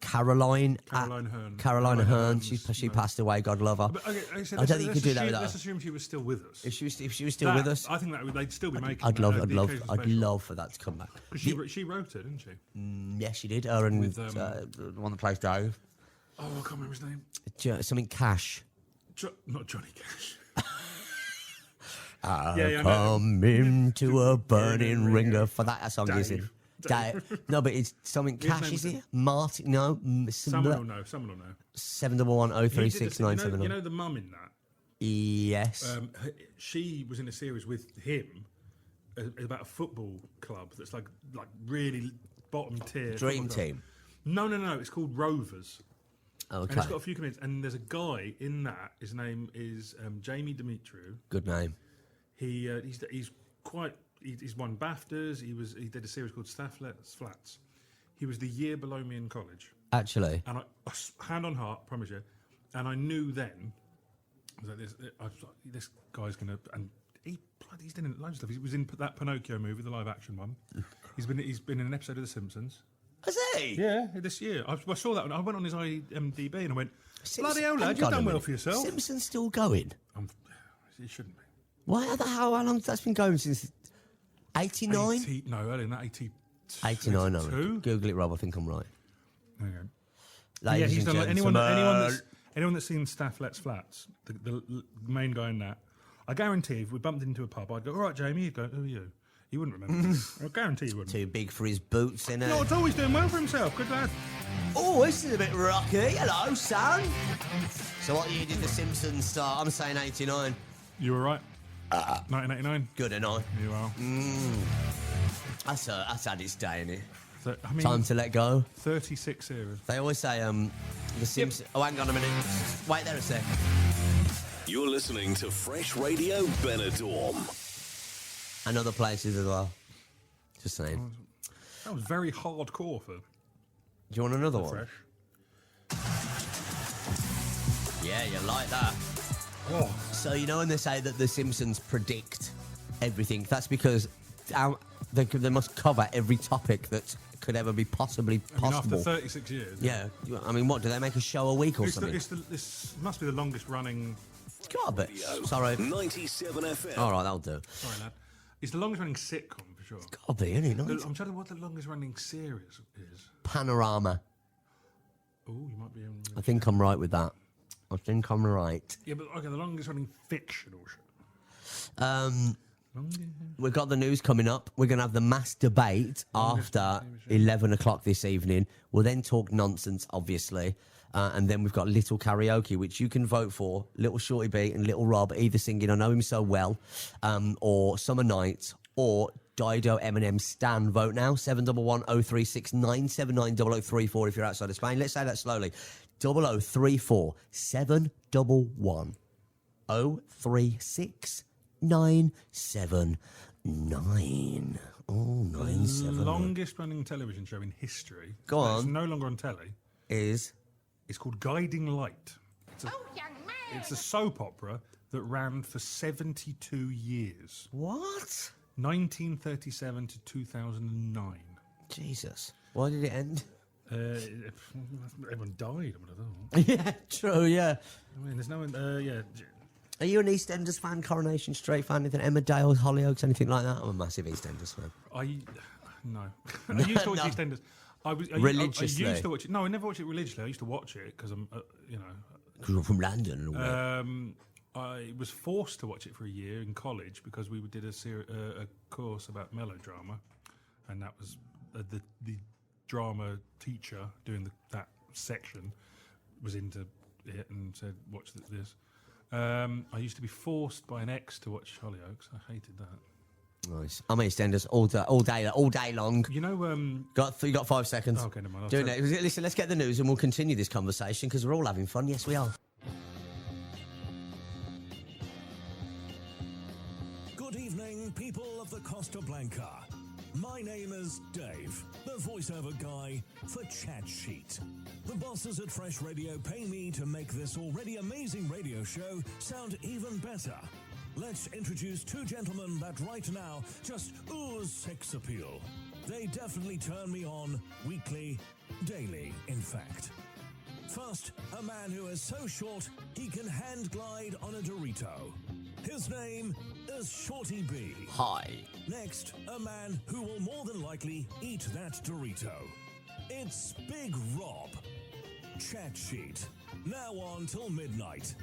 Caroline Hearn. Caroline Hearn, she no. passed away. God love her. But, okay, I don't think you could do that without Let's her. assume she was still with us. If she was still with us, I think that they'd still be making. I'd that. love That'd be occasional I'd special. love for that to come back. 'Cause she wrote it, didn't she? Yes, she did. Her and With, the one that plays Dave. Oh, I can't remember his name. Something Cash. Not Johnny Cash. I come into a burning ringer. For that song is it? Dave. No, but it's something His Cash, name is is- it? Martin? No, Someone will know. 711-036-970. You know the mum in that. Yes. She was in a series with him about a football club that's like really bottom tier. Dream football club. Team. No. It's called Rovers. And Okay. it's got a few comedians. And there's a guy in that. His name is Jamie Demetriou. Good name. He's won BAFTAs. He did a series called Flats. He was the year below me in college. Actually. And hand on heart, promise you. And I knew then that this guy's gonna. And he's done loads of stuff. He was in that Pinocchio movie, the live action one. He's been in an episode of The Simpsons. Has he? Yeah, this year. I saw that one. I went on his IMDb and I went, bloody hell, Hang lad, you've on a done well minute. for yourself. Simpsons still going? It shouldn't be. Why? How long that's been going since? 89? No, earlier than that, 89. No. 82? Google it, Rob. I think I'm right. There you go. Ladies he's and done gentlemen. anyone that's seen Staff Let's Flats, the main guy in that, I guarantee if we bumped into a pub, I'd go, all right, Jamie, he'd go, who are you? He wouldn't remember me. I guarantee he wouldn't. Too big for his boots, innit? No, it's always doing well for himself. Good lad. Oh, this is a bit rocky. Hello, son. So what year did The Simpsons start? I'm saying 89. You were right. 1989. Good enough. You are. That's had its day, innit? So, I mean, Time to let go. 36 eras. They always say, The Simpsons... Oh, hang on a minute. Wait there a sec. You're listening to Fresh Radio Benidorm. And other places as well. Just saying. That was very hardcore for Do you want another one? Fresh. Yeah, you like that. Oh, So, you know when they say that The Simpsons predict everything, that's because they must cover every topip that could ever be possibly I mean, after possible. 36 years. Yeah, I mean, what, do they make a show a week or something? This must be the longest running. It's got a bit. Sorry. 97 FM. All right, that'll do. Sorry, lad. It's the longest running sitcom for sure. Got to be, isn't it? I'm trying to think what the longest running series is. Panorama. Oh, you might be. I think I'm right with that. I think I'm right. Yeah, but okay, the longest running fictional show. We've got the news coming up. We're going to have the mass debate after 11 o'clock this evening. We'll then talk nonsense, obviously. And then we've got Little Karaoke, which you can vote for. Little Shorty B and Little Rob, either singing I Know Him So Well, or Summer Nights, or Dido Eminem Stan. Vote now. 711-036 979 0034 if you're outside of Spain. Let's say that slowly. 0034 711 036 979. Oh, 979. Longest running television show in history. Go on. It's no longer on telly. Is It's called Guiding Light. Oh, young man. It's a soap opera that ran for 72 years. what? 1937 to 2009. Jesus. Why did it end? Everyone died. I would have thought. Yeah, true, yeah. I mean, there's no one. Yeah. Are you an EastEnders fan, Coronation Street fan, anything? Emmerdale, Hollyoaks, anything like that? I'm a massive EastEnders fan. No. I used to watch No. EastEnders. Religiously? I used to watch it. No, I never watched it religiously. I used to watch it because I'm, Because you're from London and all that. I was forced to watch it for a year in college because we did a course about melodrama, and that was the drama teacher doing that section was into it and said, watch this. I used to be forced by an ex to watch Hollyoaks. I hated that. Nice. I'm EastEnders all day long. You know, You got 5 seconds. Okay, never mind. Doing it. Listen, let's get the news and we'll continue this conversation because we're all having fun. Yes, we are. of the Costa Blanca. My name is Dave, the voiceover guy for Chat Sheet. The bosses at Fresh Radio pay me to make this already amazing radio show sound even better. Let's introduce two gentlemen that right now just ooze sex appeal. They definitely turn me on weekly, daily, in fact. First, a man who is so short he can hand glide on a Dorito. His name is Shorty B. Hi. Next, a man who will more than likely eat that Dorito. It's Big Rob. Chat Sheet. Now on till midnight.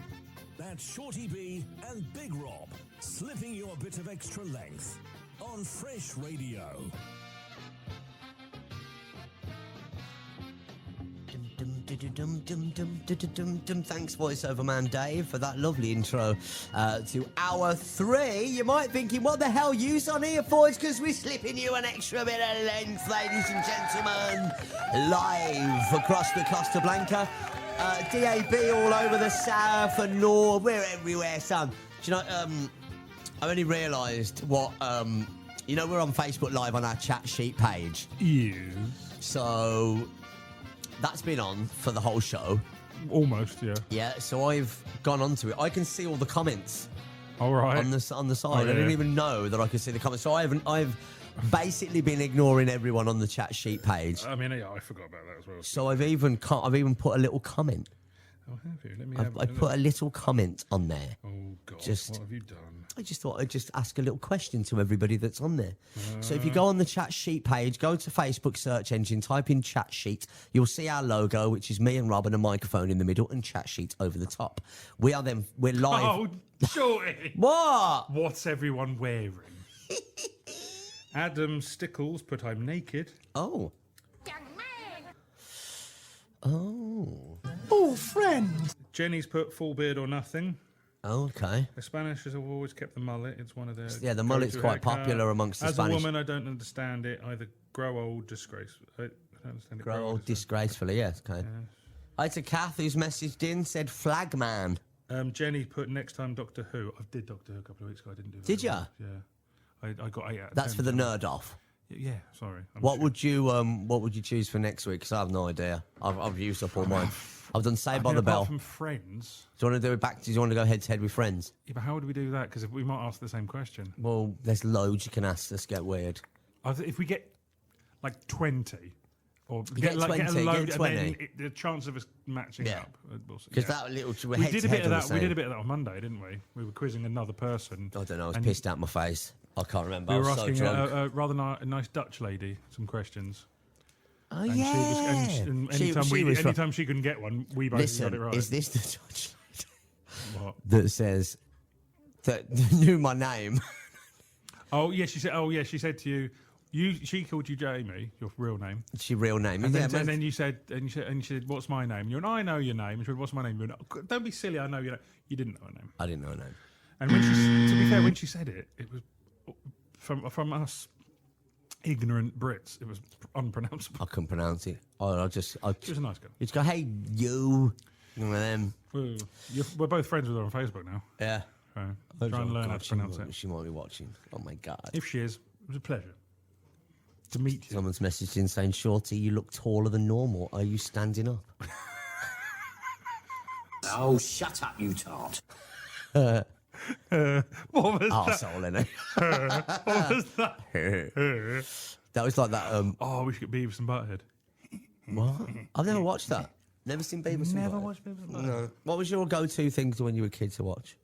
That's Shorty B and Big Rob slipping you a bit of extra length on Fresh Radio. Thanks, voiceover man Dave, for that lovely intro to hour 3. You might thinking, what the hell you's on here for? It's because we're slipping you an extra bit of length, ladies and gentlemen, live across the Costa Blanca. DAB all over the south and north. We're everywhere, son. Do you know, I only realised what, you know, we're on Facebook Live on our Chat Sheet page. Yeah. So that's been on for the whole show. Almost, yeah. Yeah, so I've gone onto it. I can see all the comments. All right. On the side. Oh, I didn't yeah. even know that I could see the comments. So I've basically been ignoring everyone on the Chat Sheet page. I mean, yeah, I forgot about that as well. So I've even put a little comment. Oh, have you? Let me I put a little comment on there. Oh, God. Just- what have you done? I just thought I'd just ask a little question to everybody that's on there. So if you go on the Chat Sheet page, go to Facebook search engine, type in Chat Sheet, you'll see our logo, which is me and Rob and a microphone in the middle and Chat Sheet over the top. We're live. Oh, Shorty. What? What's everyone wearing? Adam Stickles put I'm naked. Oh. Young man. Oh. Oh, friend. Jenny's put full beard or nothing. Oh, okay. The Spanish have always kept the mullet. It's one of their... Yeah, the mullet's go-to quite haircut. popular amongst the As Spanish. a woman, I don't understand it. Either grow old, disgrace. I don't understand it. Grow old disgracefully, yes, okay. Hi to Kath, who's messaged in, said flag man. Jenny put next time Doctor Who. I did Doctor Who a couple of weeks ago. I didn't do it. Did ya? Yeah. I got 8 out of 10. That's for the nerd off. Yeah, sorry. What would you choose for next week? Because I have no idea. I've used up all mine. I've done Saved by the Bell. Apart from Friends. Do you want to do it back? Do you want to go head to head with Friends? Yeah, but how would we do that? Because we might ask the same question. Well, there's loads you can ask. Let's get weird. If we get like 20, or Get 20, a load, get and then 20. the chance of us matching Yeah. up. We'll see. Because Yeah. that little We did a bit of that. We did a bit of that on Monday, didn't we? We were quizzing another person. I don't know. I was and pissed out my face. I can't remember. We I were was so asking drunk. a rather nice Dutch lady some questions. Oh And yeah. and She- anytime, she was from- anytime she couldn't get one, we both Listen, got it right. is this the Dutch lady What? that says that knew my name? Oh yeah, she said. Oh yeah, she said to you. She called you Jamie, your real name. She real name. And Yeah, then, man. and then you said, and she said, "What's my name?" You went, "I know your name." And she went, "What's my name?" You went, "Oh, don't be silly. I know your name." You didn't know her name. I didn't know her name. And when to be fair, when she said it, it was from us ignorant Brits. It was unpronounceable. I couldn't pronounce it. She was a nice girl. You just go, hey, you. One of them. We're both friends with her on Facebook now. Yeah. So try and learn how to pronounce it. She might be watching. Oh my God. If she is, it was a pleasure to meet you. Someone's messaged in saying, Shorty, you look taller than normal. Are you standing up? Oh, shut up, you tart. What was Arsehole, innit? that? What was that? That was like that. Oh, we should get Beavis and Butthead. What? I've never watched that. Never seen Beavis and Never Butthead. watched Beavis and Butthead. No. What was your go-to thing when you were a kid to watch?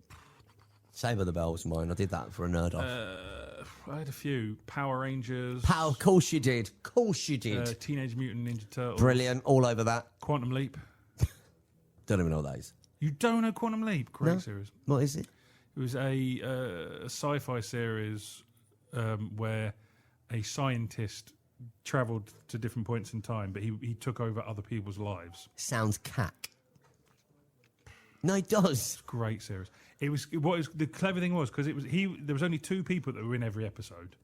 Saved by the Bell was mine. I did that for a nerd off. I had a few. Power Rangers. Of course you did. Of course you did. Teenage Mutant Ninja Turtles. Brilliant. All over that. Quantum Leap. Don't even know what that is. You don't know Quantum Leap? Great No. series. What is it? It was a sci-fi series where a scientist travelled to different points in time, but he took over other people's lives. Sounds cack. No, it does. Great series. It was the clever thing was because there was only 2 people that were in every episode,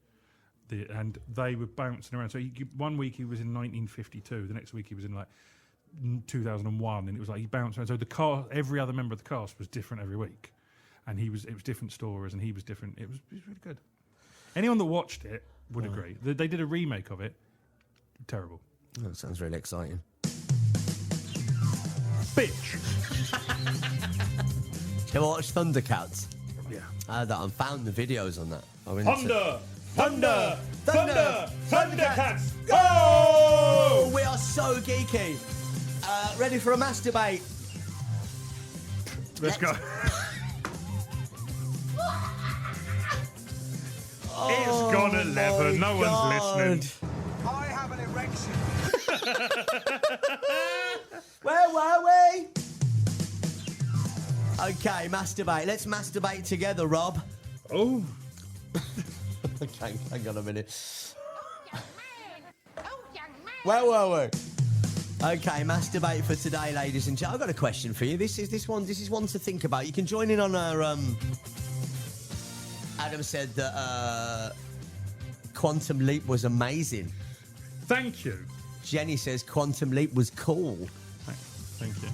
and they were bouncing around. So one week he was in 1952, the next week he was in like 2001, and it was like he bounced around. So every other member of the cast was different every week, and it was different stories, and he was different. It was really good. Anyone that watched it would agree. They did a remake of it. Terrible. Oh, that sounds really exciting. Bitch. You ever watch Thundercats? Yeah. I had that. I found the videos on that. Thundercats, Oh, we are so geeky. Ready for a masturbate? Let's go. It's gone 11. No one's listening. I have an erection. Where were we? Okay, masturbate. Let's masturbate together, Rob. Oh. Okay, hang on a minute. Oh, young man. Where were we? Okay, masturbate for today, ladies and gentlemen. I've got a question for you. This is one to think about. You can join in on our. Adam said that Quantum Leap was amazing. Thank you. Jenny says Quantum Leap was cool. Thank you.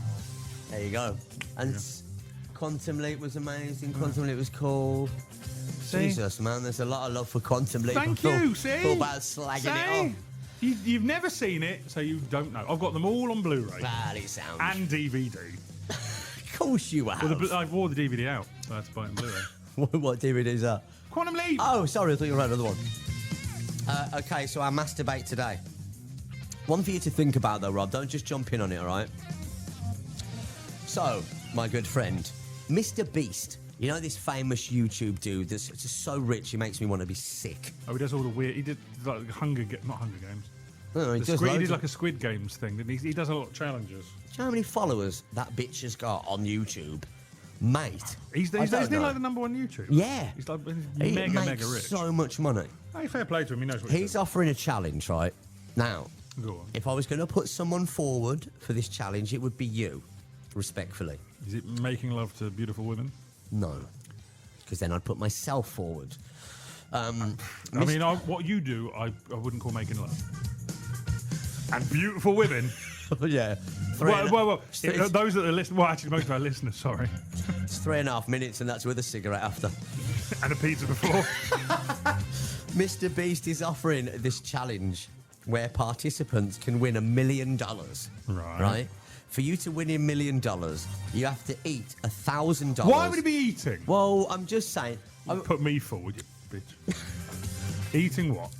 There you go. And Quantum Leap was amazing. Quantum Leap was cool. See? Jesus, man, there's a lot of love for Quantum Leap. Thank I you. feel bad slagging it off. You've never seen it, so you don't know. I've got them all on Blu-ray Well, it sounds. and DVD. Of course you have. Well, I wore the DVD out, so I had to buy it on Blu-ray. What DVD is that? Quantum Leap. Oh, sorry, I thought you were on another one. Okay, so our masturbate today. One for you to think about, though, Rob. Don't just jump in on it, all right? So, my good friend, Mr. Beast. You know this famous YouTube dude that's just so rich, he makes me want to be sick. Oh, he does all the weird. He did like not Hunger Games. No, he He does did loads like of- a Squid Games thing. Didn't he? He does a lot of challenges. Do you know how many followers that bitch has got on YouTube? Mate. He's I don't isn't he know. like the number one YouTuber? Yeah. He's like He mega makes rich. so much money. Hey, fair play to him. He knows what He's offering a challenge, right? Now, Go on. if I was going to put someone forward for this challenge, it would be you, respectfully. Is it making love to beautiful women? No, because then I'd put myself forward. I mean, what you do, I wouldn't call making love. And beautiful women. Yeah. Well, It's those that are listening. Well, actually, most of our listeners. Sorry, it's 3.5 minutes, and that's with a cigarette after. and a pizza before. Mr. Beast is offering this challenge where participants can win $1 million. Right. For you to win $1 million, you have to eat $1,000. Why would he be eating? Well, I'm just saying. Put me forward, you bitch. Eating what?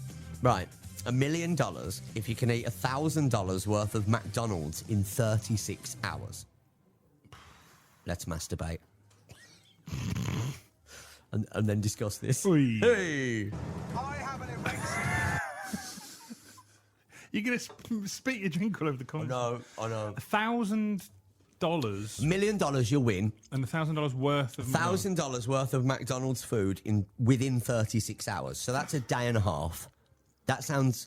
Right. $1 million if you can eat $1,000 worth of McDonald's in 36 hours. Let's masturbate. and then discuss this. Oi. Hey! I have an erection. You're going to spit your drink all over the I corner. know. $1,000 $1 million you'll win. and $1,000 worth of $1,000 worth of McDonald's food within 36 hours. So that's a day and a half. That sounds...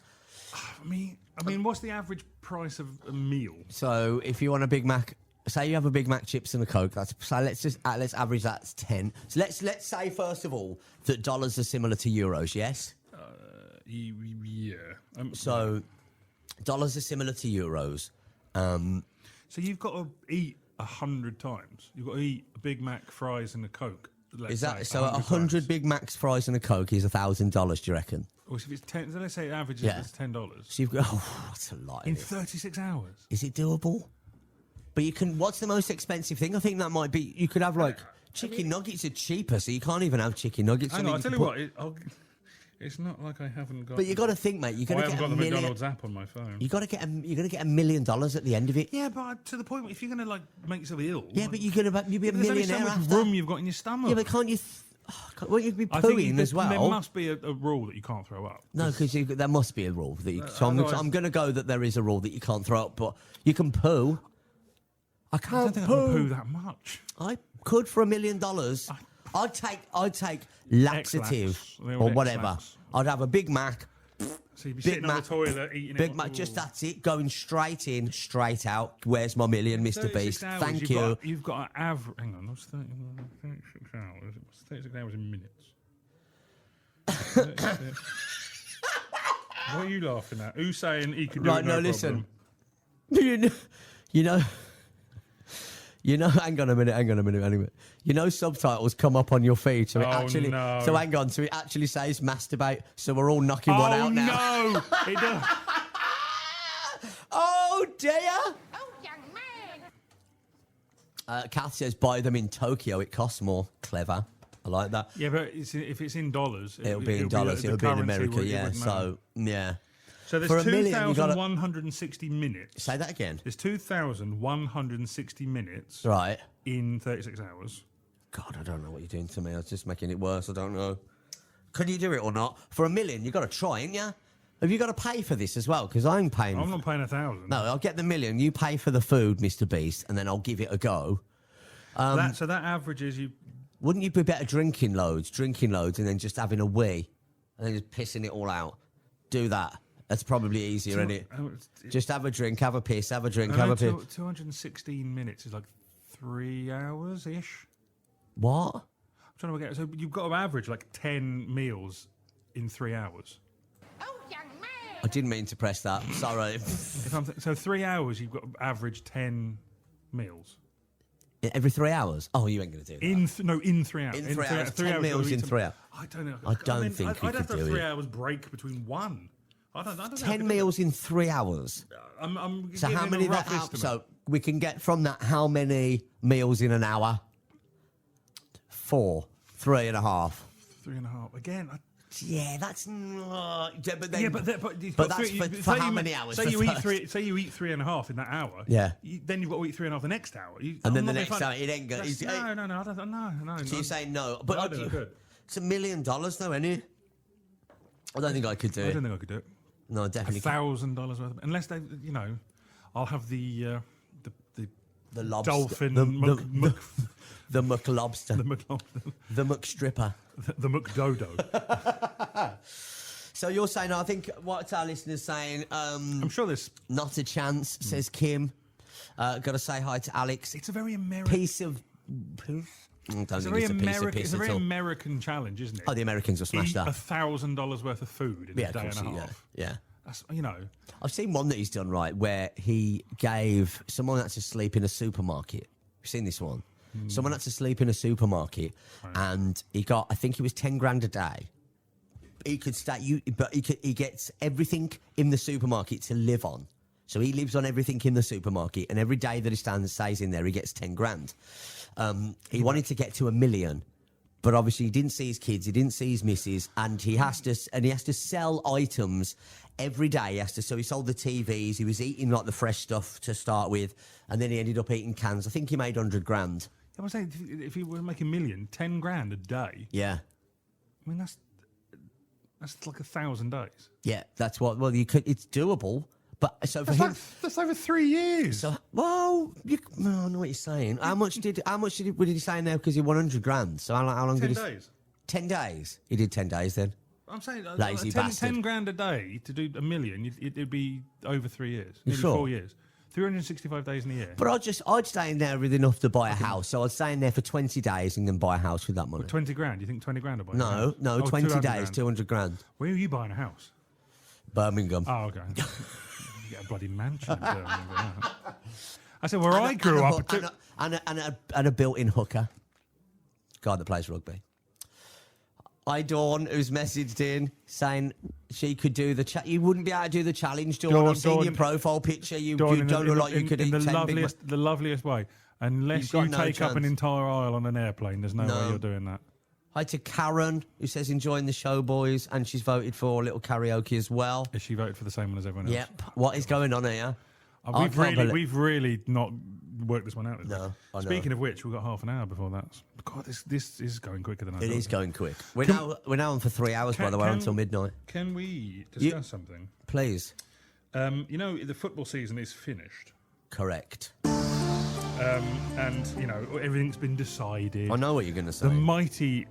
I mean, what's the average price of a meal? So if you want a Big Mac... Say you have a Big Mac, chips and a Coke. So let's average that as 10. So let's say, first of all, that dollars are similar to euros, yes? Yeah. So dollars are similar to euros. So you've got to eat 100 times. You've got to eat a Big Mac, fries, and a Coke. Is that so? 100 Big Macs, fries, and a Coke is $1,000. Do you reckon? Or if it's 10, so let's say it averages Yeah. it's $10 So you've got. Oh, that's a lot. in isn't it? 36 hours. Is it doable? But you can. What's the most expensive thing? I think that might be. You could have like chicken nuggets are cheaper, so you can't even have chicken nuggets. Hang on, I'll tell can you put- what. It's not like I haven't got. But you got to think, mate. You got I to haven't get got a the million. McDonald's app on my phone. You got to get. You're going to get $1 million at the end of it. Yeah, but to the point, if you're going to like make yourself ill. Yeah, but you're going to. You'll be a there's only millionaire so much after. room you've got in your stomach. Yeah, but can't you? Won't you be I think pooing as well? There must be a rule that you can't throw up. No, because there must be a rule that you. So otherwise- I'm going to go that there is a rule that you can't throw up, but you can poo. I I can't don't think I poo. can poo that much. I could for $1 million. I'd take laxative X-Lax. They're or all whatever. X-Lax. I'd have a Big Mac. So you'd be Big sitting Mac, on the toilet eating Big it. Mac, just that's it. Going straight in, straight out. Where's my million, Mr. 36 Beast? hours, Thank you've you. Got, you've got an average. Hang on, what's 36 hours? What's 36 hours in minutes? 36. What are you laughing at? Who's saying he could do Right, it? No no, listen. problem? You know, You know, hang on a minute. You know, subtitles come up on your feed, so it Oh, actually. no. So hang on, so it actually says masturbate. So we're all knocking one out now. Oh no! It does. Oh dear. Oh, young man. Kath says buy them in Tokyo. It costs more. Clever. I like that. Yeah, but if it's in dollars, It'll be in dollars. the It'll be in currency America. would- it Yeah. wouldn't matter. So yeah. So For there's a million, you gotta- 2,160 minutes. Say that again. There's 2,160 minutes Right. in 36 hours. God, I don't know what you're doing to me. I was just making it worse. I don't know. Can you do it or not? For a million, you've got to try, ain't you? Have you got to pay for this as well? Because I'm paying. I'm not paying 1,000. No, I'll get the million. You pay for the food, Mr. Beast, and then I'll give it a go. So that averages you. Wouldn't you be better drinking loads, and then just having a wee, and then just pissing it all out? Do that. That's probably easier, isn't it? Just have a drink, have a piss, have a drink, have a piss. 216 minutes is like 3 hours ish. What? I'm trying to work out. So you've got to average like 10 meals in 3 hours. Oh, young man. I didn't mean to press that. Sorry. So 3 hours, you've got to average 10 meals. Every 3 hours? Oh, you ain't going to do that. In 3 hours. In 3 hours. 10 meals in 3 hours. I don't know. I don't think you I'd have could to have do 3 it. hours break between one. I don't know. 10 meals in 3 hours. I'm So giving how a many rough that? estimate. So we can get from that how many meals in an hour? 4, 3.5. 3.5. Again, Yeah, that's not. Yeah, but then, yeah, but that's for how many hours? Say for you eat first? Say you eat 3.5 in that hour. Yeah. Then you've got to eat 3.5 the next hour. And then the next hour, it ain't good. No. I don't. No. So you say no, but I don't know. it's $1 million though, isn't it? I don't think I could do I it. don't think I could do it. No, definitely. can't. $1,000 worth of, unless they, I'll have the lobster, dolphin, the muck lobster, the McLobster, the muck stripper. the McDodo. So you're saying? I think what our listeners saying. I'm sure there's. Not a chance, says Kim. Got to say hi to Alex. It's a very American. Piece of. I don't It's a think very it's a piece of American. piss It's a at very all. American challenge, isn't it? Oh, the Americans will smash Eat that. $1,000 worth of food in Yeah, a of day course. and a Yeah, half. yeah. That's I've seen one that he's done right where he gave someone had to sleep in a supermarket. You've seen this one? Someone had to sleep in a supermarket and he got, I think it was 10 grand a day. He could stay, but he gets everything in the supermarket to live on. So he lives on everything in the supermarket, and every day that he stays in there, he gets 10 grand. He wanted to get to $1 million, but obviously he didn't see his kids, he didn't see his missus, and he has to sell items every day. So he sold the TVs. He was eating like the fresh stuff to start with, and then he ended up eating cans. I think he made 100 grand. I was saying, if he were making $1 million, 10 grand a day. Yeah. I mean, that's like 1,000 days. Yeah, that's what. Well, you could. It's doable, but so for him, That's over 3 years. so well, I know what you're saying. How much did he say now? Because he won 100 grand. So how long 10 did he? days. 10 days. He did 10 days then. I'm saying Lazy 10 bastard. grand a day to do $1 million, it'd be over 3 years. You Nearly sure? 4 years. 365 days in a year. But I'd stay in there with enough to buy a house. So I'd stay in there for 20 days and then buy a house with that money. 20 grand. You think 20 grand will buy a house? No, Oh, 20 200 days, grand. 200 grand. Where are you buying a house? Birmingham. Oh, okay. You get a bloody mansion. I said, where I grew up. And a built-in hooker. God that plays rugby. Hi, Dawn, who's messaged in saying she could do the chat. You wouldn't be able to do the challenge, Dawn. I've seen your profile picture. You don't look like you could eat 10 big... the loveliest way. Unless You've you got no take up an chance. entire aisle on an airplane, there's no, No. way you're doing that. Hi to Karen, who says enjoying the show, boys, and she's voted for a little karaoke as well. Has she voted for the same one as everyone else? Yep. What is going on here? I can't believe- We've really not worked this one out. No, I know. Speaking of which, we've got half an hour before that. God, this is going quicker than I thought. It is going quick. We're now on for 3 hours, by the way, until midnight. Can we discuss something? Please. The football season is finished. Correct. And, everything's been decided. I know what you're going to say. The mighty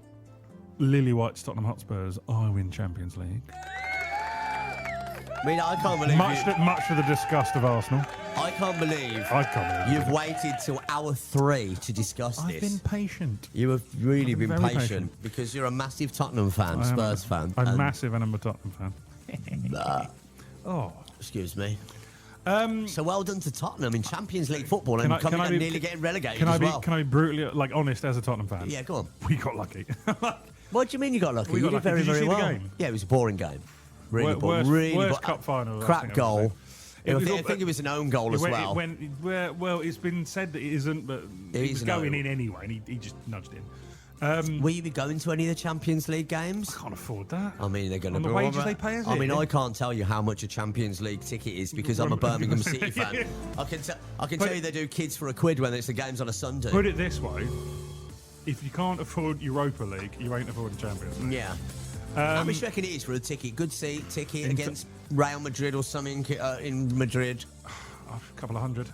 Lily White's Tottenham Hotspurs are in Champions League. I mean, I can't believe Much to the disgust of Arsenal. I can't believe you've waited till hour 3 to discuss this. I've been patient. You have really I've been been very patient, patient. because you're a massive Tottenham fan, Spurs fan. I'm and- massive and I'm a Tottenham fan. Oh. Excuse me. So well done to Tottenham in Champions League football and nearly getting relegated can as I be, well. Can I be brutally honest as a Tottenham fan? Yeah, go on. We got lucky. What do you mean you got lucky? We got You did lucky. very, Did you very see the well. game? Yeah, it was a boring game. Really Worst- boring. worst cup final I've Crap seen, goal. It was I all- think it was an own goal as well. Well, it's been said that it isn't, but It it is was an going own. in anyway, and he just nudged in. Will you be going to any of the Champions League games? Can't afford that. I mean, they're going to On the be wages all right. they pay us I mean, here. I can't tell you how much a Champions League ticket is because I'm a Birmingham City fan. I can tell you they do kids for £1 when it's the games on a Sunday. Put it this way: if you can't afford Europa League, you ain't affording Champions League. Yeah. How much do you reckon it is for a ticket? Good seat ticket against Real Madrid or something in Madrid? A couple of hundred,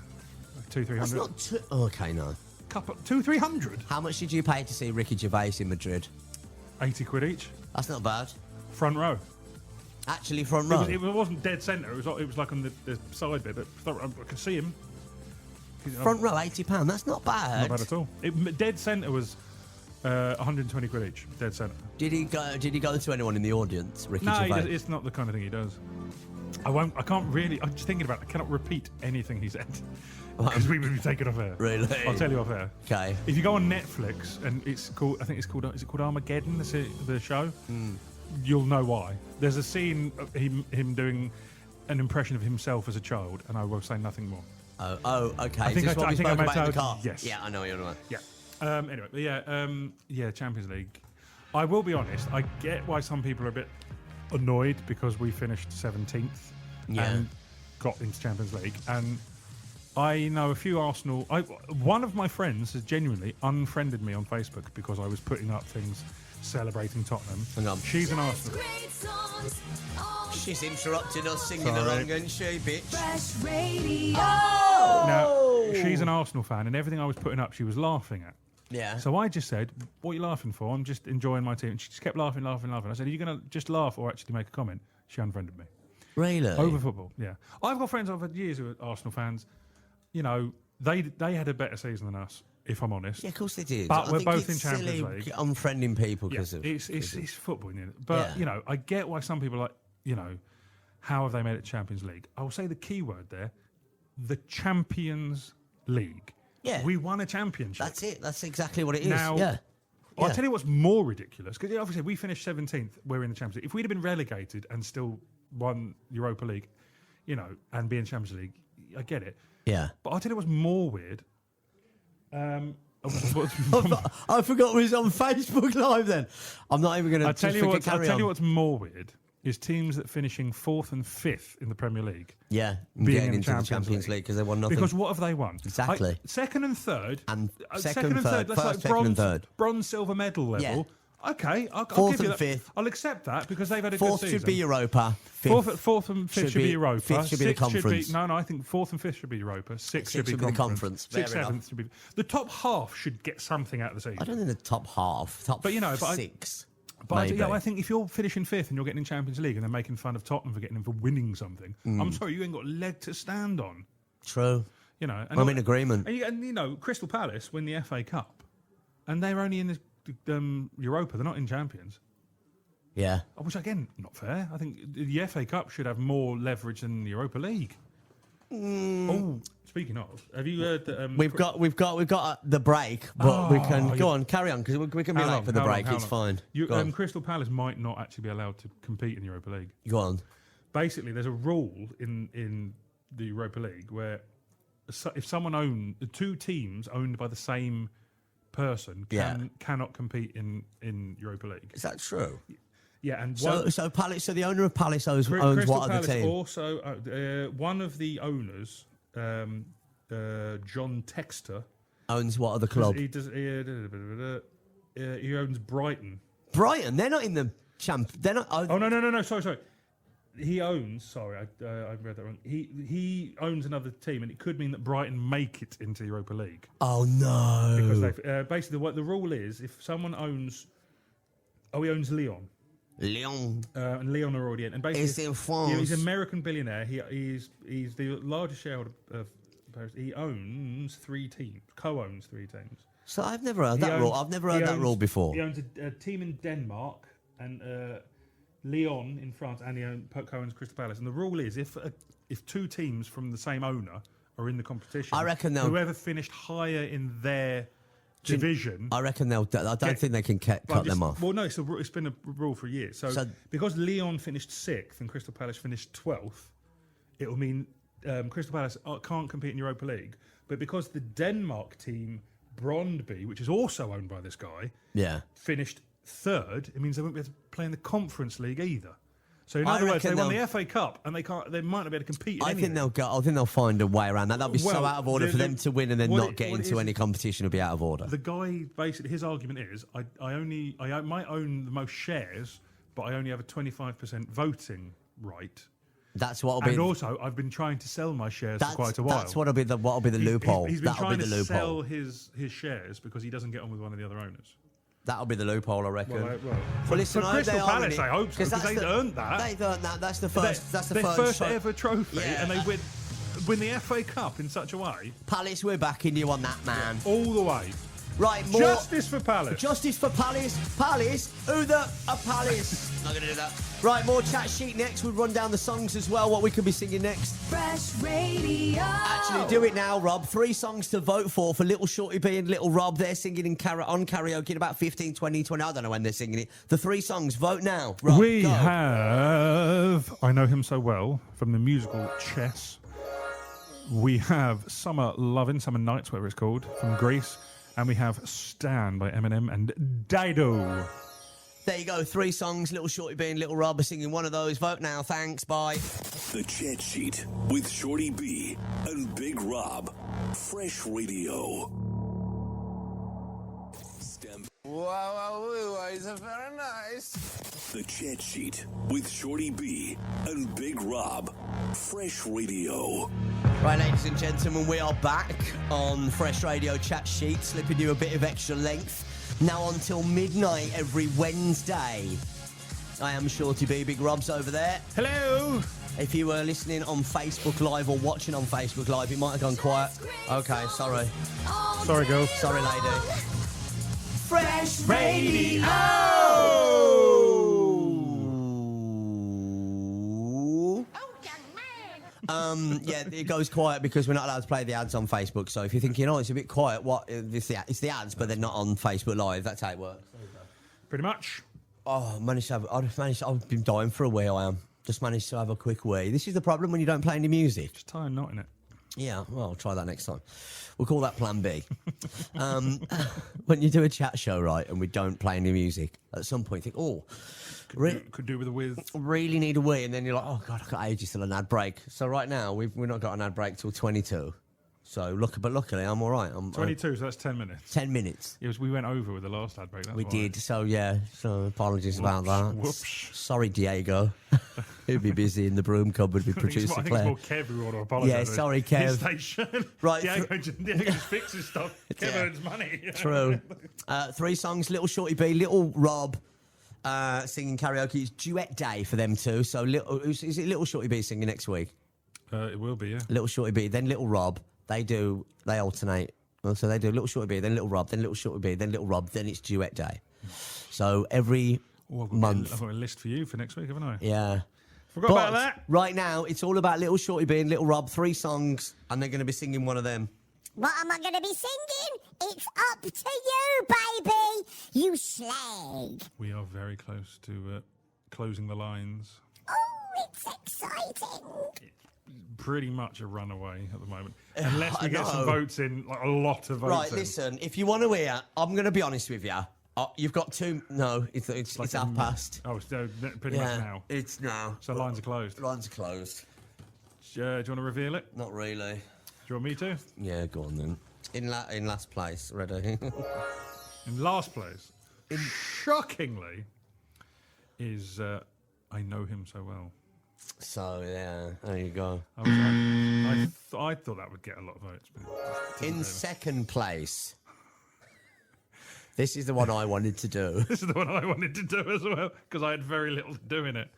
200-300. That's not too... Okay, no. 200-300. How much did you pay to see Ricky Gervais in Madrid? 80 quid each. That's not bad. Front row. Actually, front row. It wasn't dead centre. It was like on the side bit, but I could see him. Front row, £80. That's not bad. Not bad at all. Dead centre was 120 quid each. Dead centre. Did he go to anyone in the audience, Ricky No, Gervais? it's not the kind of thing he does. I can't really. I'm just thinking about it. I cannot repeat anything he said because we would be taken off air. Really? I'll tell you off air. Okay. If you go on Netflix and it's called, I think it's called. Is it called Armageddon? The show. You'll know why. There's a scene of him doing an impression of himself as a child, and I will say nothing more. Oh, okay. I think Is this what we spoke I about in the told- car? Yes. Yeah, I know you're right. Yeah. Anyway, but yeah, Champions League. I will be honest. I get why some people are a bit annoyed because we finished 17th and got into Champions League. And I know a few Arsenal. One of my friends has genuinely unfriended me on Facebook because I was putting up things celebrating Tottenham. Hang on. She's an Arsenal. Great songs on She's interrupting us singing Sorry. along, isn't she, bitch? Fresh Radio. Now, she's an Arsenal fan, and everything I was putting up, she was laughing at. Yeah. So I just said, "What are you laughing for? I'm just enjoying my team." And she just kept laughing. I said, "Are you going to just laugh or actually make a comment?" She unfriended me. Really? Over football, yeah. I've got friends I've had years who are Arsenal fans. You know, they had a better season than us, if I'm honest. Yeah, of course they did. But I we're think both it's in Champions silly League. unfriending people Yeah, because of... it's football, isn't it? But, Yeah. you know, I get why some people are like, you know, how have they made it to Champions League? I will say the key word there, the Champions League. Yeah. We won a championship. That's it. That's exactly what it is. Now, yeah. I'll tell you what's more ridiculous, because obviously we finished 17th, we're in the Champions League. If we'd have been relegated and still won Europa League, you know, and be in Champions League, I get it. Yeah. But I'll tell you what's more weird. I forgot we was on Facebook Live then. I'm not even going to I'll tell you carry on. what's more weird is teams that finishing 4th and 5th in the Premier League. Yeah, being getting in into the Champions League because they won nothing. Because what have they won? Exactly. Second and third. And second and third. That's first, like second and third. bronze, silver medal level. Yeah. Okay, I'll Fourth give you and that. fifth. I'll accept that because they've had a Fourth good season. should be Europa. Fourth and fifth should be Europa. Fifth should be the Sixth conference. no, I think fourth and fifth should be Europa. Sixth should be should be the conference. conference. Fair Sixth, enough. seventh should be. The top half should get something out of the season. I don't think the top half, top But, you know, but six. But maybe. I think if you're finishing fifth and you're getting in Champions League and they're making fun of Tottenham for getting in for winning something, I'm sorry, you ain't got a leg to stand on. True. You know, I'm in agreement. And you know, Crystal Palace win the FA Cup, and they're only in the Europa. They're not in Champions. Yeah. Which again, not fair. I think the FA Cup should have more leverage than the Europa League. Oh, speaking of, have you heard that? We've got the break, but we can go on, carry on because we can be How late long? for the How break. long? How It's long? fine. Go on. Crystal Palace might not actually be allowed to compete in the Europa League. Go on. Basically, there's a rule in the Europa League where if someone two teams owned by the same person cannot compete in Europa League. Is that true? Yeah, and So Palace. So the owner of Palace owns Crystal what other Palace team? also one of the owners, John Textor, Owns what other club? He owns Brighton. Brighton. They're not in the champ. They're not. Oh no! Sorry. He owns. Sorry, I read that wrong. He owns another team, and it could mean that Brighton make it into the Europa League. Oh no! Because basically, what the rule is, if someone owns, he owns Lyon. Lyon. And Lyon are already in. And basically, It's in France. He's an American billionaire. He's the largest shareholder of Paris. He owns 3 teams, co-owns 3 teams. So I've never heard that rule. I've never heard that rule before. He owns a team in Denmark and Lyon in France and he owns Crystal Palace. And the rule is if two teams from the same owner are in the competition, I reckon whoever finished higher in their division. I reckon I don't think they can cut them off. Well, no, it's been a rule for years. So because Lyon finished 6th and Crystal Palace finished 12th, it will mean Crystal Palace can't compete in Europa League. But because the Denmark team, Brøndby, which is also owned by this guy, finished 3rd, it means they won't be able to play in the Conference League either. So in other words, they won the FA Cup and they might not be able to compete. I think they'll find a way around that. That'll be so out of order for them to win and then not get into any competition. Will be out of order. The guy basically, his argument is, I might own the most shares, but I only have a 25% voting right. That's what'll be. And also, I've been trying to sell my shares for quite a while. That's what'll be the loophole. He's been trying to sell his shares because he doesn't get on with one of the other owners. That'll be the loophole, I reckon. Well, listen, for Crystal Palace, I hope so, because they've earned that. They've earned that. That's the first. That's the their first ever trophy, and they win the FA Cup in such a way. Palace, we're backing you on that, man. All the way. Right, Justice for Palace. Justice for Palace. Palace. Who the Palace? Not going to do that. Right, more chat sheet next. We'll run down the songs as well, what we could be singing next. Fresh Radio. Actually, do it now, Rob. 3 songs to vote for Little Shorty B and Little Rob. They're singing on karaoke in about 15, 20. I don't know when they're singing it. The 3 songs. Vote now. Rob, we go. have I Know Him So Well from the musical Chess. We have Summer Lovin', Summer Nights, whatever it's called, from Greece. And we have Stan by Eminem and Dido. There you go, 3 songs. Little Shorty B and Little Rob are singing one of those. Vote now. Thanks. Bye. The Chat Sheet with Shorty B and Big Rob. Fresh Radio. Wow, it's very nice. The Chat Sheet with Shorty B and Big Rob. Fresh Radio. Right, ladies and gentlemen, we are back on Fresh Radio Chat Sheet, slipping you a bit of extra length. Now until midnight every Wednesday. I am Shorty B, Big Rob's over there. Hello. If you were listening on Facebook Live or watching on Facebook Live, it might have gone quiet. Okay, sorry. Sorry, girl. Sorry, lady. Fresh Radio. Yeah, it goes quiet because we're not allowed to play the ads on Facebook. So if you're thinking, oh, it's a bit quiet, what? It's the ads, but they're not on Facebook Live. That's how it works. Pretty much. Oh, I've been dying for a wee, I am. Just managed to have a quick wee. This is the problem when you don't play any music. Just tie a knot in it. Yeah, well, I'll try that next time. We'll call that Plan B. When you do a chat show, right, and we don't play any music, at some point you think, oh, could do with a whiz. Really need a wee, and then you're like, oh God, I've got ages till an ad break. So right now we've not got an ad break till 22. So luckily I'm all right. 22, so that's 10 minutes. 10 minutes. Yes, we went over with the last ad break. That's We why. did. So yeah. So apologies about that. Whoops. Sorry, Diego. He'll be busy in the broom cupboard with producer I think Claire. it's more Kev who ought to apologise. Yeah, sorry, Kev. His station. Right, Diego just fixes stuff. Kev earns money. True. 3 songs. Little Shorty B, Little Rob. Singing karaoke. It's duet day for them too. So is it Little Shorty B singing next week? It will be, yeah. Little Shorty B, then Little Rob. They alternate. So they do Little Shorty B, then Little Rob, then Little Shorty B, then Little Rob, then it's duet day. So every month. I've got a list for you for next week, haven't I? Yeah. Forgot about that. Right now, it's all about Little Shorty B and Little Rob. 3 songs, and they're going to be singing one of them. What am I going to be singing? It's up to you, baby. You slag. We are very close to closing the lines. Oh, it's exciting. Pretty much a runaway at the moment. Unless we get some votes in, like a lot of votes Right, in. listen, if you want to hear, I'm going to be honest with you. You've got 2... No, it's half past. Oh, it's pretty much now. It's now. So lines are closed. Lines are closed. Do you want to reveal it? Not really. Do you want me to? Yeah, go on then. In last place, ready? In last place, shockingly, is I Know Him So Well. So, yeah, there you go. I thought that would get a lot of votes. But it In really. second place, this is the one I wanted to do. This is the one I wanted to do as well, because I had very little to do in it.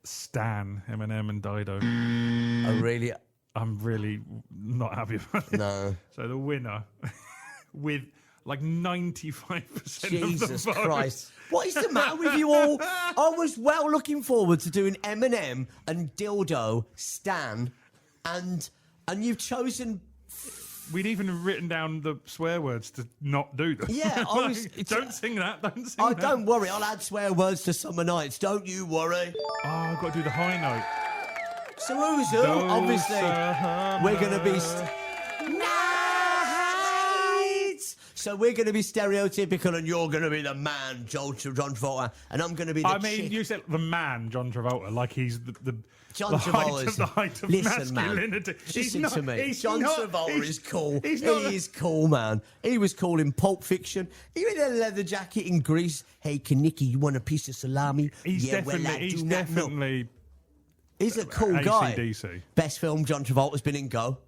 Stan, Eminem and Dido. I'm really not happy about it. No. So the winner, with like 95% of the Jesus vote. Christ. What is the matter with you all? I was well looking forward to doing Eminem and Dildo, Stan, and you've chosen... We'd even written down the swear words to not do them. Yeah, I was... Don't sing that, don't sing Oh, that. don't worry, I'll add swear words to Summer Nights, don't you worry. Oh, I've got to do the high note. So who's who? Obviously, we're going to be... Nights! So we're going to be stereotypical and you're going to be the man, John Travolta, and I'm going to be the chick. You said the man, John Travolta, like he's the John the Travolta's... height of Listen, masculinity. man, listen to me. He's John not- Travolta he's- is cool. He's He not, is cool, man. He was cool in Pulp Fiction. He had a leather jacket in Greece. Hey, Kaniki, you want a piece of salami? He's yeah, well, I definitely, do not know. He's a cool guy. AC/DC. Best film John Travolta's been in. Go.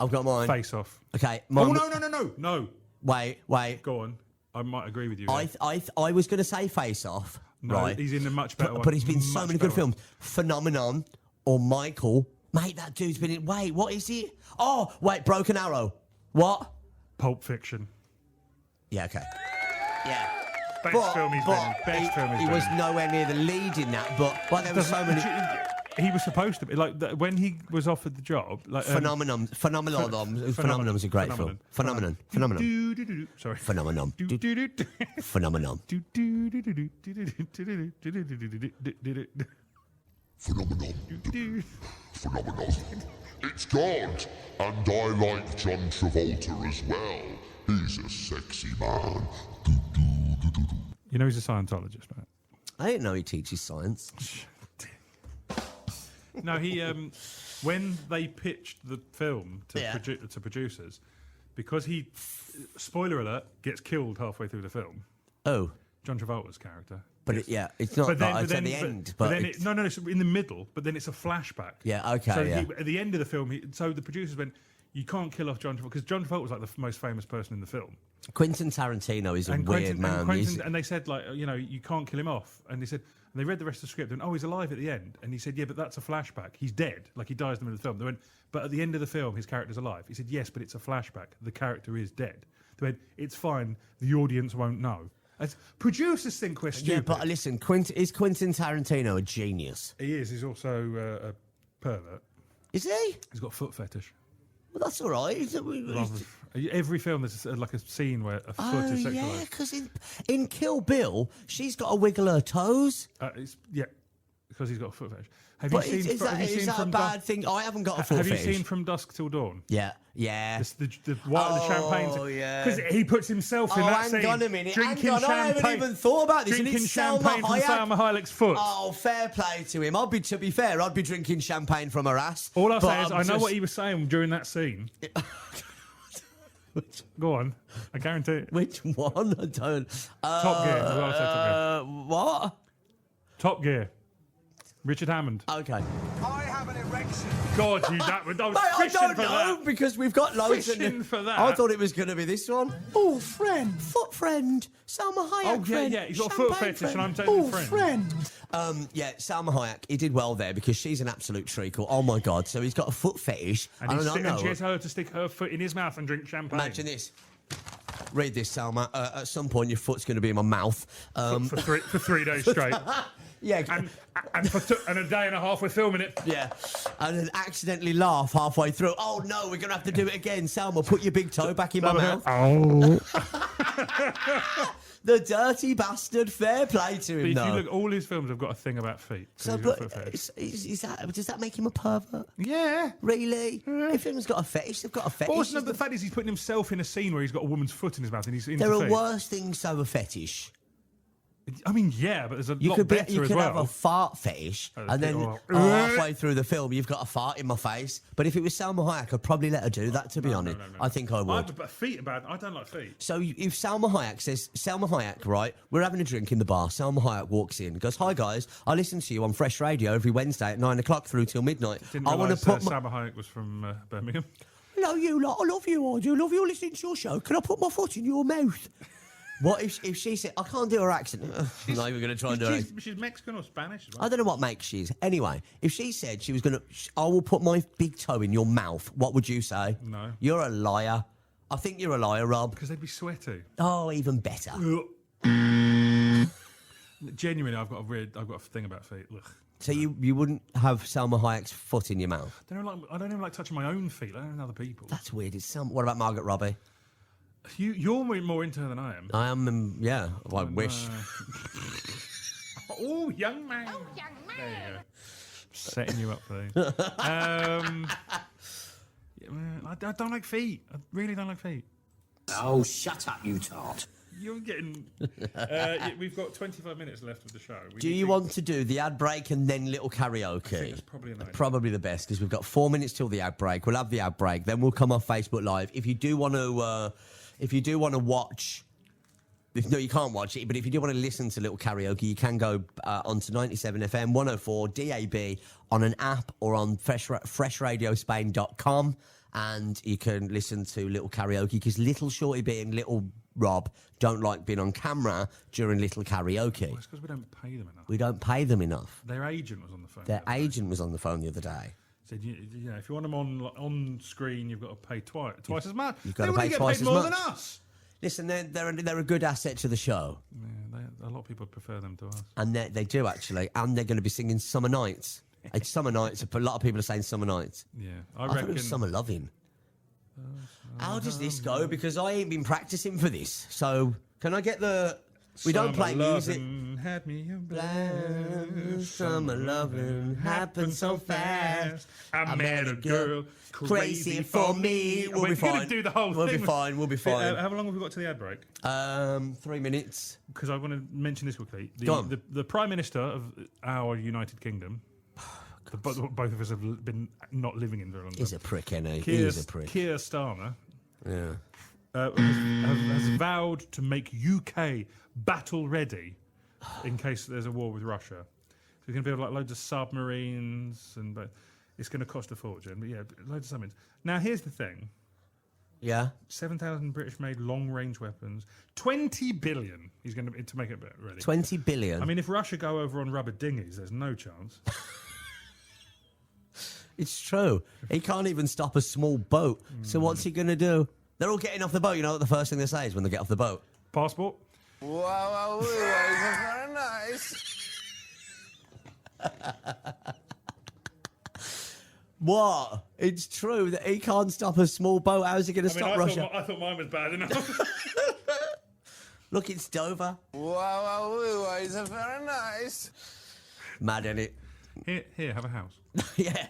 I've got mine. Face Off. Okay. Oh, mine- no. Wait. Go on. I might agree with you. I was going to say Face Off. No, right. he's in a much better one. But he's been in so Much many good better one. films. Phenomenon or Michael. Mate, that dude's been in... Wait, what is he? Oh, wait, Broken Arrow. What? Pulp Fiction. Yeah, okay. Yeah. Best film he's been in. Best film he's he been was in. nowhere near the lead in that, but there were so many... He was supposed to be like when he was offered the job. Like Phenomenon's a great film. Phenomenon. Sorry. Phenomenon. Phenomenon. Phenomenon. It's God, and I like John Travolta as well. He's a sexy man. You know he's a Scientologist, mate. I didn't know he teaches science. No, he when they pitched the film to Yeah. to producers, because he, spoiler alert, gets killed halfway through the film. Oh. John Travolta's character. But it's not at the end. But then no, it's in the middle. But then it's a flashback. Yeah, okay, So yeah. at the end of the film, so the producers went, "You can't kill off John Travolta," because John Travolta was like the most famous person in the film. Quentin Tarantino is a weird man. And they said, like, you can't kill him off. And they said, and they read the rest of the script and, oh, he's alive at the end. And he said, yeah, but that's a flashback. He's dead. Like, he dies in the middle of the film. They went, but at the end of the film, his character's alive. He said, yes, but it's a flashback. The character is dead. They went, it's fine. The audience won't know. As producers think we're stupid. Yeah, but listen, is Quentin Tarantino a genius? He is. He's also a pervert. Is he? He's got a foot fetish. Well, that's all right. Every film there's like a scene where a foot is sexualized. Yeah, because in Kill Bill, she's got to wiggle her toes. Because he's got a foot fetish. Have But you seen? is that a bad thing? I haven't got a foot Have fetish. you seen From Dusk Till Dawn? Yeah. The champagne. Oh, yeah. Because he puts himself in that scene. Hang on a minute. Drinking Hang on, I haven't champagne. even thought about this. Drinking and it's Salma champagne from Hayek. Salma Hayek's foot. Oh, fair play to him. To be fair, I'd be drinking champagne from her ass. All I'll but say is, I'm I know just- what he was saying during that scene. Go on. I guarantee it. Which one? I don't. Top Gear. Well, I'll say Top Gear. What? Top Gear. Richard Hammond. Okay. I have an erection. God, I was Mate, I fishing don't for know that. because we've got loads Fishing of for that. I thought it was going to be this one. Oh, friend, foot friend, Salma Hayek. Oh, yeah, friend, yeah. He's got a foot champagne fetish, and I'm friend. taking friend. Yeah, Salma Hayek. He did well there because she's an absolute treacle. Oh my god! So he's got a foot fetish. And, I and don't know. she gets her to stick her foot in his mouth and drink champagne. Imagine this. Read this, Salma. At some point, your foot's going to be in my mouth. For 3 days straight. Yeah, and a day and a half we're filming it. yeah, and then accidentally laugh halfway through. Oh no, we're going to have to do it again. Salma, put your big toe back in my mouth. Oh. The dirty bastard. Fair play to him. If though. you look, all his films have got a thing about feet. So, He's got but a foot fetish. does that make him a pervert? Yeah. Really? If anyone's got a fetish, they've got a fetish. But also, the fact is, he's putting himself in a scene where he's got a woman's foot in his mouth and he's into There are feet. worse things to have a fetish. I mean, yeah, but there's a You lot could better you as could well. have a fart fetish, and then oh. halfway through the film, you've got a fart in my face. But if it was Salma Hayek, I'd probably let her do that. To be honest, no. I think I would. But feet are bad. I don't like feet. So if Salma Hayek says, Salma Hayek, right, we're having a drink in the bar. Salma Hayek walks in, goes, "Hi guys, I listen to you on Fresh Radio every Wednesday at 9 o'clock through till midnight. Didn't I want realise to put my." Salma Hayek was from Birmingham. Hello, you lot. I love you. I do love you listening to your show. Can I put my foot in your mouth? What if she said, I can't do her accent? I'm not even going to try and do her accent. She's Mexican or Spanish as I well. don't know what make she is. Anyway, if she said she was going to, I will put my big toe in your mouth, what would you say? No. You're a liar. I think you're a liar, Rob. Because they'd be sweaty. Oh, even better. Genuinely, I've got a thing about feet. Ugh. So you wouldn't have Salma Hayek's foot in your mouth? I don't even like touching my own feet. I don't know other people. That's weird. What about Margaret Robbie? You're more into her than I am. I am, yeah. Well, I wish. Oh, young man. Oh, young man. There you go. Setting you up there. I don't like feet. I really don't like feet. Oh, shut up, you tart. You're getting... we've got 25 minutes left of the show. Do you want to do the ad break and then little karaoke? I think that's probably an idea. Probably the best, because we've got 4 minutes till the ad break. We'll have the ad break, then we'll come off Facebook Live. If you do want to watch... No, you can't watch it, but if you do want to listen to little karaoke, you can go onto 97 FM 104 DAB on an app or on FreshRadioSpain.com, and you can listen to little karaoke, because Little Shorty B and Little Rob don't like being on camera during little karaoke. Well, it's because we don't pay them enough. We don't pay them enough. Their agent was on the phone. Their agent was on the phone the other day. Said, if you want them on screen, you've got to pay twice as much. You've got they to pay get twice paid as more much. than us. Listen, they're a good asset to the show. Yeah, a lot of people prefer them to us. And they do, actually. And they're going to be singing Summer Nights. It's Summer Nights. A lot of people are saying Summer Nights. Yeah, I thought it was Summer Loving. How does this go? Because I ain't been practicing for this. So, can I get the... We don't play music. Had me a blast. Summer loving happened so fast. I met a girl crazy for me. We'll be fine. We're going to do the whole We'll thing. be fine. We'll be fine. How long have we got to the ad break? 3 minutes. Because I want to mention this quickly. Go on. The Prime Minister of our United Kingdom, both of us have been not living in very long time. He's a prick, isn't he? He's a prick. Keir Starmer Yeah. has vowed to make UK battle ready in case there's a war with Russia. So he's going to build like loads of submarines, but it's going to cost a fortune. But yeah, loads of submarines. Now here's the thing: Yeah. 7,000 British-made long-range weapons, 20 billion. He's going to make it ready. 20 billion. I mean, if Russia go over on rubber dinghies, there's no chance. It's true. He can't even stop a small boat. So what's he going to do? They're all getting off the boat. You know what the first thing they say is when they get off the boat? Passport. Wow, very nice. What? It's true that he can't stop a small boat. How is he going to stop Russia? I thought mine was bad enough. Look, it's Dover. Wow, very nice. Mad, innit? Here, have a house. Yeah.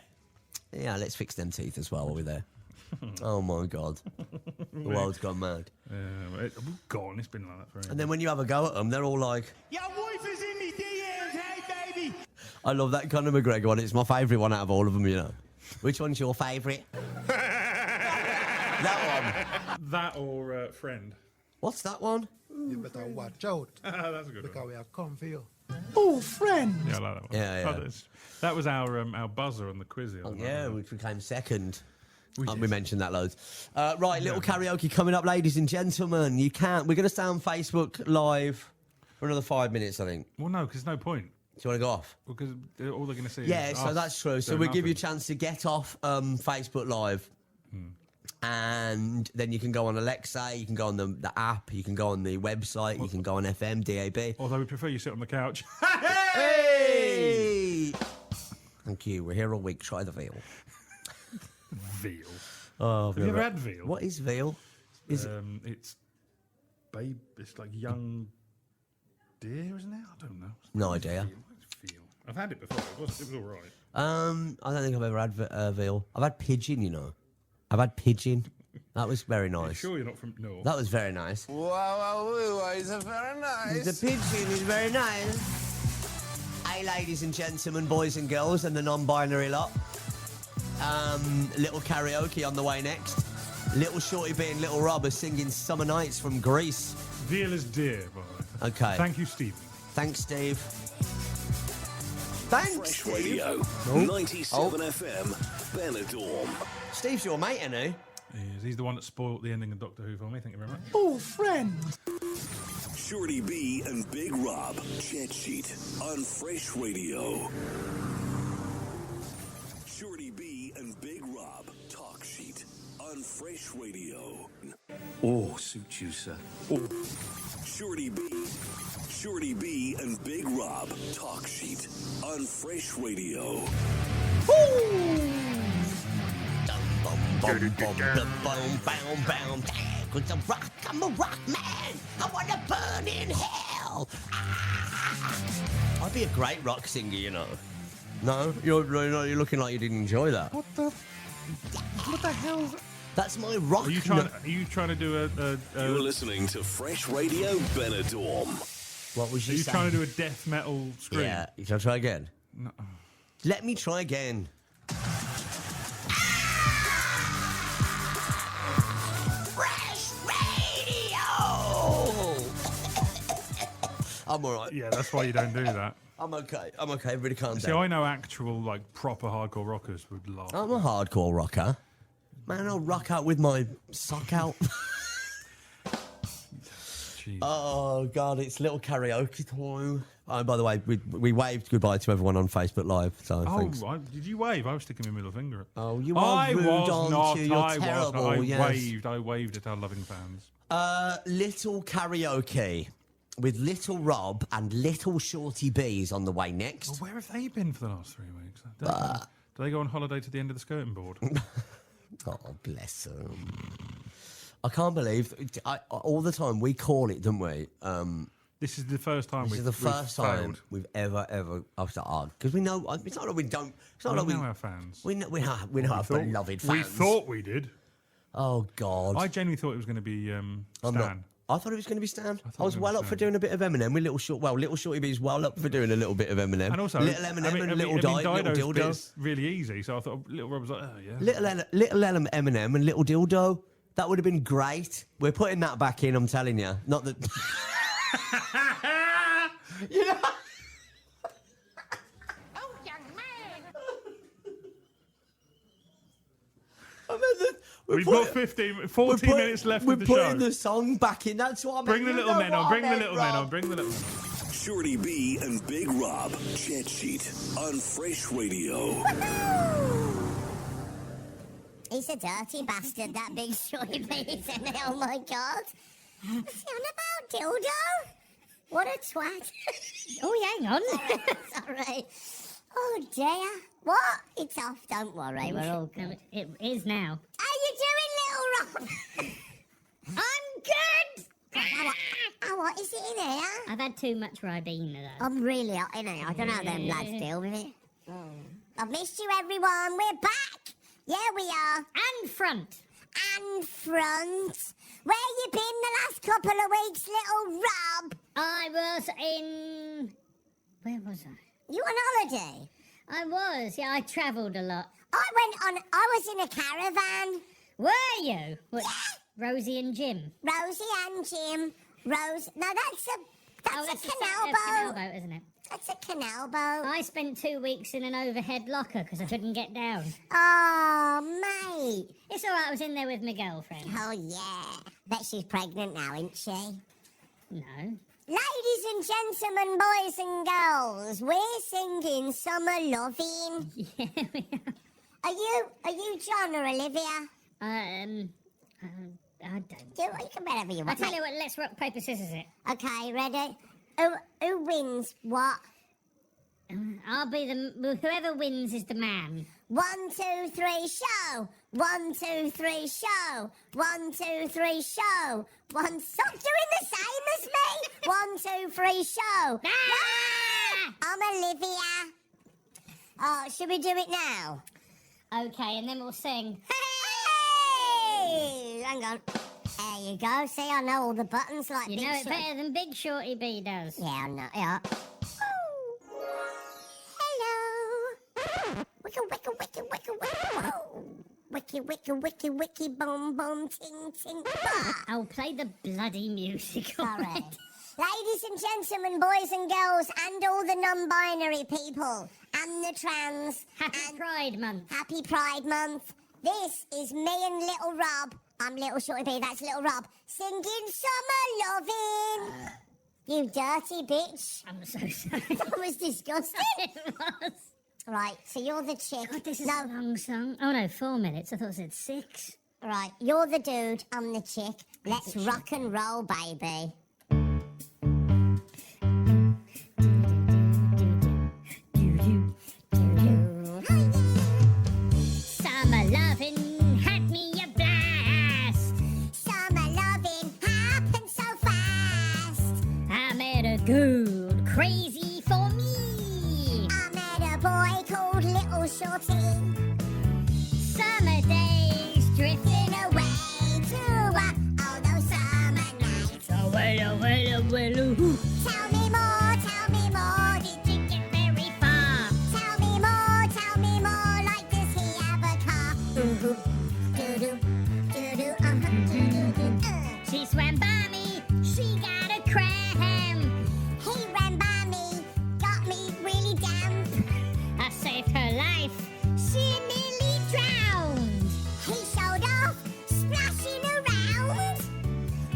Yeah, let's fix them teeth as well while we're there. Oh, my God. The world's gone mad. Gone. It's been like that forever. And then when you have a go at them, they're all like... Your wife is in me DMs, hey, baby. I love that Conor McGregor one. It's my favourite one out of all of them, you know. Which one's your favourite? That one. That or Friend. What's that one? You better watch out. That's a good Because one. we are come for you. Oh, friend. Yeah, I like that one. Yeah. Oh, that was our buzzer on the quiz. Yeah, which became second. We We mentioned that loads. Right, little karaoke coming up, ladies and gentlemen. We're going to stay on Facebook Live for another 5 minutes, I think. Well, no, because there's no point. Do you want to go off? Because all they're going to see Yeah, is so us that's true. So doing we'll give you a nothing. chance to get off Facebook Live. And then you can go on Alexa, you can go on the app, you can go on the website, you can go on FM, DAB. Although we prefer you sit on the couch. Hey! Thank you. We're here all week. Try the veal. Veal. Oh, Have you ever had veal? What is veal? Is It's like young deer, isn't it? I don't know. No idea. Veal. I've had it before. It was all right. I don't think I've ever had veal. I've had pigeon, you know. I've had pigeon. That was very nice. Sure, you're not from North. That was very nice. Wow, very nice. The pigeon is very nice. Hey, ladies and gentlemen, boys and girls, and the non-binary lot. Little karaoke on the way next. Little Shorty B and Little Rob are singing Summer Nights from Greece. Veal is deer, by the way. Okay. Thank you, Stephen. Thanks, Steve. Thanks, Fresh Steve. Radio, 97 FM, Benidorm. Steve's your mate, isn't he? He's the one that spoilt the ending of Doctor Who for me. Thank you very much. Oh, friend. Shorty B and Big Rob, Chat Sheet on Fresh Radio. Shorty B and Big Rob, Talk Sheet on Fresh Radio. Oh, suit you, sir. Shorty B and Big Rob. Talk Sheet on Fresh Radio. I'm a rock man. I want to burn in hell. I'd be a great rock singer, you know. No, you're looking like you didn't enjoy that. What the hell? That's my rock. Are you trying to do a You're listening to Fresh Radio Benidorm. What was Are you you saying? trying to do a death metal scream? Yeah. Shall I try again? No. Let me try again. Fresh Radio! I'm alright. Yeah, that's why you don't do that. I'm okay. Everybody calm See, down. I know actual, like, proper hardcore rockers would laugh. I'm a hardcore rocker. Man, I'll rock out with my sock out. Jeez. Oh, God, it's little karaoke time. Oh, by the way, we waved goodbye to everyone on Facebook Live, so thanks. Did you wave? I was sticking my middle finger up. Oh, you are rude, aren't you? You're terrible, I yes. waved at our loving fans. Little karaoke with Little Rob and Little Shorty B's on the way next. Well, where have they been for the last 3 weeks? Do they go on holiday to the end of the skirting board? Oh, bless them. I can't believe all the time we call it, don't we? This is the first time This is the first time failed. we've ever because we know it's not like we don't. It's not We like know our fans. We know our beloved fans. We thought we did. Oh God! I genuinely thought it was going to be I'm Stan. not- I thought it was going to be Stan. thought I was it was well gonna up be for Stan. doing a bit of Eminem with Little Shorty B's well up for doing a little bit of Eminem. And also, Little Eminem and Little Dido's Dildo. bit's really easy. So I thought Little Rob was like, oh yeah. Little Eminem and Little Dildo. That would have been great. We're putting that back in. I'm telling you. Not that. You know? Oh, young man. We've got 40 minutes left of the show. We're putting the song back in. That's what I mean. Bring the You little know men what on. I Bring the meant, little men Rob. on. Bring the little men. Shorty B and Big Rob. Chat Sheet on Fresh Radio. He's a dirty bastard, that big shorty piece. And oh my God. What's he on about, dildo? What a twat. Oh, hang on. Sorry. Oh, dear. What? It's off, don't worry. We're all good. It is now. How you doing, little Rob? I'm good! Oh, what is it in here? I've had too much Ribena, though. I'm really hot in here. I don't know how them lads deal with it. I've missed you, everyone. We're back. Yeah, we are. And front. And front. Where you been the last couple of weeks, little Rob? I was in... Where was I? You on holiday? I was, yeah, I travelled a lot. I was in a caravan. Were you? What, Rosie and Jim? Rosie and Jim. No, that's a canal canal boat. boat, isn't it? That's a canal boat. I spent 2 weeks in an overhead locker because I couldn't get down. Oh, mate. It's all right, I was in there with my girlfriend. Oh, yeah. Bet she's pregnant now, isn't she? No. Ladies and gentlemen, boys and girls, we're singing Summer Loving. Yeah, we are. Are you John or Olivia? I don't. You can whatever you I'll want. tell you what, let's rock, paper, scissors it. Okay, ready? Who wins what? I'll be whoever wins is the man. 1, 2, 3, show. 1, 2, 3, show. 1, 2, 3, show. Stop doing the same as me. 1, 2, 3, show. Ah! I'm Olivia. Oh, should we do it now? Okay, and then we'll sing. Hey! Hang on. There you go. See, I know all the buttons like You Big know it Shorty. better than Big Shorty B does. Yeah, I know. Yeah. Hello. Wicka, wicka, wicka, wicka, wicka, whoa. Wicka, wicka, wicka, wicka, boom, boom, ting, ting, bah. I'll play the bloody music. Sorry. already. Ladies and gentlemen, boys and girls, and all the non-binary people, and the trans, Happy and Pride Month. Happy Pride Month. This is me and Little Rob. I'm Little Shorty B, that's Little Rob, singing Summer Lovin'. You dirty bitch. I'm so sorry. That was disgusting. It was. Right, so you're the chick. God, this is no, a long song. Oh no, 4 minutes. I thought it said 6. Right, you're the dude, I'm the chick. Let's rock and roll, baby. Summer loving had me a blast. Summer loving happened so fast. I met a girl crazy for me. I met a boy called Little Shorty. Summer days drifting Away to all those summer nights. ooh. Tell me more, did you Get very far. tell me more, like does he have a car? Doo-doo, doo-doo, doo-doo, doo-doo. She swam by me, she got a cram. He ran by me, got me really damp. I saved her life, she nearly drowned. He showed off, splashing around.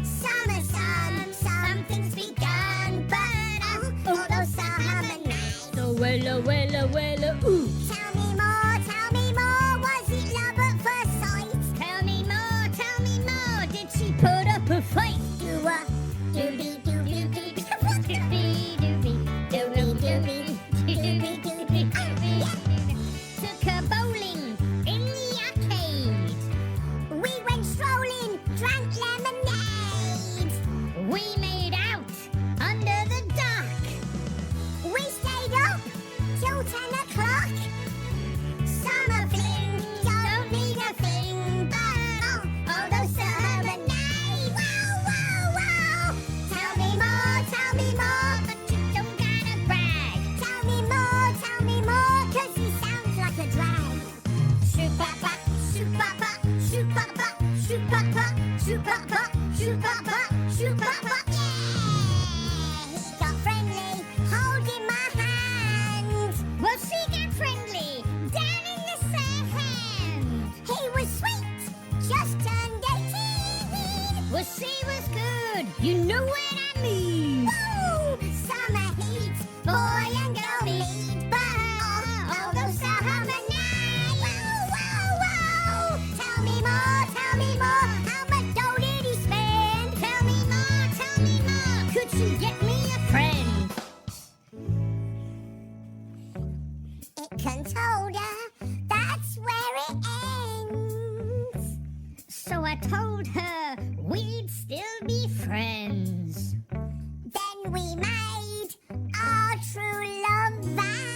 Summer sun, something's begun, but all those summer nights. So ooh. Tell me more, was it love at first sight? Tell me more, did she put up a fight? Doobie doobie doobie Took her bowling in the arcade. We went strolling, drank lemonade. We made out under the dock. We stayed up till 10 o'clock. Summer fling, don't need a thing, but all those summer nights. Wow, wow, wow. Tell me more, But you don't gotta brag. tell me more, 'cause he sounds like a drag. Shoot papa, shoot papa, shoot papa, shoot papa, shoot papa, shoot papa, shoot papa. Yeah, he got friendly, holding my hand. Well, she got friendly down in the sand. He was sweet, just turned 18. Well, she was good. You know what I mean. Woo! Summer heat, boy and girl meet, but all those summer nights. Wow, wow, wow. Tell me more, how much dough did he spend? Tell me more. Could you get me a friend? It consoled her, that's where it ends. So I told her we'd still be friends. Then we made our true love vow.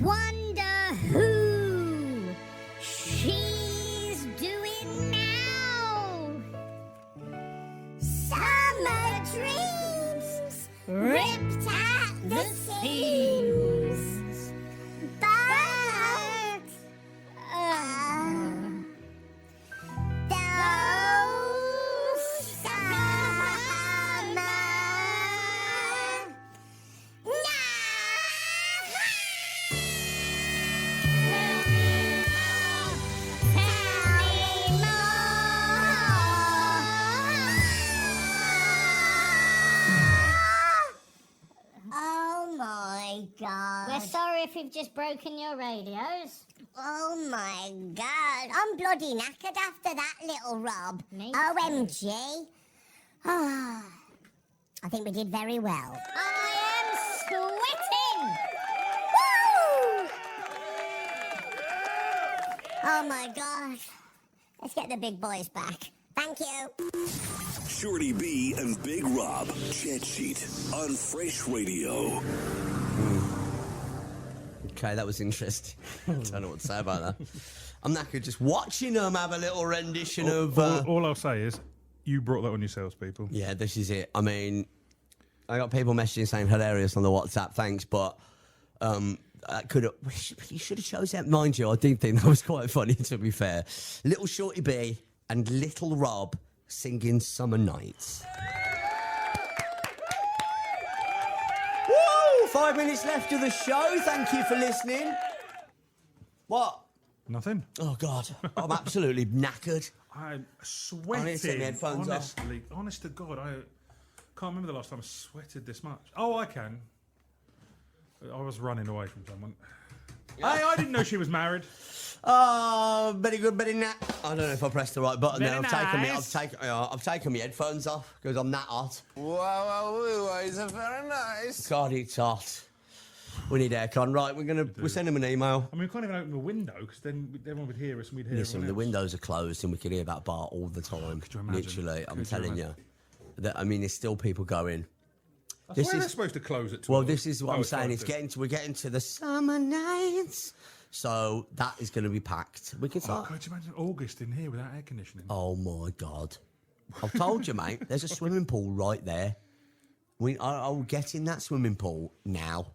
Wonder who she's doing now. Summer dreams Ripped at the seams. But those summer Oh my god. We're sorry if we've just broken your radios. Oh my god. I'm bloody knackered after that, little Rob. Me OMG. Ah, I think we did very well. I am sweating. Woo! Oh my god. Let's get the big boys back. Thank you. Shorty B and Big Rob, Chat Sheet on Fresh Radio. Okay, that was interesting. I don't know what to say about that. I'm knackered just watching them have a little rendition of... all I'll say is, you brought that on yourselves, people. Yeah, this is it. I mean, I got people messaging saying hilarious on the WhatsApp, thanks, but you should have chosen that. Mind you, I do think that was quite funny, to be fair. Little Shorty B and Little Rob singing Summer Nights. Woo! 5 minutes left of the show. Thank you for listening. What? Nothing. Oh, God. I'm absolutely knackered. I'm sweating. I need to take my headphones off. Honest to God, I can't remember the last time I sweated this much. Oh, I can. I was running away from someone. Hey, I didn't know she was married. Oh, very good, very nice. I don't know if I pressed the right button there. Very I've taken my headphones off because I'm that hot. Wow, is it very nice? God, it's hot. We need aircon. Right, we'll send him an email. I mean, we can't even open the window because then everyone would hear us and we'd hear Listen, the everyone else. windows are closed and we can hear that bar all the time. Could you imagine? Literally, I'm Could you telling you. imagine? I mean, there's still people going. That's why they're supposed to close at 12. Well, this is what I'm it's saying. closed. We're getting to the summer nights, so that is going to be packed. We can Oh, start. could you imagine August in here without air conditioning? Oh my God! I've told you, mate. There's a swimming pool right there. I'll get in that swimming pool now.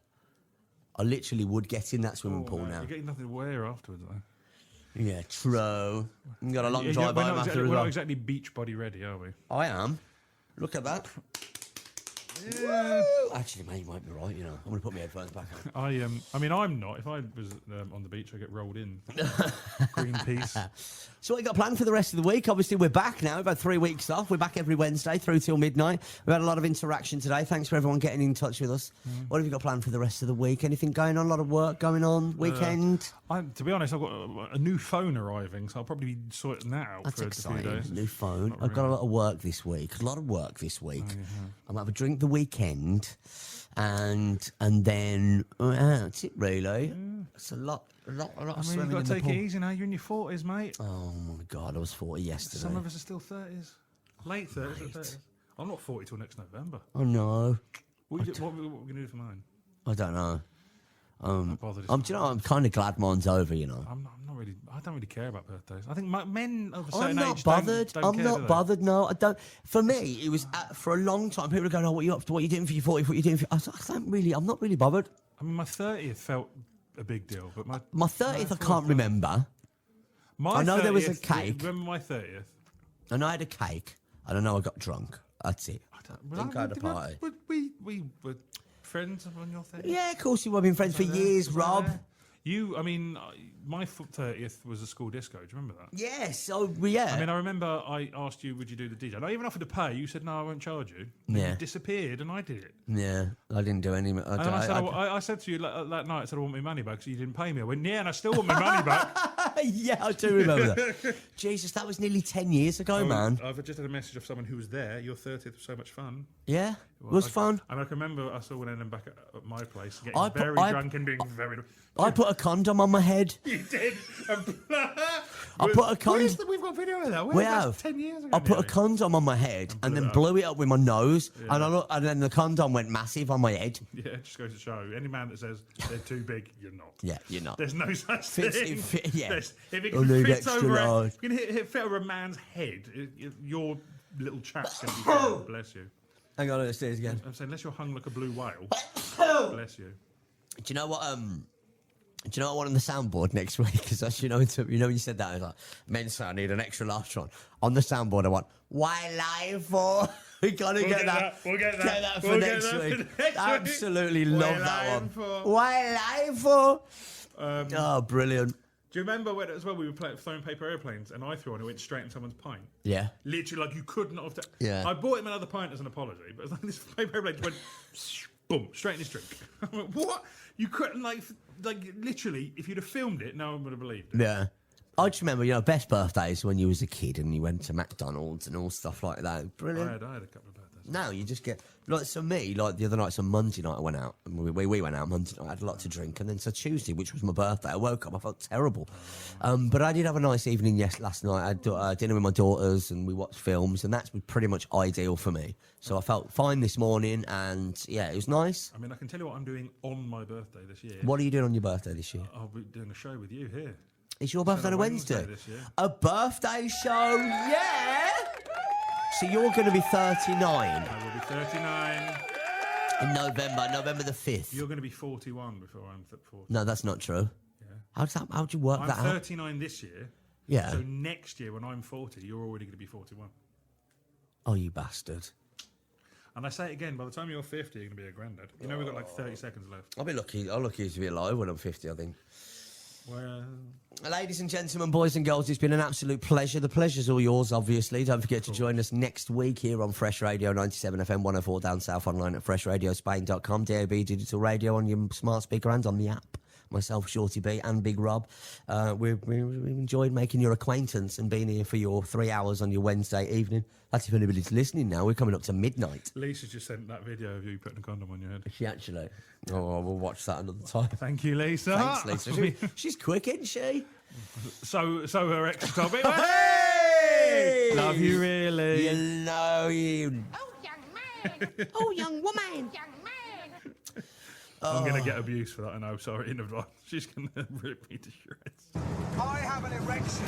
I literally would get in that swimming pool no, now. You're getting nothing to wear afterwards, though. Yeah, true. We've got a long Yeah, drive we're home not after exactly, as we're well. not exactly beach body ready, are we? I am. Look at that. Yeah. Actually, mate, you might be right. You know, I'm going to put my headphones back on. I mean, I'm not. If I was on the beach, I'd get rolled in. Greenpeace. So what you got planned for the rest of the week? Obviously, we're back now. We've had 3 weeks off. We're back every Wednesday through till midnight. We've had a lot of interaction today. Thanks for everyone getting in touch with us. What have you got planned for the rest of the week? Anything going on? A lot of work going on? Weekend? To be honest, I've got a new phone arriving, so I'll probably be sorting that out That's for a exciting. few days. New phone. Not I've got a really. lot of work this week. A lot of work this week. Oh, I'm gonna have a drink the weekend, and then that's it really. It's a lot of I mean, swimming you've got in to the take pool. it easy now. You're in your 40s, mate. Oh my God, I was 40 yesterday. Some of us are still 30s. Late 30s. Mate. 30s. I'm not 40 till next November. Oh no, What are we going to do for mine? I don't know. Not bothered, it's Do you know? I'm kind of glad mine's over. You know. I'm not really. I don't really care about birthdays. I think men of a I'm certain not age bothered. Don't I'm care, do not they? bothered. No, I don't. For me, it was for a long time. People were going, "Oh, what are you up to? What are you doing for your 40? What are you doing for?" I don't really. I'm not really bothered. I mean, my 30th felt a big deal, but my 30th, I can't remember. My I know there was a 30th cake. Remember my 30th? I know I had a cake, and I know I got drunk. That's it. Was think I had a party. We were friends on your 30th. Yeah, of course, we've been friends for years, Rob. My 30th was a school disco. Do you remember that? Yes. Oh, yeah. I mean, I remember I asked you, would you do the DJ? And I even offered to pay. You said, no, I won't charge you. And Yeah. you disappeared, and I did it. Yeah, I didn't do any. And I said to you that night, I said, I want my money back because you didn't pay me. I went, yeah, and I still want my money back. Yeah, I do remember that. Jesus, that was nearly 10 years ago, man. I've just had a message of someone who was there. Your 30th was so much fun. Yeah, it was fun. And I can remember I saw one of them back at my place, getting I put- very I- drunk and being very... I put a condom on my head. You did. I put a condom. We've got video of that. We That's have. 10 years ago. I put a nearly. condom on my head and then blew it up with my nose, and then the condom went massive on my head. Yeah, it just goes to show. Any man that says they're too big, you're not. Yeah, you're not. There's no such Fits- thing. it fit- yeah. If it I can need fit extra over, large. you can fit over a man's head. Your little chap's going to be fine. Bless you. Hang on, let's do this again. I'm saying, unless you're hung like a blue whale. Bless you. Do you know what? Do you know what I want on the soundboard next week? Because you know when you said that, I was like, "Men's I need an extra large one." On the soundboard, I want "Why live for?" We gotta get that. We'll get that. Get that for We'll next get that week. for next week. Absolutely Why love that live one. for? Why live for? Oh, brilliant. Do you remember when as well we were throwing paper airplanes and I threw one and it went straight in someone's pint? Yeah. Literally, like you could not have. Yeah. I bought him another pint as an apology, but it's like this paper airplane just went boom straight in his drink. I went, what? You couldn't like literally. If you'd have filmed it, no one would have believed it. Yeah. I just remember, best birthdays when you was a kid and you went to McDonald's and all stuff like that. Brilliant. I had a couple of birthdays. No, you just get so me the other night, so Monday night I went out and we went out Monday night. I had a lot to drink, and then so Tuesday, which was my birthday, I woke up, I felt terrible, but I did have a nice evening. Last night I had dinner with my daughters and we watched films, and that's pretty much ideal for me. So I felt fine this morning, and yeah, it was nice. I mean, I can tell you what I'm doing on my birthday this year. What are you doing on your birthday this year? I'll be doing a show with you here. It's your birthday on a Wednesday. this year. A birthday show, yeah. So you're going to be 39 I will be 39. in November the 5th. You're going to be 41 before I'm 40. No, that's not true. Yeah. How'd you work I'm that out? 39 this year. Yeah. So next year when I'm 40, you're already going to be 41. Oh, you bastard. And I say it again, by the time you're 50, you're going to be a granddad. You know we've got like 30 seconds left. I'll be lucky. I'll lucky to be alive when I'm 50, I think. Well, Ladies and gentlemen, boys and girls, it's been an absolute pleasure. The pleasure's all yours, obviously. Don't forget to join us next week here on Fresh Radio 97 FM 104 down south, online at freshradiospain.com, DAB digital radio on your smart speaker and on the app. myself, Shorty B, and Big Rob. We've enjoyed making your acquaintance and being here for your 3 hours on your Wednesday evening. That's if anybody's listening now. We're coming up to midnight. Lisa just sent that video of you putting a condom on your head. She actually? Oh, we'll watch that another time. Thank you, Lisa. Thanks, Lisa. She's quick, isn't she? So her extra topic. Hey! Love you, really. You know you. Oh, young man. Oh, young woman. Young man. I'm going to get abuse for that, I know. Sorry in advance. She's going to rip me to shreds. I have an erection.